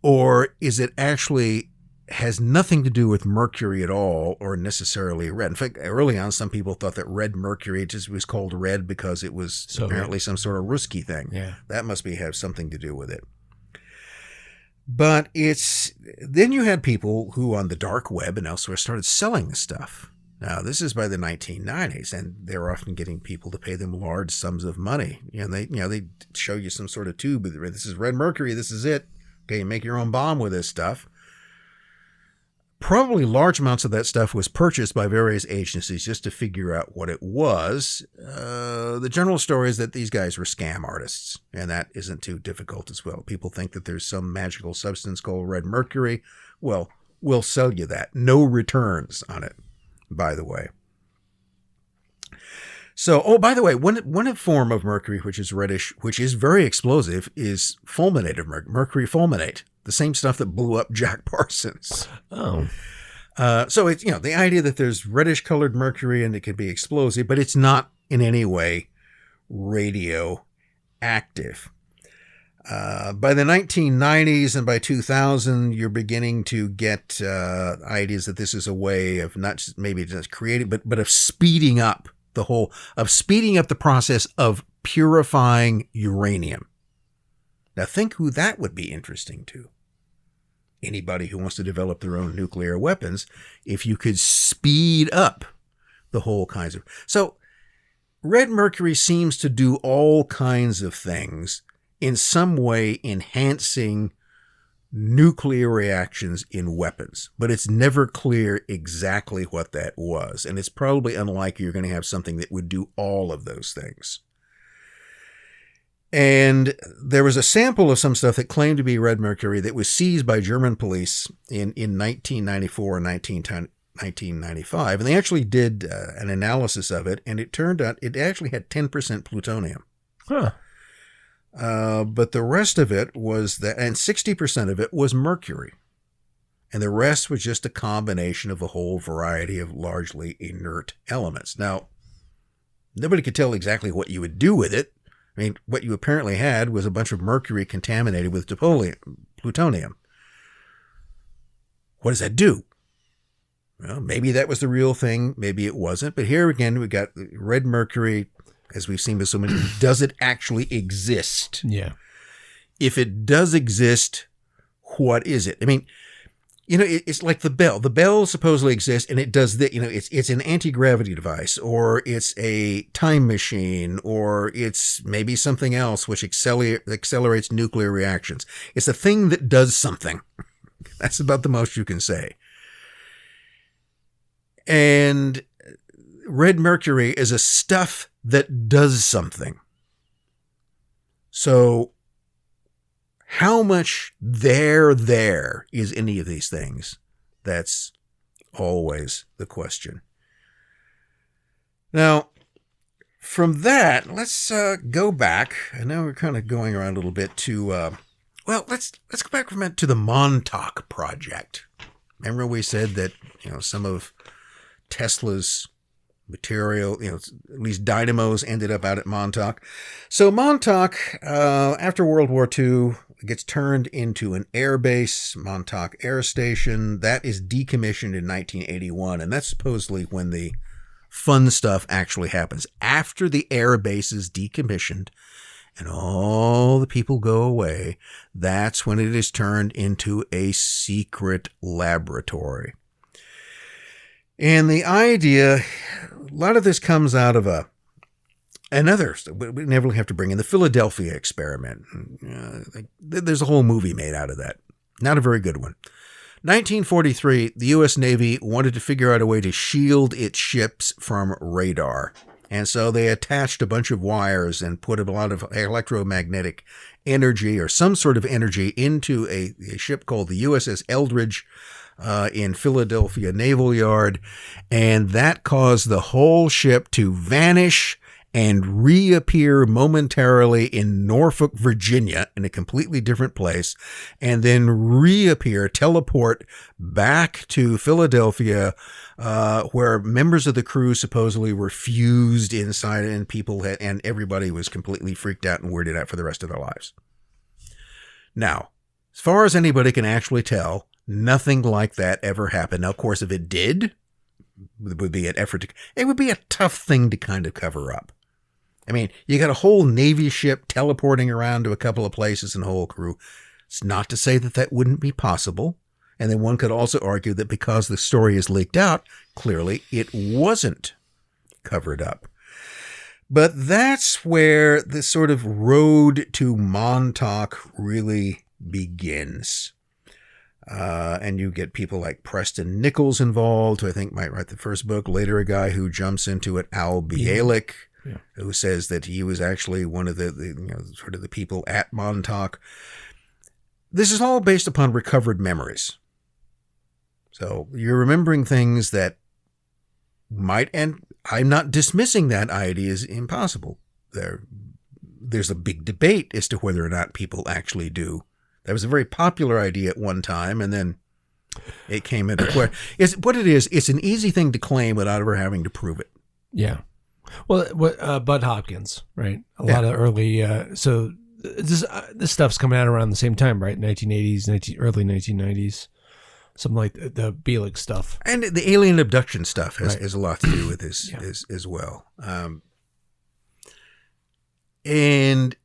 Or is it actually has nothing to do with mercury at all, or necessarily red? In fact, early on, some people thought that red mercury just was called red because it was apparently some sort of Ruski thing. Yeah. That must have something to do with it. But then you had people who on the dark web and elsewhere started selling this stuff. Now, this is by the 1990s, and they're often getting people to pay them large sums of money. They show you some sort of tube. This is red mercury. This is it. Okay, you make your own bomb with this stuff. Probably large amounts of that stuff was purchased by various agencies just to figure out what it was. The general story is that these guys were scam artists, and that isn't too difficult as well. People think that there's some magical substance called red mercury. Well, we'll sell you that. No returns on it, by the way. So, by the way, one form of mercury which is reddish, which is very explosive, is fulminate of mercury fulminate, the same stuff that blew up Jack Parsons. Oh. So it's, the idea that there's reddish colored mercury and it can be explosive, but it's not in any way radioactive. By the 1990s and by 2000, you're beginning to get ideas that this is a way of not just maybe just creating, but of speeding up the process of purifying uranium. Now think who that would be interesting to. Anybody who wants to develop their own nuclear weapons, if you could speed up the whole kinds of. So red mercury seems to do all kinds of things in some way enhancing nuclear reactions in weapons, but it's never clear exactly what that was. And it's probably unlikely you're going to have something that would do all of those things. And there was a sample of some stuff that claimed to be red mercury that was seized by German police in 1994 and 1995. And they actually did an analysis of it, and it turned out it actually had 10% plutonium. Huh. But the rest of it was and 60% of it was mercury. And the rest was just a combination of a whole variety of largely inert elements. Now, nobody could tell exactly what you would do with it. I mean, what you apparently had was a bunch of mercury contaminated with plutonium. What does that do? Well, maybe that was the real thing. Maybe it wasn't. But here again, we got red mercury. As we've seen with so many, does it actually exist? Yeah. If it does exist, what is it? I mean, it's like the bell. The bell supposedly exists, and it does that. It's an anti-gravity device, or it's a time machine, or it's maybe something else which accelerates nuclear reactions. It's a thing that does something. That's about the most you can say. And red mercury is a stuff that does something. So how much there is any of these things? That's always the question. Now, from that, let's go back. And now we're kind of going around a little bit to, let's go back for a minute to the Montauk project. Remember we said that, some of Tesla's material, at least dynamos ended up out at Montauk. So Montauk, after World War II, gets turned into an air base, Montauk Air Station. That is decommissioned in 1981, and that's supposedly when the fun stuff actually happens. After the air base is decommissioned and all the people go away, that's when it is turned into a secret laboratory. And the idea, a lot of this comes out of another, we never have to bring in the Philadelphia experiment. There's a whole movie made out of that. Not a very good one. 1943, the U.S. Navy wanted to figure out a way to shield its ships from radar. And so they attached a bunch of wires and put a lot of electromagnetic energy or some sort of energy into a ship called the USS Eldridge in Philadelphia Naval Yard. And that caused the whole ship to vanish and reappear momentarily in Norfolk, Virginia, in a completely different place, and then teleport back to Philadelphia, where members of the crew supposedly were fused inside, and everybody was completely freaked out and weirded out for the rest of their lives. Now, as far as anybody can actually tell, nothing like that ever happened. Now, of course, if it did, it would be a tough thing to kind of cover up. I mean, you got a whole Navy ship teleporting around to a couple of places and a whole crew. It's not to say that wouldn't be possible. And then one could also argue that because the story is leaked out, clearly it wasn't covered up. But that's where the sort of road to Montauk really begins. And you get people like Preston Nichols involved, who I think might write the first book. Later, a guy who jumps into it, Al Bialik. Yeah. Who says that he was actually one of the people at Montauk. This is all based upon recovered memories. So you're remembering things that might, and I'm not dismissing that idea as impossible. There's a big debate as to whether or not people actually do. That was a very popular idea at one time, and then it came into question. It's an easy thing to claim without ever having to prove it. Yeah. Well, Bud Hopkins, right? A lot of early. So this stuff's coming out around the same time, right? 1980s, early 1990s, something like the Bialik stuff, and the alien abduction stuff has a lot to do with this as well. And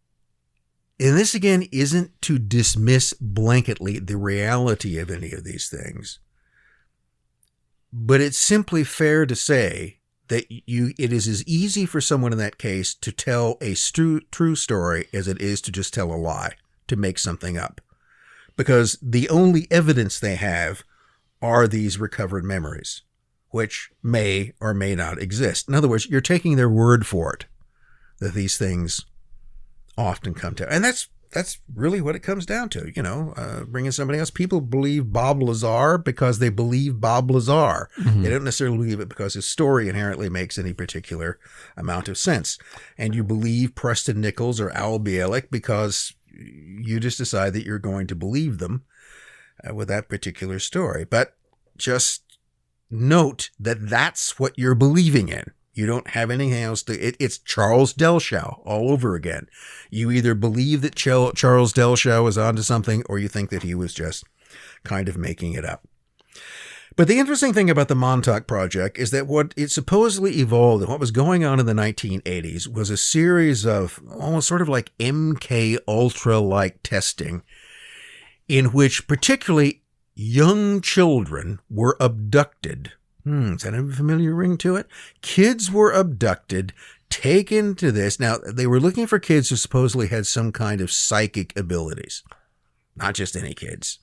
this again isn't to dismiss blanketly the reality of any of these things, but it's simply fair to say that it is as easy for someone in that case to tell a true story as it is to just tell a lie, to make something up. Because the only evidence they have are these recovered memories, which may or may not exist. In other words, you're taking their word for it, that these things often come to. And that's really what it comes down to, bringing somebody else. People believe Bob Lazar because they believe Bob Lazar. Mm-hmm. They don't necessarily believe it because his story inherently makes any particular amount of sense. And you believe Preston Nichols or Al Bialik because you just decide that you're going to believe them with that particular story. But just note that that's what you're believing in. You don't have anything else it's Charles Dellschau all over again. You either believe that Charles Dellschau is onto something, or you think that he was just kind of making it up. But the interesting thing about the Montauk Project is that what it supposedly evolved and what was going on in the 1980s was a series of almost sort of like MK Ultra-like testing in which particularly young children were abducted. Is that a familiar ring to it? Kids were abducted, taken to this. Now, they were looking for kids who supposedly had some kind of psychic abilities, not just any kids.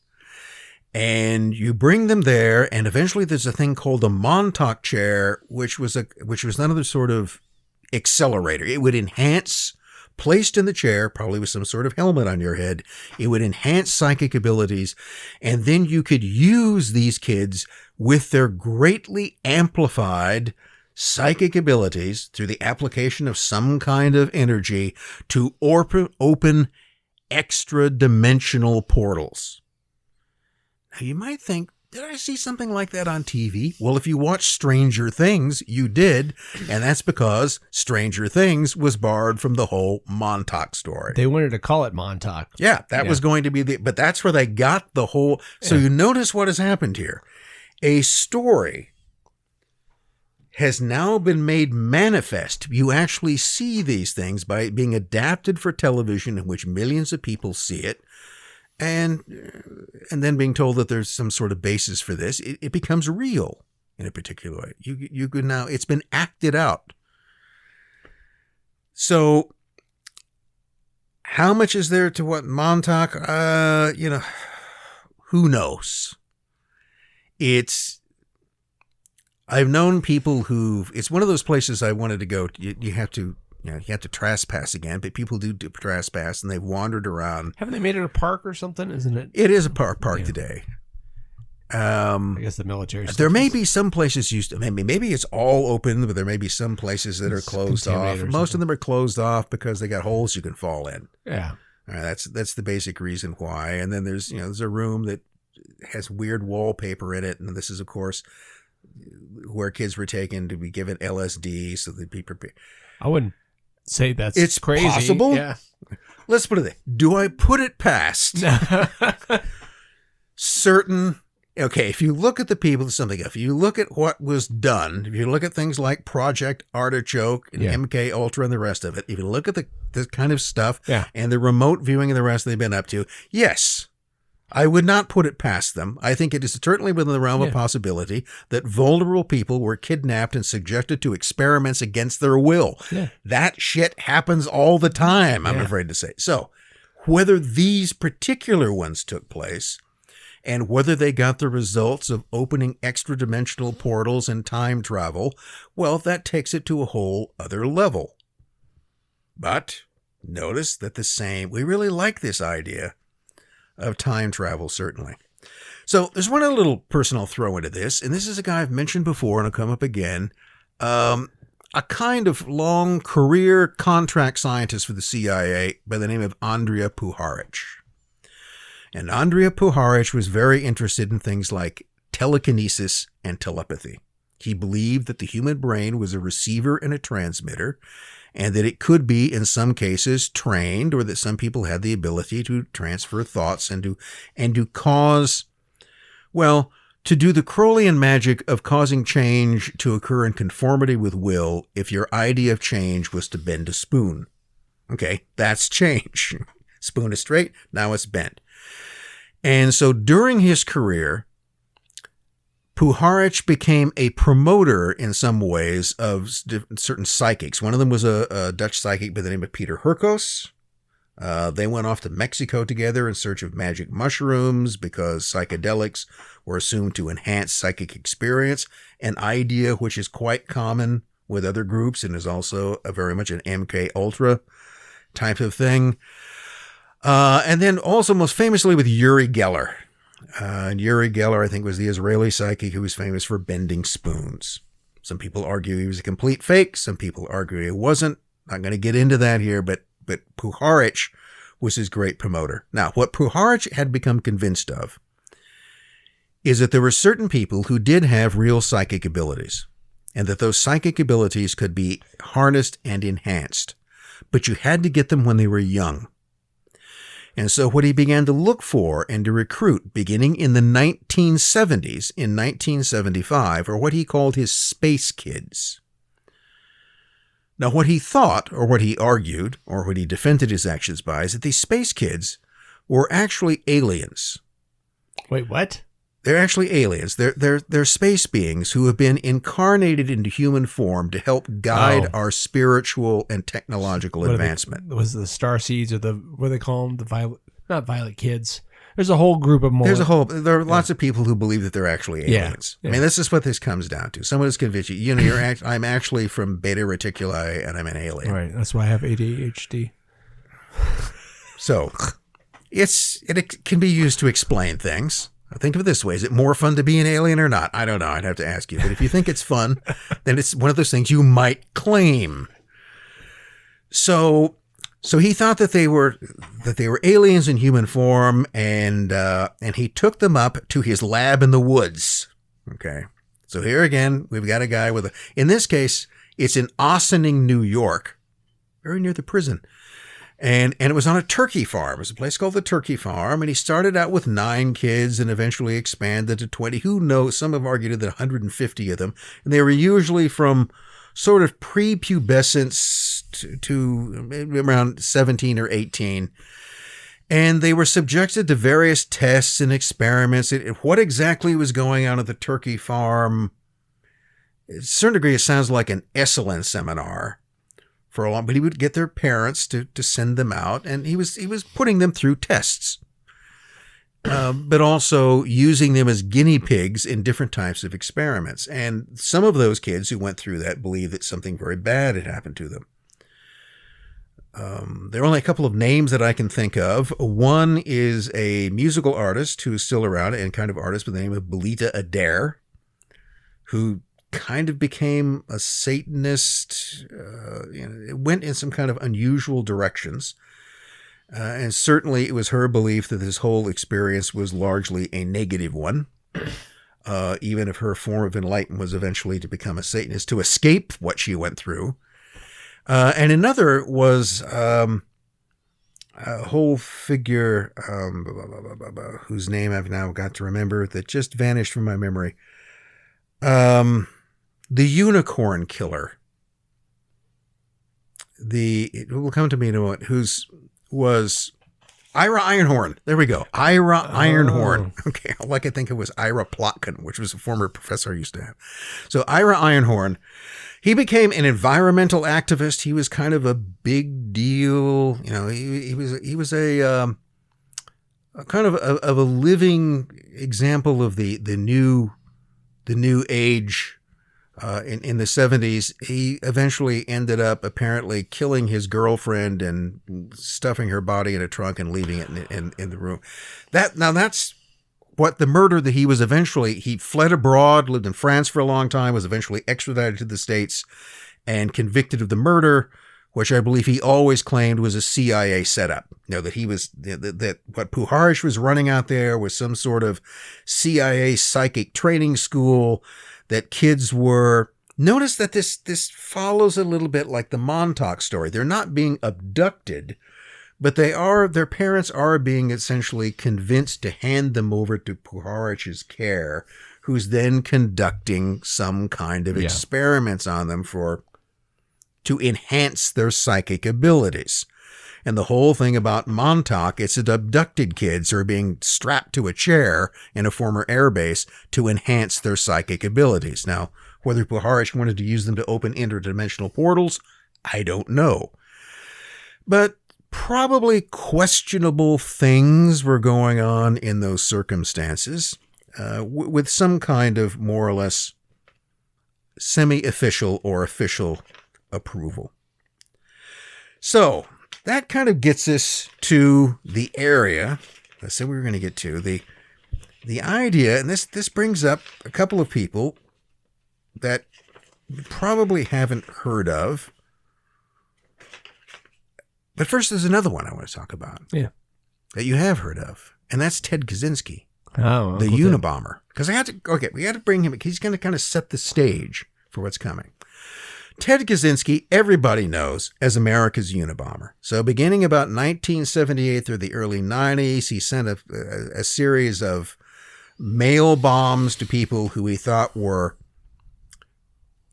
And you bring them there, and eventually there's a thing called the Montauk chair, which was another sort of accelerator. It would enhance, placed in the chair, probably with some sort of helmet on your head, it would enhance psychic abilities, and then you could use these kids with their greatly amplified psychic abilities through the application of some kind of energy to open extra-dimensional portals. Now, you might think, did I see something like that on TV? Well, if you watch Stranger Things, you did. And that's because Stranger Things was borrowed from the whole Montauk story. They wanted to call it Montauk. Yeah, that was going to be but that's where they got the whole. So you notice what has happened here. A story has now been made manifest. You actually see these things by being adapted for television in which millions of people see it. And then being told that there's some sort of basis for this, it becomes real in a particular way. You could now, it's been acted out. So how much is there to what Montauk? Who knows? I've known people it's one of those places I wanted to go. You have to trespass again, but people do trespass, and they've wandered around. Haven't they made it a park or something? Isn't it? It is a park today. I guess the military. There may be some places maybe it's all open, but there may be some places that are closed off. Most of them are closed off because they got holes you can fall in. Yeah. All right, that's the basic reason why. And then there's a room that has weird wallpaper in it, and this is of course where kids were taken to be given LSD so they'd be prepared. I wouldn't say it's crazy. Possible. Yeah. Let's put it there. Do I put it past certain? Okay, if you look at the people, if you look at what was done, if you look at things like Project Artichoke and MK Ultra and the rest of it, if you look at the kind of stuff and the remote viewing and the rest they've been up to, yes, I would not put it past them. I think it is certainly within the realm of possibility that vulnerable people were kidnapped and subjected to experiments against their will. Yeah. That shit happens all the time, I'm afraid to say. So whether these particular ones took place and whether they got the results of opening extra-dimensional portals and time travel, well, that takes it to a whole other level. But notice that we really like this idea of time travel, certainly. So there's one other little person I'll throw into this, and this is a guy I've mentioned before, and I'll come up again. A kind of long career contract scientist for the CIA by the name of Andrija Puharich. And Andrija Puharich was very interested in things like telekinesis and telepathy. He believed that the human brain was a receiver and a transmitter, and that it could be, in some cases, trained, or that some people had the ability to transfer thoughts and to cause, to do the Crowleyan magic of causing change to occur in conformity with will if your idea of change was to bend a spoon. Okay, that's change. Spoon is straight, now it's bent. And so during his career, Puharich became a promoter in some ways of certain psychics. One of them was a Dutch psychic by the name of Peter Hurkos. They went off to Mexico together in search of magic mushrooms because psychedelics were assumed to enhance psychic experience, an idea which is quite common with other groups and is also very much an MK Ultra type of thing. And then also most famously with Uri Geller. And Uri Geller, I think, was the Israeli psychic who was famous for bending spoons. Some people argue he was a complete fake. Some people argue he wasn't. Not going to get into that here, but Puharich was his great promoter. Now, what Puharich had become convinced of is that there were certain people who did have real psychic abilities, and that those psychic abilities could be harnessed and enhanced, but you had to get them when they were young. And so what he began to look for and to recruit beginning in the 1970s, in 1975, are what he called his space kids. Now, what he thought, or what he argued, or what he defended his actions by, is that these space kids were actually aliens. Wait, what? They're actually aliens. They're space beings who have been incarnated into human form to help guide our spiritual and technological advancement. Was the starseeds, or what do they call them? Not violet kids. There's a whole group of more. There are lots of people who believe that they're actually aliens. Yeah. I mean, this is what this comes down to. Someone is convinced I'm actually from Beta Reticuli and I'm an alien. Right. That's why I have ADHD. So it can be used to explain things. Think of it this way. Is it more fun to be an alien or not? I don't know. I'd have to ask you. But if you think it's fun, then it's one of those things you might claim. So So he thought that they were aliens in human form, and he took them up to his lab in the woods. Okay, so here again we've got a guy with in this case it's in Ossining, New York, very near the prison, and it was on a turkey farm. It was a place called the Turkey Farm, and he started out with 9 kids and eventually expanded to 20. Who knows? Some have argued that 150 of them, and they were usually from sort of prepubescence to around 17 or 18. And they were subjected to various tests and experiments. What exactly was going on at the turkey farm? To a certain degree, it sounds like an Esalen seminar for a long, but he would get their parents to send them out, and he was putting them through tests. But also using them as guinea pigs in different types of experiments. And some of those kids who went through that believed that something very bad had happened to them. There are only a couple of names that I can think of. One is a musical artist who's still around and kind of artist by the name of Belita Adair, who kind of became a Satanist. It went in some kind of unusual directions. And certainly it was her belief that this whole experience was largely a negative one, even if her form of enlightenment was eventually to become a Satanist, to escape what she went through. And another was a whole figure whose name I've now got to remember that just vanished from my memory. The Unicorn Killer. It will come to me in a moment, was Ira Ironhorn. There we go. Ira Ironhorn. Okay. All I could think of was Ira Plotkin, which was a former professor I used to have. So Ira Ironhorn, he became an environmental activist. He was kind of a big deal. He was a kind of a living example of the new age. In the 70s, he eventually ended up apparently killing his girlfriend and stuffing her body in a trunk and leaving it in the room. That's what the murder that he fled abroad, lived in France for a long time, was eventually extradited to the States and convicted of the murder, which I believe he always claimed was a CIA setup. That what Puharich was running out there was some sort of CIA psychic training school. That kids were, notice that this follows a little bit like the Montauk story. They're not being abducted, but their parents are being essentially convinced to hand them over to Puharich's care, who's then conducting some kind of experiments on them to enhance their psychic abilities. And the whole thing about Montauk, it's that abducted kids are being strapped to a chair in a former airbase to enhance their psychic abilities. Now, whether Puharich wanted to use them to open interdimensional portals, I don't know. But probably questionable things were going on in those circumstances, with some kind of more or less semi-official or official approval. So that kind of gets us to the area. I said we were going to get to the idea, and this brings up a couple of people that you probably haven't heard of. But first, there's another one I want to talk about. Yeah, that you have heard of, and that's Ted Kaczynski, the Unabomber. Because we had to bring him. He's going to kind of set the stage for what's coming. Ted Kaczynski, everybody knows as America's Unabomber. So beginning about 1978 through the early 90s, he sent a series of mail bombs to people who he thought were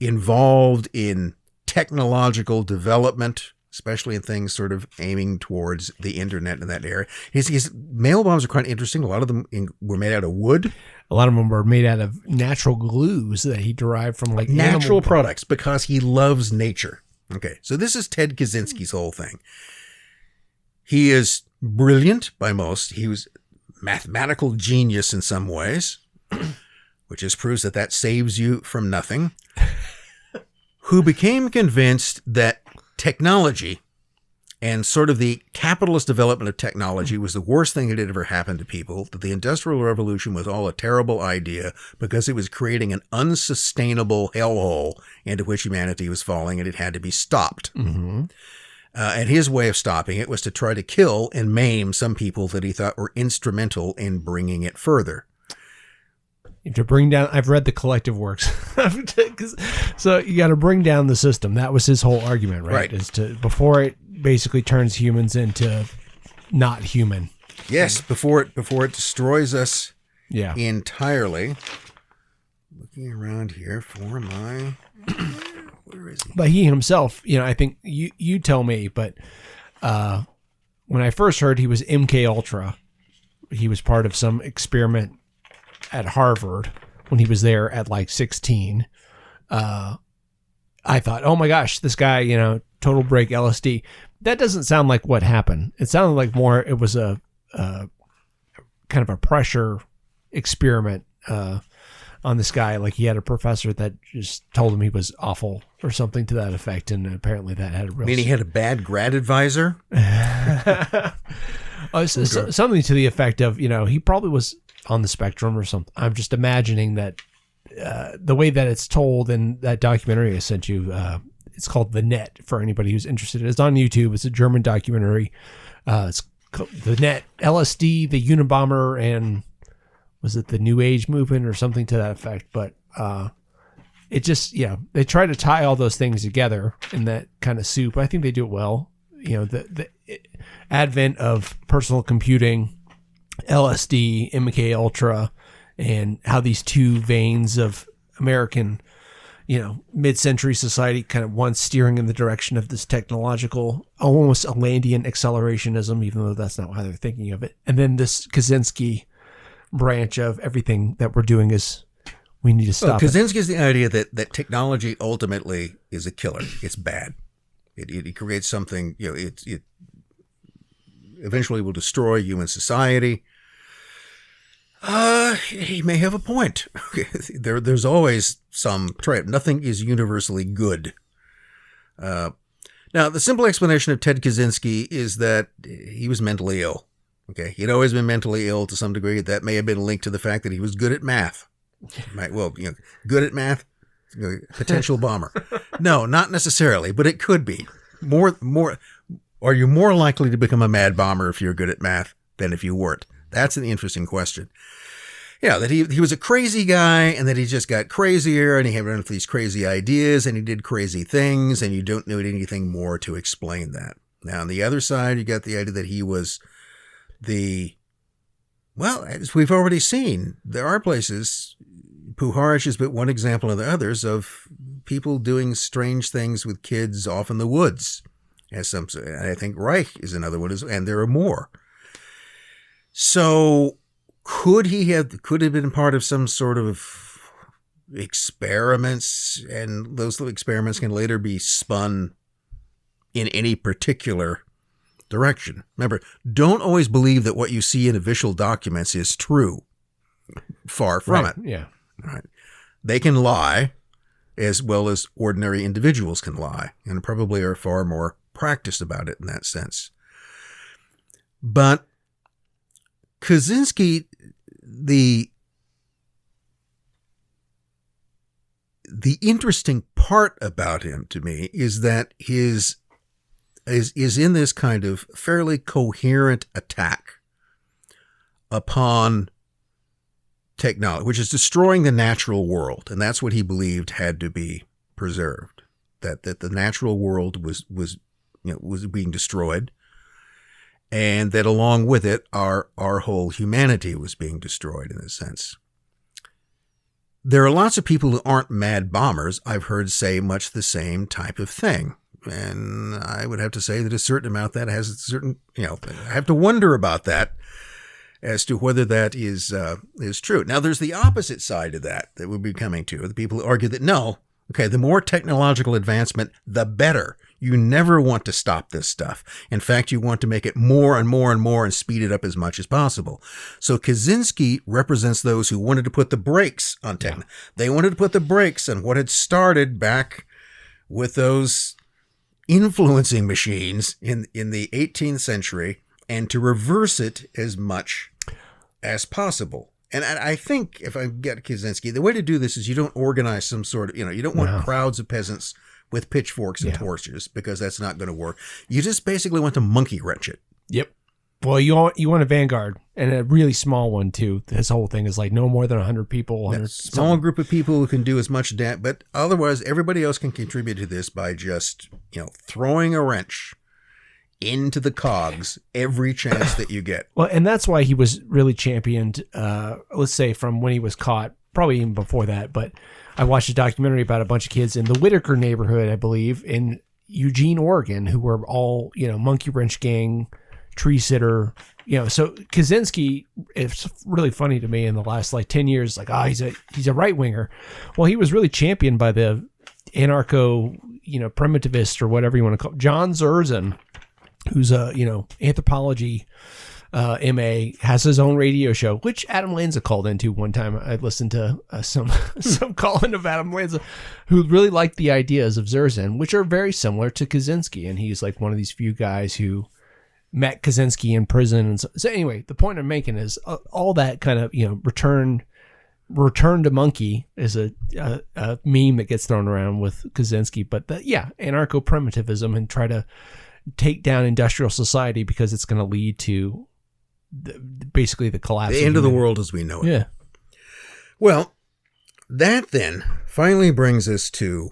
involved in technological development, especially in things sort of aiming towards the internet in that area. His mail bombs are quite interesting. A lot of them were made out of wood. A lot of them were made out of natural glues that he derived from natural products because he loves nature. Okay, so this is Ted Kaczynski's whole thing. He is brilliant by most. He was mathematical genius in some ways, which just proves that saves you from nothing. Who became convinced that technology and sort of the capitalist development of technology was the worst thing that had ever happened to people, that the Industrial Revolution was all a terrible idea because it was creating an unsustainable hellhole into which humanity was falling and it had to be stopped. Mm-hmm. And his way of stopping it was to try to kill and maim some people that he thought were instrumental in bringing it further. To bring down, I've read the collective works. So you got to bring down the system. That was his whole argument, right? Is to, before it basically turns humans into not human. Yes, before it destroys us Yeah. entirely. Looking around here for my... Where is he? But he himself, I think you tell me, but when I first heard he was MK Ultra, he was part of some experiment at Harvard when he was there at like 16. I thought, oh my gosh, this guy, total break LSD. That doesn't sound like what happened. It sounded like more, it was a kind of a pressure experiment on this guy. Like he had a professor that just told him he was awful or something to that effect. And apparently that had a real... I mean, he had a bad grad advisor? Something to the effect of, he probably was on the spectrum or something. I'm just imagining that the way that it's told in that documentary I sent you, it's called The Net for anybody who's interested. It's on YouTube. It's a German documentary. It's called The Net, LSD, the Unabomber, and was it the New Age movement or something to that effect? But it just, they try to tie all those things together in that kind of soup. I think they do it well. The advent of personal computing, LSD, MK Ultra, and how these two veins of American, mid-century society kind of one steering in the direction of this technological, almost Atlantean accelerationism, even though that's not how they're thinking of it. And then this Kaczynski branch of everything that we're doing is we need to stop. Kaczynski is the idea that technology ultimately is a killer. It's bad. It creates something, it eventually will destroy human society. He may have a point. There's always some trade. Nothing is universally good. Now, the simple explanation of Ted Kaczynski is that he was mentally ill. Okay, he'd always been mentally ill to some degree. That may have been linked to the fact that he was good at math. Good at math, potential bomber. No, not necessarily, but it could be. Are you more likely to become a mad bomber if you're good at math than if you weren't? That's an interesting question. That he was a crazy guy and that he just got crazier and he had these crazy ideas and he did crazy things and you don't need anything more to explain that. Now, on the other side, you got the idea that he was as we've already seen, there are places, Puharich is but one example of the others, of people doing strange things with kids off in the woods. I think Reich is another one, and there are more. So could he have been part of some sort of experiments, and those experiments can later be spun in any particular direction? Remember, don't always believe that what you see in official documents is true. Far from it. Yeah. Right. They can lie as well as ordinary individuals can lie, and probably are far more practiced about it in that sense. But Kaczynski, the interesting part about him to me is that is in this kind of fairly coherent attack upon technology, which is destroying the natural world. And that's what he believed had to be preserved, that the natural world was being destroyed, and that along with it, our whole humanity was being destroyed in a sense. There are lots of people who aren't mad bombers I've heard say much the same type of thing. And I would have to say that a certain amount that has a certain, I have to wonder about that as to whether that is true. Now, there's the opposite side of that we'll be coming to, the people who argue that no, the more technological advancement, the better. You never want to stop this stuff. In fact, you want to make it more and more and more and speed it up as much as possible. So Kaczynski represents those who wanted to put the brakes on tech. Yeah. They wanted to put the brakes on what had started back with those influencing machines in the 18th century, and to reverse it as much as possible. And I think if I get Kaczynski, the way to do this is you don't organize some sort of, you don't want crowds of peasants with pitchforks and torches, because that's not going to work. You just basically want to monkey wrench it. Yep. Well, you want a vanguard, and a really small one too. This whole thing is like no more than 100 people. A small group of people who can do as much damage, but otherwise everybody else can contribute to this by just, throwing a wrench into the cogs every chance that you get. Well, and that's why he was really championed, let's say from when he was caught, probably even before that. But I watched a documentary about a bunch of kids in the Whitaker neighborhood, I believe, in Eugene, Oregon, who were all, monkey wrench gang, tree sitter, so Kaczynski, it's really funny to me in the last 10 years, he's a right winger. Well, he was really championed by the anarcho, primitivist or whatever you want to call it. John Zerzan, who's a, anthropology, MA, has his own radio show, which Adam Lanza called into one time. I listened to some call-in of Adam Lanza, who really liked the ideas of Zerzan, which are very similar to Kaczynski. And he's like one of these few guys who met Kaczynski in prison. And so anyway, the point I'm making is all that kind of, return to monkey is a meme that gets thrown around with Kaczynski. But anarcho-primitivism, and try to take down industrial society because it's going to lead to basically the collapse. The end of the world as we know it. Yeah. Well, that then finally brings us to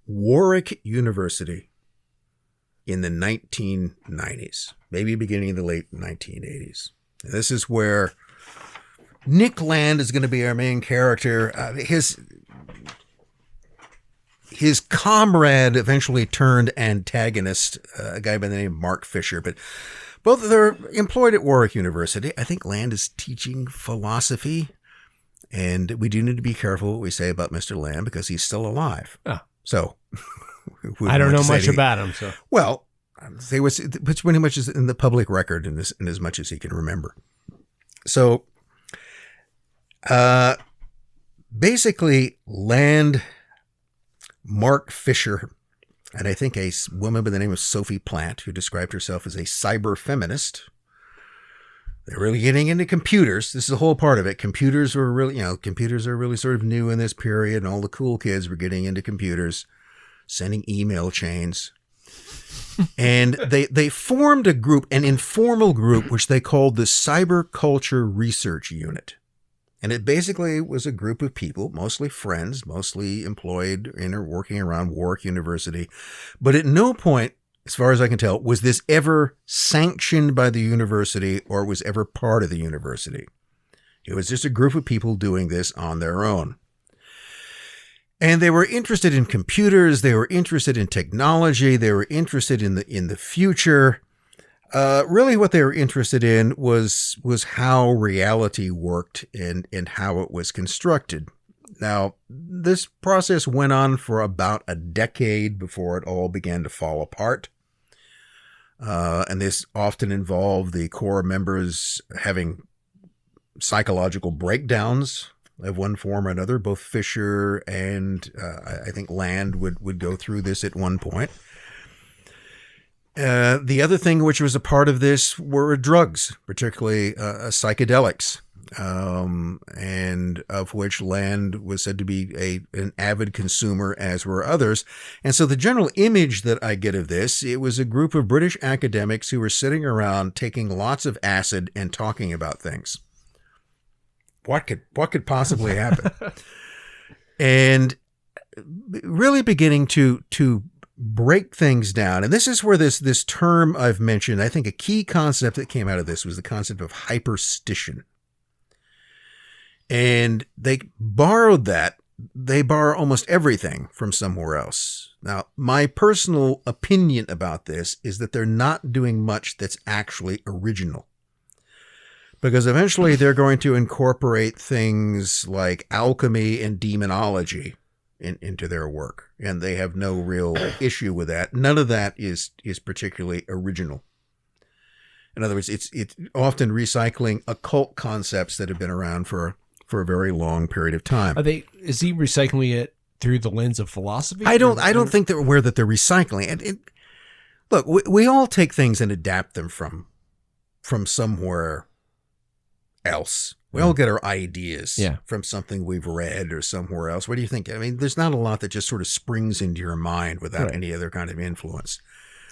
Warwick University in the 1990s, maybe beginning of the late 1980s. And this is where Nick Land is going to be our main character. His comrade eventually turned antagonist, a guy by the name of Mark Fisher, but both they're employed at Warwick University. I think Land is teaching philosophy, and we do need to be careful what we say about Mr. Land because he's still alive. Oh. So I don't know much about him. So well, say which pretty much is in the public record in as much as he can remember. So, basically, Land, Mark Fisher, and I think a woman by the name of Sophie Plant, who described herself as a cyber feminist. They're really getting into computers. This is the whole part of it. Computers are really sort of new in this period, and all the cool kids were getting into computers, sending email chains. And they formed a group, an informal group, which they called the Cyber Culture Research Unit. And it basically was a group of people, mostly friends, mostly employed in or working around Warwick University. But at no point, as far as I can tell, was this ever sanctioned by the university or was ever part of the university. It was just a group of people doing this on their own. And they were interested in computers. They were interested in technology. They were interested in the future. Really what they were interested in was how reality worked and how it was constructed. Now, this process went on for about a decade before it all began to fall apart. And this often involved the core members having psychological breakdowns of one form or another. Both Fisher and I think Land would go through this at one point. The other thing which was a part of this were drugs, particularly psychedelics, and of which Land was said to be an avid consumer, as were others. And so the general image that I get of this, it was a group of British academics who were sitting around taking lots of acid and talking about things. What could possibly happen? And really beginning to break things down. And this is where this term I've mentioned, I think a key concept that came out of this was the concept of hyperstition. And they borrowed that. They borrow almost everything from somewhere else. Now, my personal opinion about this is that they're not doing much that's actually original. Because eventually they're going to incorporate things like alchemy and demonology into their work. And they have no real issue with that. None of that is particularly original. In other words, it's often recycling occult concepts that have been around for a very long period of time. Is he recycling it through the lens of philosophy? I don't think they're aware that they're recycling it. Look, we all take things and adapt them from somewhere else. We all get our ideas Yeah. from something we've read or somewhere else. What do you think? I mean, there's not a lot that just sort of springs into your mind without Right. any other kind of influence.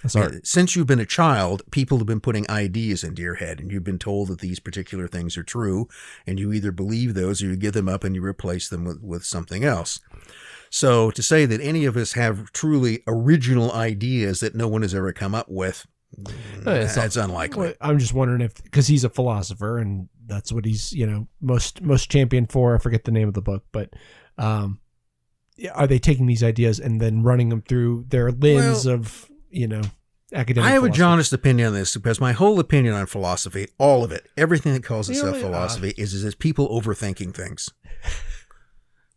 That's art. Since you've been a child, people have been putting ideas into your head, and you've been told that these particular things are true, and you either believe those or you give them up and you replace them with something else. So to say that any of us have truly original ideas that no one has ever come up with, that's unlikely. Well, I'm just wondering if, because he's a philosopher and that's what he's, most championed for. I forget the name of the book, but are they taking these ideas and then running them through their lens of, academic I have philosophy? a honest opinion on this because my whole opinion on philosophy, all of it, everything that calls itself philosophy is people overthinking things.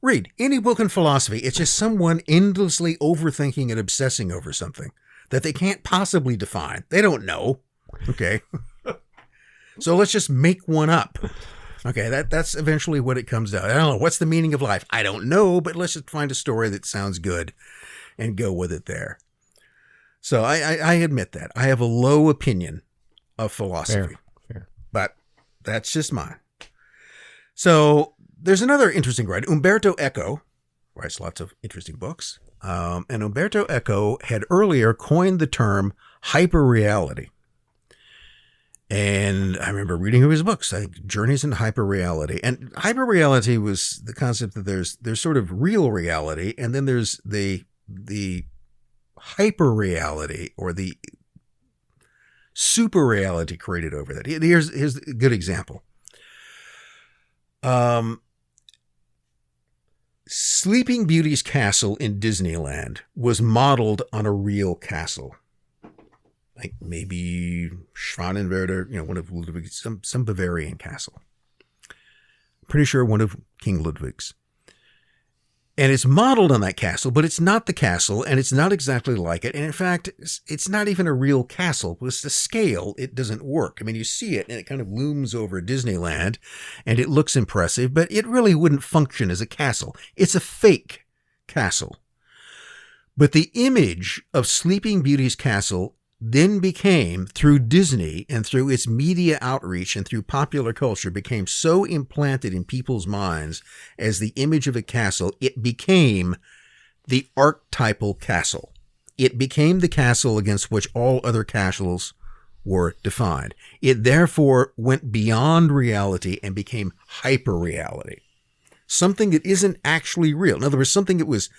Read any book in philosophy. It's just someone endlessly overthinking and obsessing over something that they can't possibly define. They don't know. Okay. So let's just make one up. Okay. That's eventually what it comes down. I don't know. What's the meaning of life? I don't know, but let's just find a story that sounds good and go with it there. So I admit that I have a low opinion of philosophy, Fair. but that's just mine. So there's another interesting writer, Umberto Eco, writes lots of interesting books. And Umberto Eco had earlier coined the term hyperreality. And I remember reading his books, like Journeys into Hyperreality. And hyperreality was the concept that there's sort of real reality, and then there's the hyperreality or the super reality created over that. Here's a good example. Sleeping Beauty's castle in Disneyland was modeled on a real castle. Like maybe Schwanenwerder, one of Ludwig's, some Bavarian castle. Pretty sure one of King Ludwig's. And it's modeled on that castle, but it's not the castle, and it's not exactly like it. And in fact, it's not even a real castle. With the scale, it doesn't work. I mean, you see it, and it kind of looms over Disneyland, and it looks impressive, but it really wouldn't function as a castle. It's a fake castle. But the image of Sleeping Beauty's castle then became, through Disney and through its media outreach and through popular culture, became so implanted in people's minds as the image of a castle, it became the archetypal castle. It became the castle against which all other castles were defined. It therefore went beyond reality and became hyper-reality. Something that isn't actually real. In other words, something that was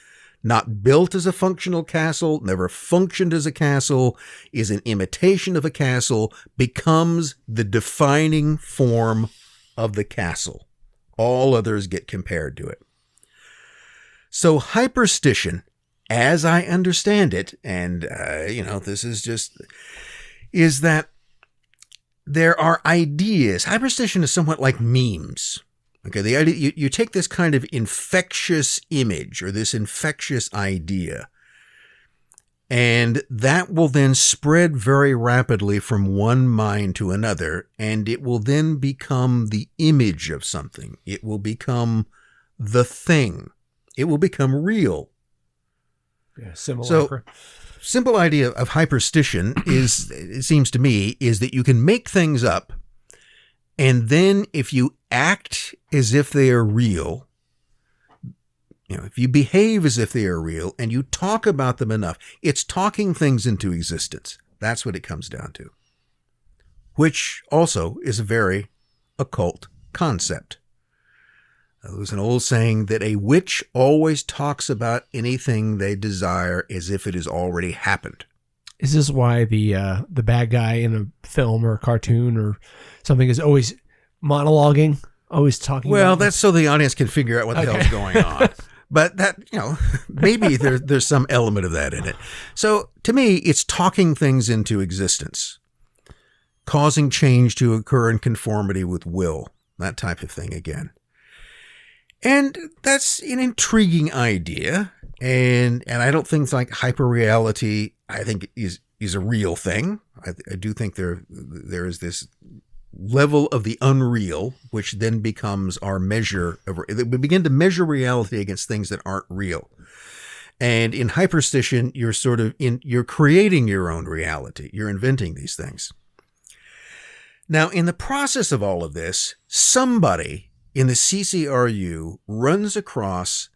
not built as a functional castle, never functioned as a castle, is an imitation of a castle, becomes the defining form of the castle. All others get compared to it. So hyperstition, as I understand it, and, this is that there are ideas. Hyperstition is somewhat like memes. Okay, the idea, you take this kind of infectious image or this infectious idea, and that will then spread very rapidly from one mind to another, and it will then become the image of something. It will become the thing. It will become real. Yeah, similar. So, simple idea of hyperstition is, it seems to me, is that you can make things up, and then if you act as if they are real, if you behave as if they are real and you talk about them enough, it's talking things into existence. That's what it comes down to, which also is a very occult concept. There's an old saying that a witch always talks about anything they desire as if it has already happened. Is this why the bad guy in a film or a cartoon or something is always monologuing, always talking? Well, that's so the audience can figure out what the hell's going on. But that, maybe there's some element of that in it. So to me, it's talking things into existence, causing change to occur in conformity with will, that type of thing again. And that's an intriguing idea. And I don't think like hyperreality, I think is a real thing. I do think there is this level of the unreal, which then becomes our measure of, we begin to measure reality against things that aren't real. And in hyperstition, you're creating your own reality. You're inventing these things. Now, in the process of all of this, somebody in the CCRU runs across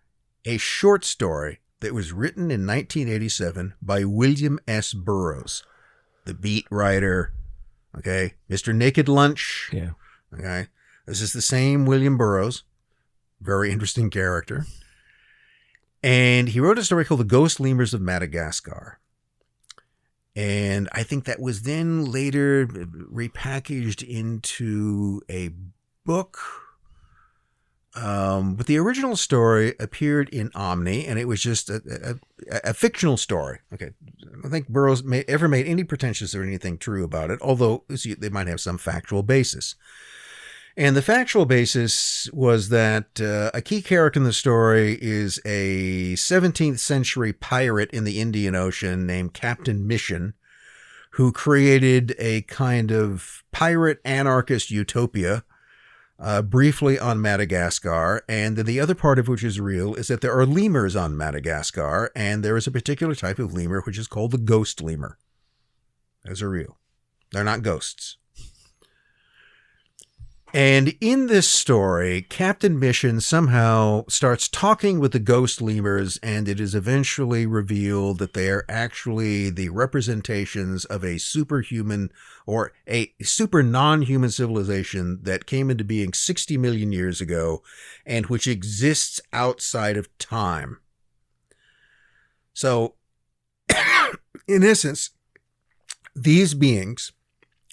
a short story that was written in 1987 by William S. Burroughs, the beat writer, okay, Mr. Naked Lunch. Yeah. Okay. This is the same William Burroughs, very interesting character. And he wrote a story called The Ghost Lemurs of Madagascar. And I think that was then later repackaged into a book. But the original story appeared in Omni, and it was just a fictional story. Okay. I don't think Burroughs ever made any pretensions or anything true about it, although they might have some factual basis. And the factual basis was that a key character in the story is a 17th century pirate in the Indian Ocean named Captain Mission, who created a kind of pirate anarchist utopia briefly on Madagascar. And then the other part of which is real is that there are lemurs on Madagascar, and there is a particular type of lemur which is called the ghost lemur. Those are real. They're not ghosts. And in this story, Captain Mission somehow starts talking with the ghost lemurs, and it is eventually revealed that they are actually the representations of a superhuman or a super non-human civilization that came into being 60 million years ago and which exists outside of time. So, in essence, these beings,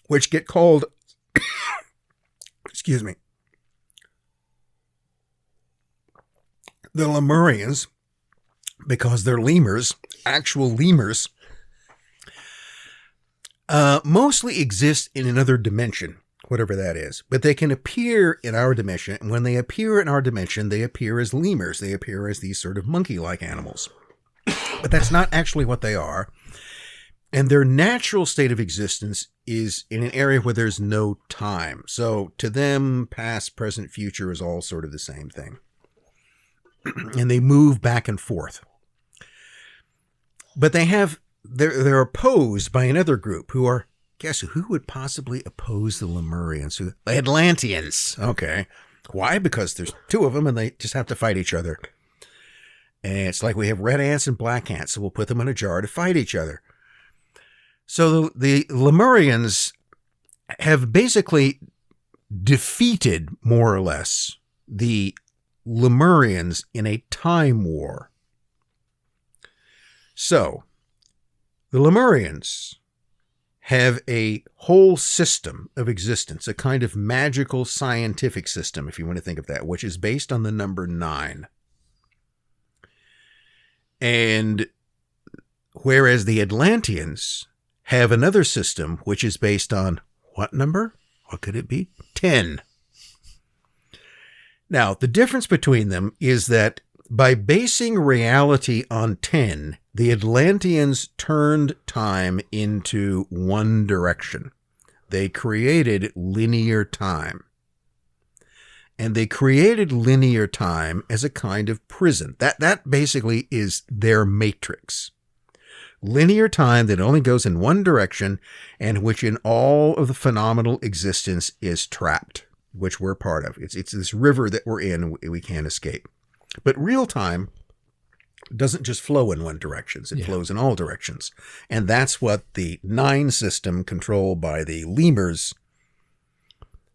which get called excuse me, the Lemurians, because they're lemurs, actual lemurs, mostly exist in another dimension, whatever that is. But they can appear in our dimension, and when they appear in our dimension, they appear as lemurs. They appear as these sort of monkey-like animals. But that's not actually what they are. And their natural state of existence is in an area where there's no time. So to them, past, present, future is all sort of the same thing. And they move back and forth. But they're opposed by another group who are, guess who would possibly oppose the Lemurians? The Atlanteans. Okay. Why? Because there's two of them and they just have to fight each other. And it's like we have red ants and black ants, so we'll put them in a jar to fight each other. So the Lemurians have basically defeated, more or less, the Lemurians in a time war. So, the Lemurians have a whole system of existence, a kind of magical scientific system, if you want to think of that, which is based on the number 9. And whereas the Atlanteans have another system which is based on what number? What could it be? 10. Now, the difference between them is that by basing reality on 10, the Atlanteans turned time into one direction. They created linear time. And they created linear time as a kind of prison. That basically is their matrix. Linear time that only goes in one direction and which in all of the phenomenal existence is trapped, which we're part of. It's this river that we're in and we can't escape. But real time doesn't just flow in one direction. It flows in all directions. And that's what the 9 system controlled by the lemurs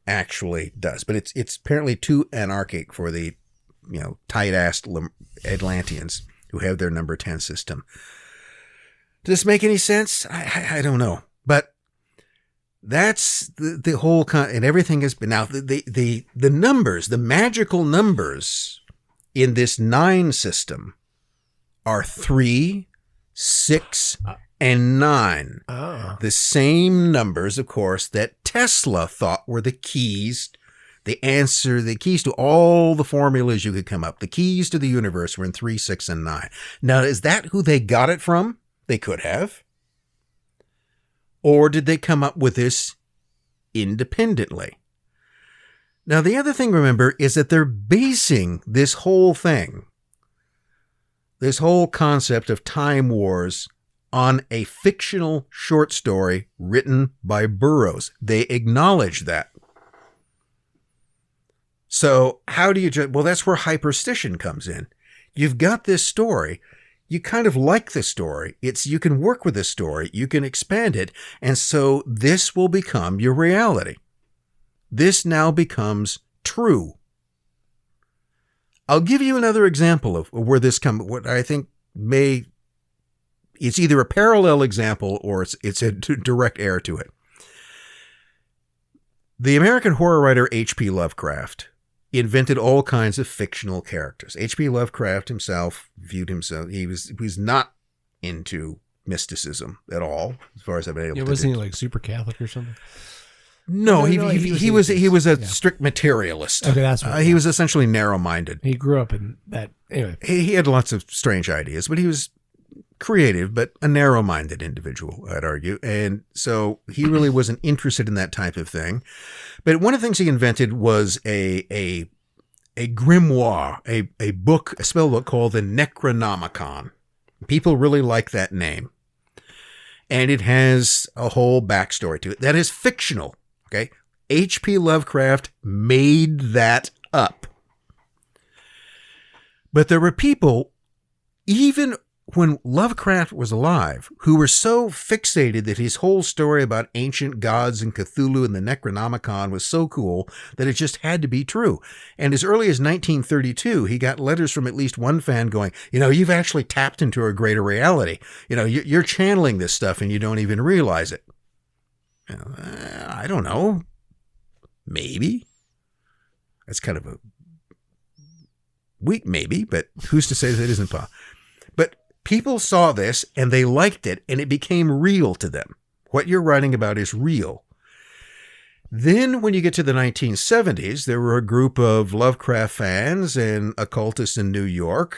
actually does. But it's apparently too anarchic for the, tight-assed Atlanteans who have their number 10 system. Does this make any sense? I don't know. But that's the whole and everything has been now the numbers, the magical numbers in this 9 system are 3, 6, and 9. Oh. The same numbers, of course, that Tesla thought were the keys, the keys to all the formulas you could come up. The keys to the universe were in 3, 6, and 9. Now, is that who they got it from? They could have. Or did they come up with this independently? Now, the other thing, remember, is that they're basing this whole thing, this whole concept of time wars, on a fictional short story written by Burroughs. They acknowledge that. So how do you judge? Well, that's where Hyperstition comes in. You've got this story. You kind of like the story. You can work with the story. You can expand it. And so this will become your reality. This now becomes true. I'll give you another example of where this comes, what I think it's either a parallel example or it's a direct heir to it. The American horror writer H.P. Lovecraft invented all kinds of fictional characters. H.P. Lovecraft himself viewed himself, he was not into mysticism at all, as far as I've been able to. Wasn't he like super Catholic or something? No, he was a strict materialist. Okay, that's what, he was essentially narrow-minded. He grew up in that. Anyway, he had lots of strange ideas, but he was creative, but a narrow-minded individual, I'd argue. And so he really wasn't interested in that type of thing. But one of the things he invented was a grimoire, a book, a spell book called the Necronomicon. People really like that name. And it has a whole backstory to it that is fictional. Okay. H.P. Lovecraft made that up. But there were people, even when Lovecraft was alive, who were so fixated that his whole story about ancient gods and Cthulhu and the Necronomicon was so cool that it just had to be true. And as early as 1932, he got letters from at least one fan going, you've actually tapped into a greater reality. You're channeling this stuff and you don't even realize it. I don't know. Maybe. That's kind of a weak maybe, but who's to say that isn't possible? But people saw this and they liked it and it became real to them. What you're writing about is real. Then when you get to the 1970s, there were a group of Lovecraft fans and occultists in New York,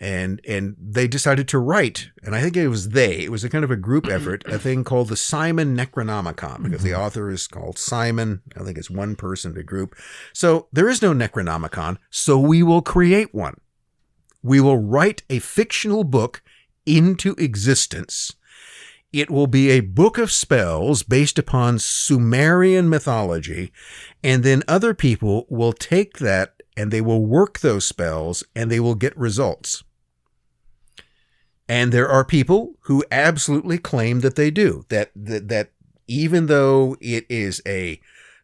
and they decided to write, and I think it was a kind of a group effort, a thing called the Simon Necronomicon, because the author is called Simon. I think it's one person to group. So there is no Necronomicon, so we will create one. We will write a fictional book into existence. It will be a book of spells based upon Sumerian mythology, and then other people will take that and they will work those spells and they will get results. And there are people who absolutely claim that they do, that even though it is a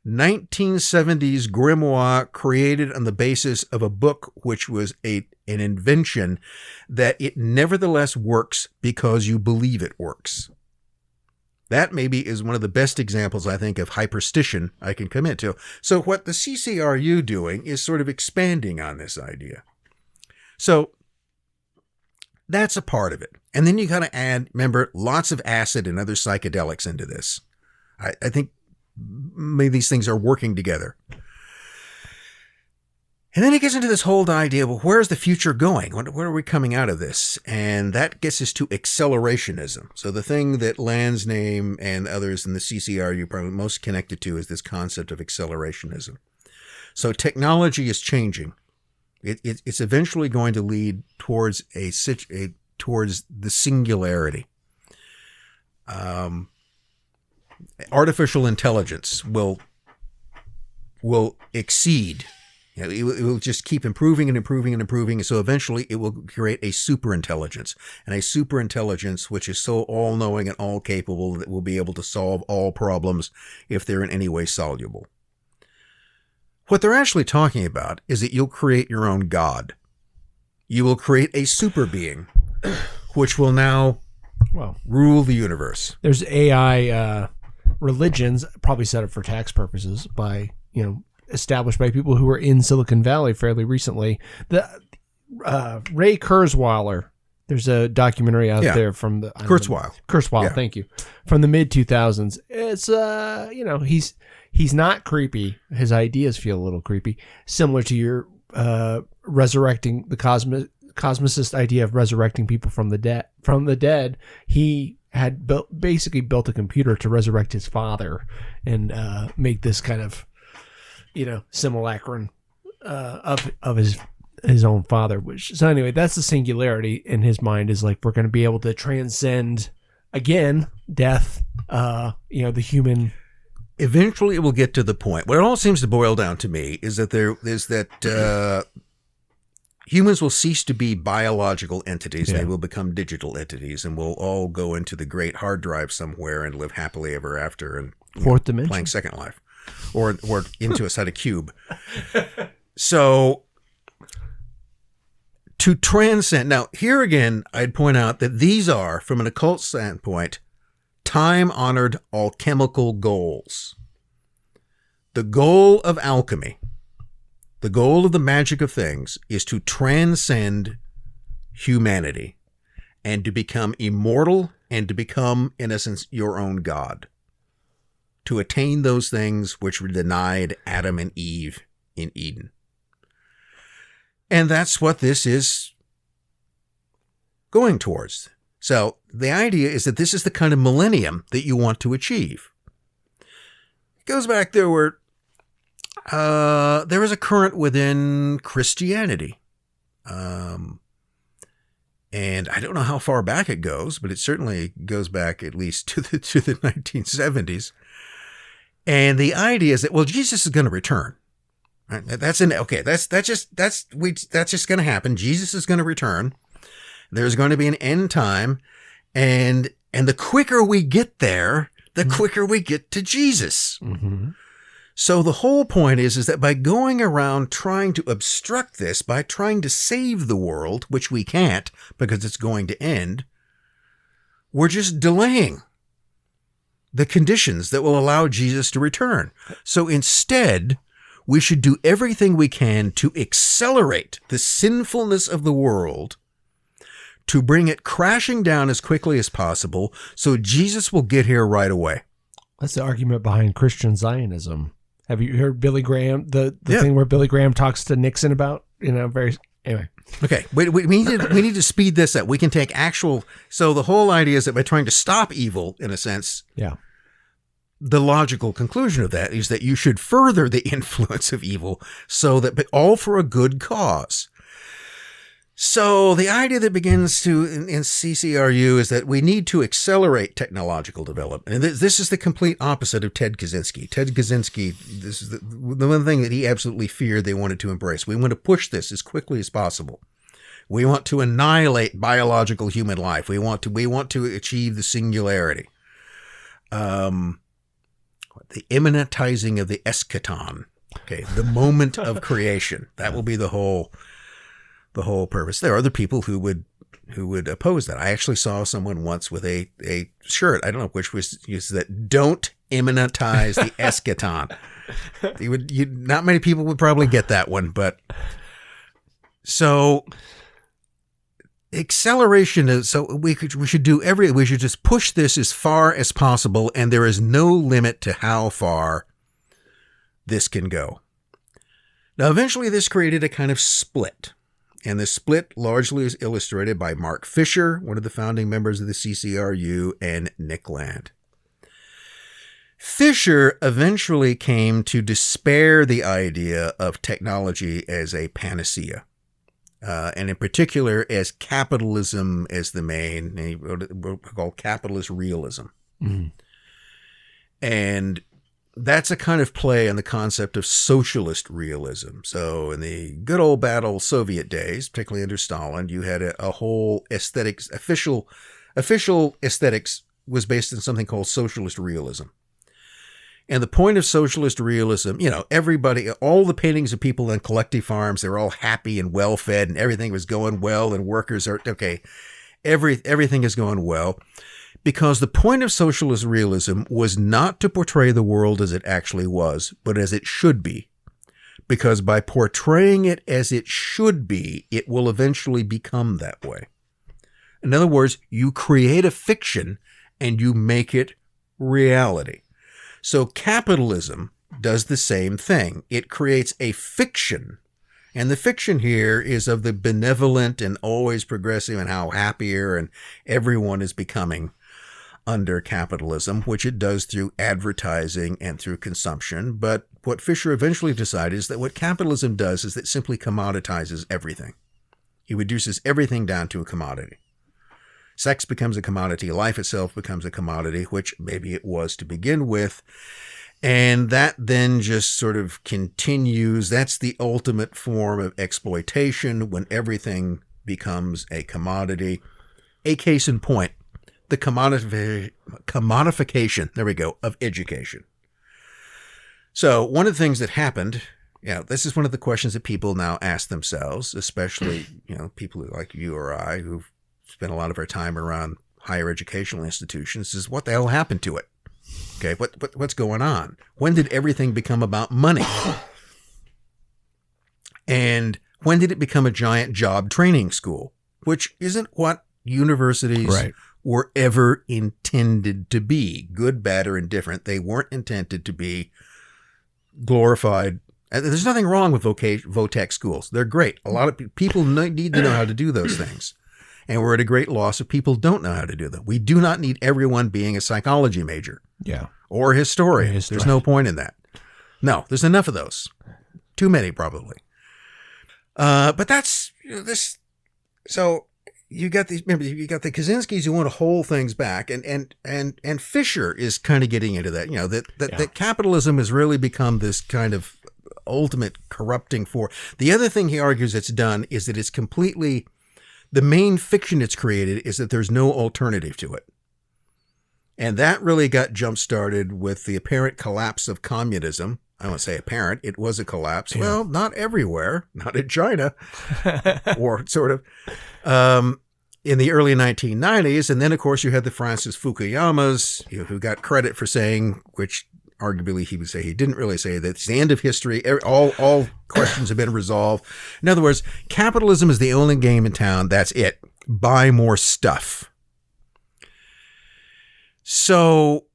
1970s grimoire created on the basis of a book which was an invention, that it nevertheless works because you believe it works. That maybe is one of the best examples, I think, of hyperstition I can commit to. So what the CCRU doing is sort of expanding on this idea. So that's a part of it. And then you got to add, remember, lots of acid and other psychedelics into this. I think maybe these things are working together. And then it gets into this whole idea, well, where's the future going? Where are we coming out of this? And that gets us to accelerationism. So the thing that Land's name and others in the CCRU probably most connected to is this concept of accelerationism. So technology is changing. It's eventually going to lead towards towards the singularity. Artificial intelligence will exceed. It will just keep improving and improving and improving. So eventually it will create a superintelligence, and a superintelligence which is so all-knowing and all-capable that will be able to solve all problems if they're in any way soluble. What they're actually talking about is that you'll create your own God. You will create a super being, which will now rule the universe. There's AI religions probably set up for tax purposes by, established by people who were in Silicon Valley fairly recently. The Ray Kurzweil, there's a documentary out there from the Kurzweil, thank you, from the mid 2000s. It's he's not creepy. His ideas feel a little creepy, similar to your resurrecting the cosmicist idea of resurrecting people from the dead. He had basically built a computer to resurrect his father and make this kind of simulacrum of his his own father. So anyway, that's the singularity in his mind, is like we're going to be able to transcend again death. The human. Eventually, it will get to the point. What it all seems to boil down to me is that humans will cease to be biological entities. Yeah. They will become digital entities, and we'll all go into the great hard drive somewhere and live happily ever after, and fourth dimension, playing Second Life, or into a side of cube. So to transcend. Now, here again, I'd point out that these are, from an occult standpoint, time-honored alchemical goals. The goal of alchemy, the goal of the magic of things, is to transcend humanity and to become immortal and to become, in essence, your own God. To attain those things which were denied Adam and Eve in Eden. And that's what this is going towards. So the idea is that this is the kind of millennium that you want to achieve. It goes back, there was a current within Christianity. And I don't know how far back it goes, but it certainly goes back at least to the 1970s. And the idea is that, well, Jesus is going to return. Right? That's just going to happen. Jesus is going to return. There's going to be an end time, and the quicker we get there, the quicker we get to Jesus. Mm-hmm. So the whole point is that by going around trying to obstruct this, by trying to save the world, which we can't because it's going to end, we're just delaying the conditions that will allow Jesus to return. So instead, we should do everything we can to accelerate the sinfulness of the world, to bring it crashing down as quickly as possible, so Jesus will get here right away. That's the argument behind Christian Zionism. Have you heard Billy Graham, the thing where Billy Graham talks to Nixon about, anyway. Okay, we need to speed this up. We can take so the whole idea is that by trying to stop evil, in a sense, the logical conclusion of that is that you should further the influence of evil, but all for a good cause. So the idea that begins in CCRU is that we need to accelerate technological development. And this is the complete opposite of Ted Kaczynski. Ted Kaczynski, this is the one thing that he absolutely feared they wanted to embrace. We want to push this as quickly as possible. We want to annihilate biological human life. We want to achieve the singularity. The immanentizing of the eschaton. Okay, the moment of creation. That will be the whole purpose. There are other people who would oppose that. I actually saw someone once with a shirt, I don't know which was that, "Don't immanentize the eschaton." Not many people would probably get that one, but so acceleration is, so we should just push this as far as possible, and there is no limit to how far this can go. Now, eventually this created a kind of split. And the split largely is illustrated by Mark Fisher, one of the founding members of the CCRU, and Nick Land. Fisher eventually came to despair the idea of technology as a panacea, and in particular as capitalism as the main, he wrote what we call capitalist realism. Mm-hmm. And that's a kind of play on the concept of socialist realism. So in the good old bad old Soviet days, particularly under Stalin, you had a whole aesthetics, official aesthetics was based on something called socialist realism. And the point of socialist realism, everybody, all the paintings of people on collective farms, they're all happy and well-fed and everything was going well and workers are, okay, everything is going well. Because the point of socialist realism was not to portray the world as it actually was, but as it should be. Because by portraying it as it should be, it will eventually become that way. In other words, you create a fiction and you make it reality. So capitalism does the same thing. It creates a fiction. And the fiction here is of the benevolent and always progressive and how happier and everyone is becoming. under capitalism, which it does through advertising and through consumption. But what Fisher eventually decided is that what capitalism does is it simply commoditizes everything. It reduces everything down to a commodity. Sex becomes a commodity. Life itself becomes a commodity, which maybe it was to begin with. And that then just sort of continues. That's the ultimate form of exploitation, when everything becomes a commodity. A case in point, the commodification, there we go, of education. So one of the things that happened, this is one of the questions that people now ask themselves, especially, people like you or I who've spent a lot of our time around higher educational institutions, is what the hell happened to it? Okay, what's going on? When did everything become about money? And when did it become a giant job training school, which isn't what universities were ever intended to be? Good, bad, or indifferent, they weren't intended to be glorified. There's nothing wrong with vo-tech schools. They're great. A lot of people need to know how to do those things. And we're at a great loss if people don't know how to do them. We do not need everyone being a psychology major. Yeah. Or a historian. There's no point in that. No, there's enough of those. Too many, probably. But that's this. So you got these. Remember, you got the Kaczynskis who want to hold things back, and Fisher is kind of getting into that. That capitalism has really become this kind of ultimate corrupting force. The other thing he argues it's done is that it's completely. The main fiction it's created is that there's no alternative to it. And that really got jump-started with the apparent collapse of communism. I won't say apparent. It was a collapse. Yeah. Well, not everywhere. Not in China. Or sort of. In the early 1990s. And then, of course, you had the Francis Fukuyamas, who got credit for saying, which arguably he would say he didn't really say, that it's the end of history. All questions have been resolved. In other words, capitalism is the only game in town. That's it. Buy more stuff. So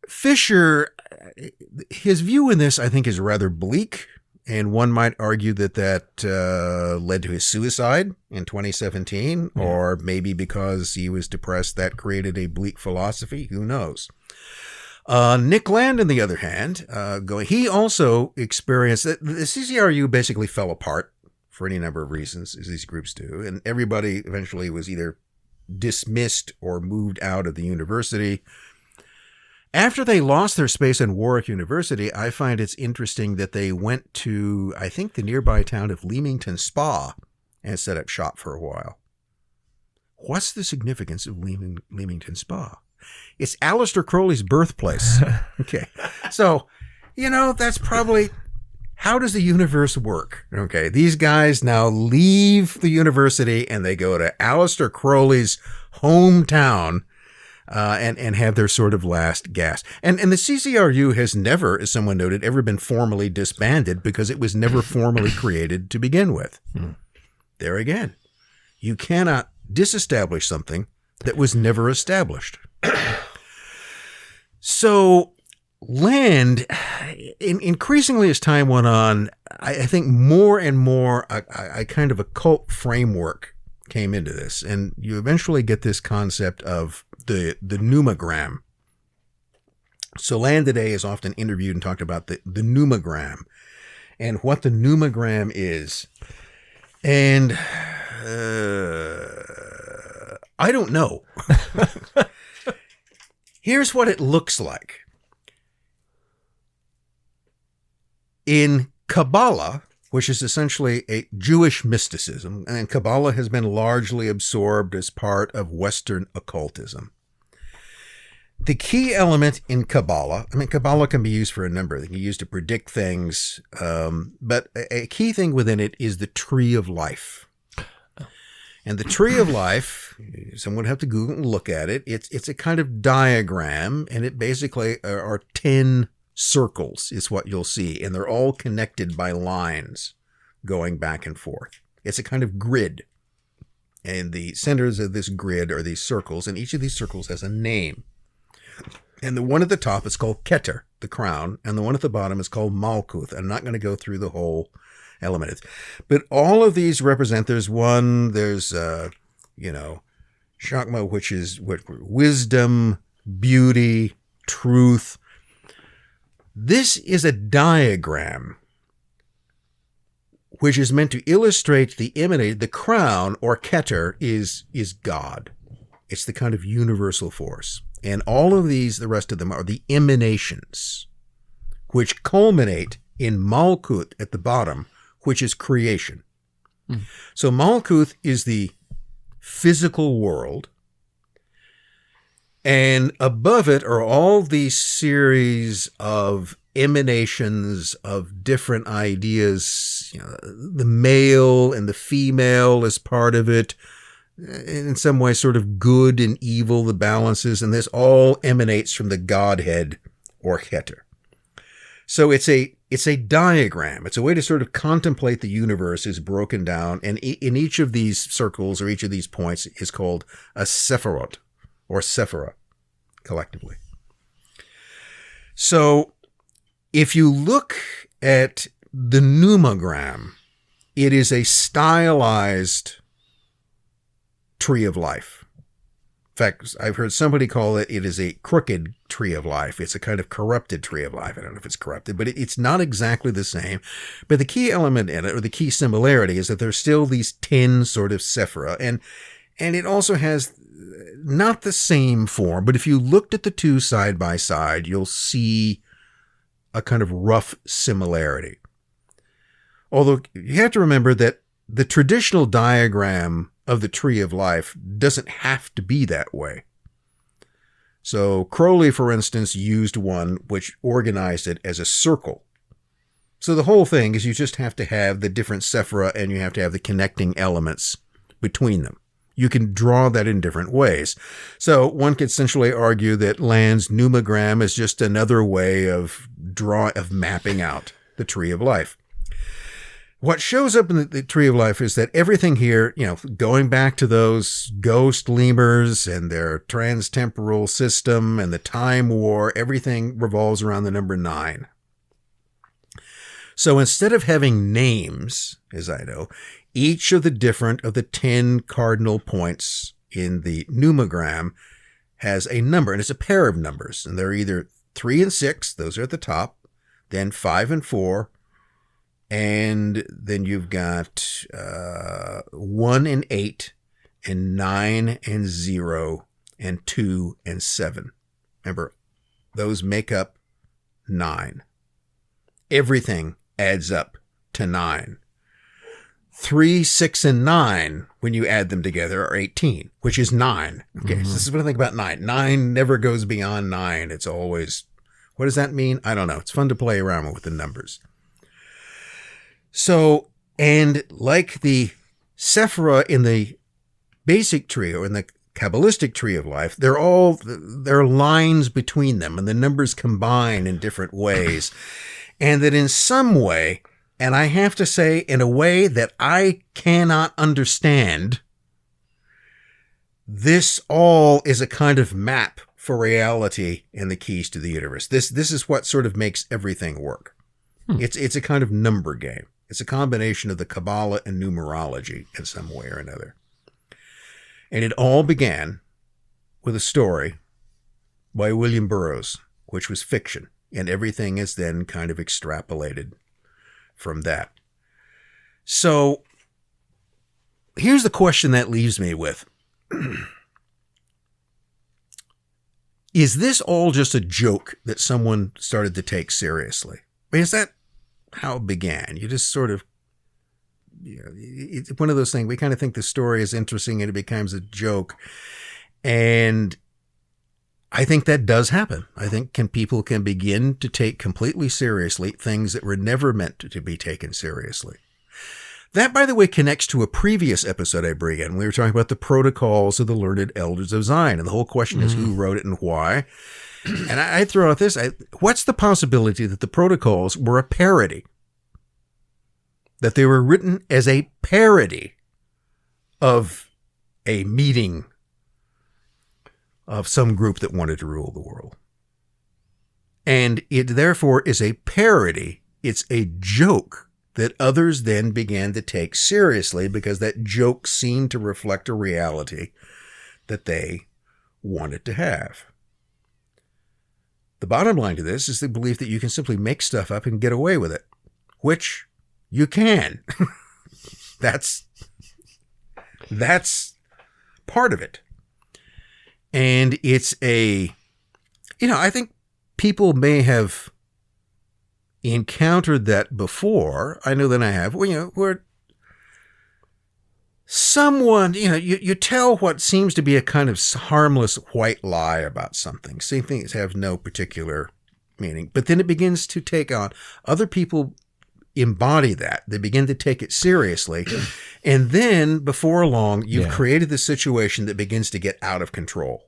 Fisher, his view in this, I think, is rather bleak. And one might argue that led to his suicide in 2017, or maybe because he was depressed, that created a bleak philosophy. Who knows? Nick Land, on the other hand, he also experienced that the CCRU basically fell apart for any number of reasons, as these groups do, and everybody eventually was either dismissed or moved out of the university. After they lost their space in Warwick University, I find it's interesting that they went to, I think, the nearby town of Leamington Spa and set up shop for a while. What's the significance of Leamington Spa? It's Aleister Crowley's birthplace. Okay. So, that's probably, how does the universe work? Okay. These guys now leave the university and they go to Aleister Crowley's hometown and have their sort of last gasp. And the CCRU has never, as someone noted, ever been formally disbanded because it was never formally created to begin with. There again, you cannot disestablish something that was never established. So Land, increasingly as time went on, I think more and more a kind of occult framework came into this. And you eventually get this concept of the pneumogram. So Land today is often interviewed and talked about the pneumogram and what the pneumogram is. And I don't know. Here's what it looks like. In Kabbalah, which is essentially a Jewish mysticism, and Kabbalah has been largely absorbed as part of Western occultism. The key element in Kabbalah, Kabbalah can be used for a number of things. It can be used to predict things, but a key thing within it is the tree of life. And the tree of life, someone would have to Google and look at it. It's a kind of diagram, and it basically are 10 circles is what you'll see. And they're all connected by lines going back and forth. It's a kind of grid. And the centers of this grid are these circles, and each of these circles has a name. And the one at the top is called Keter, the crown, and the one at the bottom is called Malkuth. I'm not going to go through the whole element. But all of these represent, there's Chakma, which is wisdom, beauty, truth. This is a diagram which is meant to illustrate the crown, or Keter, is God. It's the kind of universal force. And all of these, the rest of them, are the emanations, which culminate in Malkuth at the bottom, which is creation. So Malkuth is the physical world, and above it are all these series of emanations of different ideas. The male and the female is part of it. In some way, sort of good and evil, the balances, and this all emanates from the Godhead, or Keter. So it's a diagram. It's a way to sort of contemplate the universe as broken down, and in each of these circles, or each of these points, is called a Sephirot, or Sephira, collectively. So if you look at the numogram, it is a stylized tree of life. In fact, I've heard somebody call it is a crooked tree of life. It's a kind of corrupted tree of life. I don't know if it's corrupted, but it's not exactly the same. But the key element in it, or the key similarity, is that there's still these 10 sort of sephira, and it also has not the same form, but if you looked at the two side by side, you'll see a kind of rough similarity. Although you have to remember that the traditional diagram of the tree of life doesn't have to be that way. So Crowley, for instance, used one which organized it as a circle. So the whole thing is you just have to have the different sephira, and you have to have the connecting elements between them. You can draw that in different ways. So one could essentially argue that Land's numogram is just another way of mapping out the tree of life. What shows up in the tree of life is that everything here, going back to those ghost lemurs and their transtemporal system and the time war, everything revolves around the number 9. So instead of having names, as I know, each of the 10 cardinal points in the numogram has a number, and it's a pair of numbers, and they're either 3 and 6, those are at the top, then 5 and 4, and then you've got 1 and 8, and 9 and 0, and 2 and 7. Remember, those make up 9. Everything adds up to 9. 3, 6, and 9, when you add them together, are 18, which is 9. Okay, So this is what I think about 9. 9 never goes beyond 9. It's always, what does that mean? I don't know. It's fun to play around with the numbers. So, and like the sephira in the basic tree, or in the Kabbalistic tree of life, there are lines between them, and the numbers combine in different ways. And that in some way, and I have to say in a way that I cannot understand, this all is a kind of map for reality and the keys to the universe. This is what sort of makes everything work. It's a kind of number game. It's a combination of the Kabbalah and numerology in some way or another. And it all began with a story by William Burroughs, which was fiction, and everything is then kind of extrapolated from that. So here's the question that leaves me with. Is this all just a joke that someone started to take seriously? I mean, is that how it began? You just sort of, it's one of those things, we kind of think the story is interesting and it becomes a joke. And I think that does happen. I think people can begin to take completely seriously things that were never meant to be taken seriously. That, by the way, connects to a previous episode I bring in. We were talking about the protocols of the learned elders of Zion, and the whole question is who wrote it and why. And I throw out this, what's the possibility that the protocols were a parody? That they were written as a parody of a meeting of some group that wanted to rule the world. And it therefore is a parody. It's a joke that others then began to take seriously because that joke seemed to reflect a reality that they wanted to have. The bottom line to this is the belief that you can simply make stuff up and get away with it, which you can. That's part of it. And it's I think people may have encountered that before. I know that I have, where someone, you tell what seems to be a kind of harmless white lie about something. Same things have no particular meaning, but then it begins to take on other people. Embody that. They begin to take it seriously. And then before long, you've created the situation that begins to get out of control.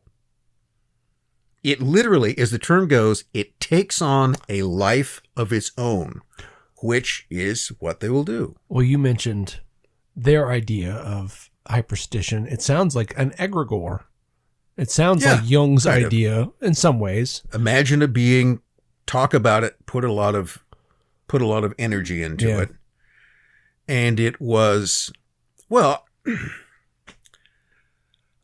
It literally, as the term goes, it takes on a life of its own, which is what they will do. Well, you mentioned their idea of hyperstition. It sounds like an egregore. It sounds like Jung's idea in some ways. Imagine a being, talk about it, put a lot of energy into it. And it was,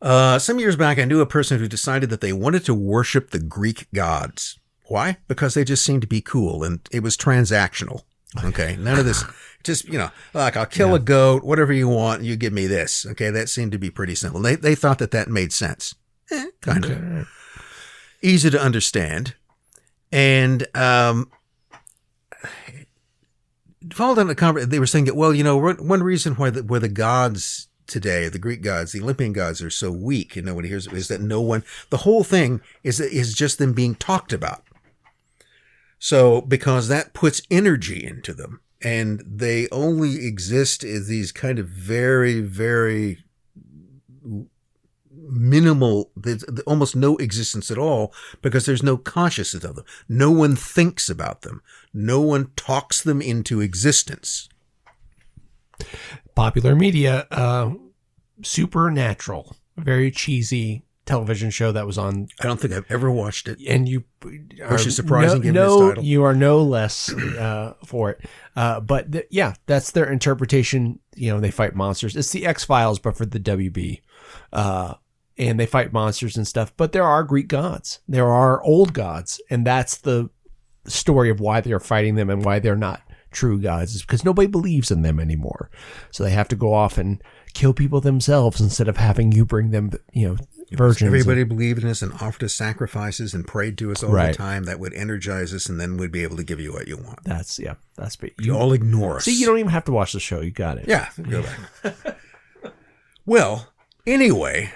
some years back, I knew a person who decided that they wanted to worship the Greek gods. Why? Because they just seemed to be cool, and it was transactional. Okay. None of this, just, like, I'll kill a goat, whatever you want, you give me this. Okay. That seemed to be pretty simple. They thought that made sense. Kind of. Easy to understand. And, followed on the conversation, they were saying that, one reason why the gods today, the Greek gods, the Olympian gods, are so weak and nobody hears it is that the whole thing is just them being talked about. So, because that puts energy into them, and they only exist as these kind of very, very minimal, there's almost no existence at all, because there's no consciousness of them. No one thinks about them. No one talks them into existence. Popular media, Supernatural, a very cheesy television show that was on. I don't think I've ever watched it. And you which is surprising given its title. You are no less for it. But that's their interpretation. They fight monsters. It's the X-Files, but for the WB. And they fight monsters and stuff. But there are Greek gods. There are old gods. And that's the story of why they're fighting them and why they're not true gods, is because nobody believes in them anymore. So they have to go off and kill people themselves instead of having you bring them, virgins. Everybody believed in us and offered us sacrifices and prayed to us all the time. That would energize us, and then we'd be able to give you what you want. That's you all ignore us. See, you don't even have to watch the show. You got it. Yeah, go back. Well, anyway,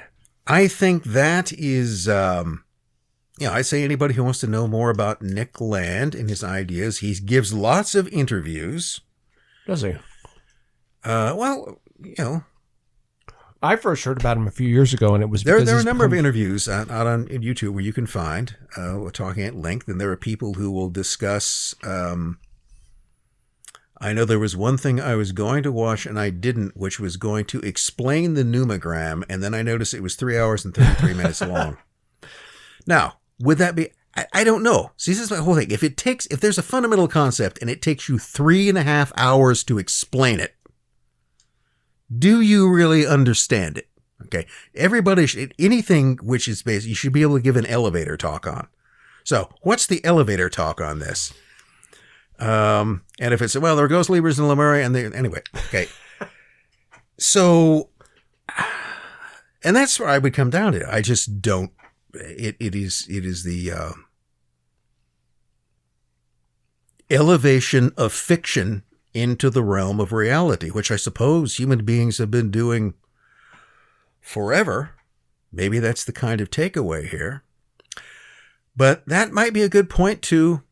I think that is, I say anybody who wants to know more about Nick Land and his ideas, he gives lots of interviews. Does he? I first heard about him a few years ago, and it was there are a number of interviews out on YouTube where you can find talking at length, and there are people who will discuss. I know there was one thing I was going to watch and I didn't, which was going to explain the numogram, and then I noticed it was 3 hours and 33 minutes long. Now, would that be? I don't know. See, this is my whole thing. If there's a fundamental concept and it takes you 3.5 hours to explain it, do you really understand it? Okay. Everybody anything which is based, you should be able to give an elevator talk on. So what's the elevator talk on this? And if it's, there goes Libras and Lemuria, and anyway, okay. So, and that's where I would come down to. I just don't, it is the, elevation of fiction into the realm of reality, which I suppose human beings have been doing forever. Maybe that's the kind of takeaway here. But that might be a good point to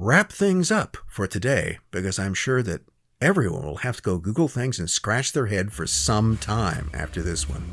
wrap things up for today, because I'm sure that everyone will have to go Google things and scratch their head for some time after this one.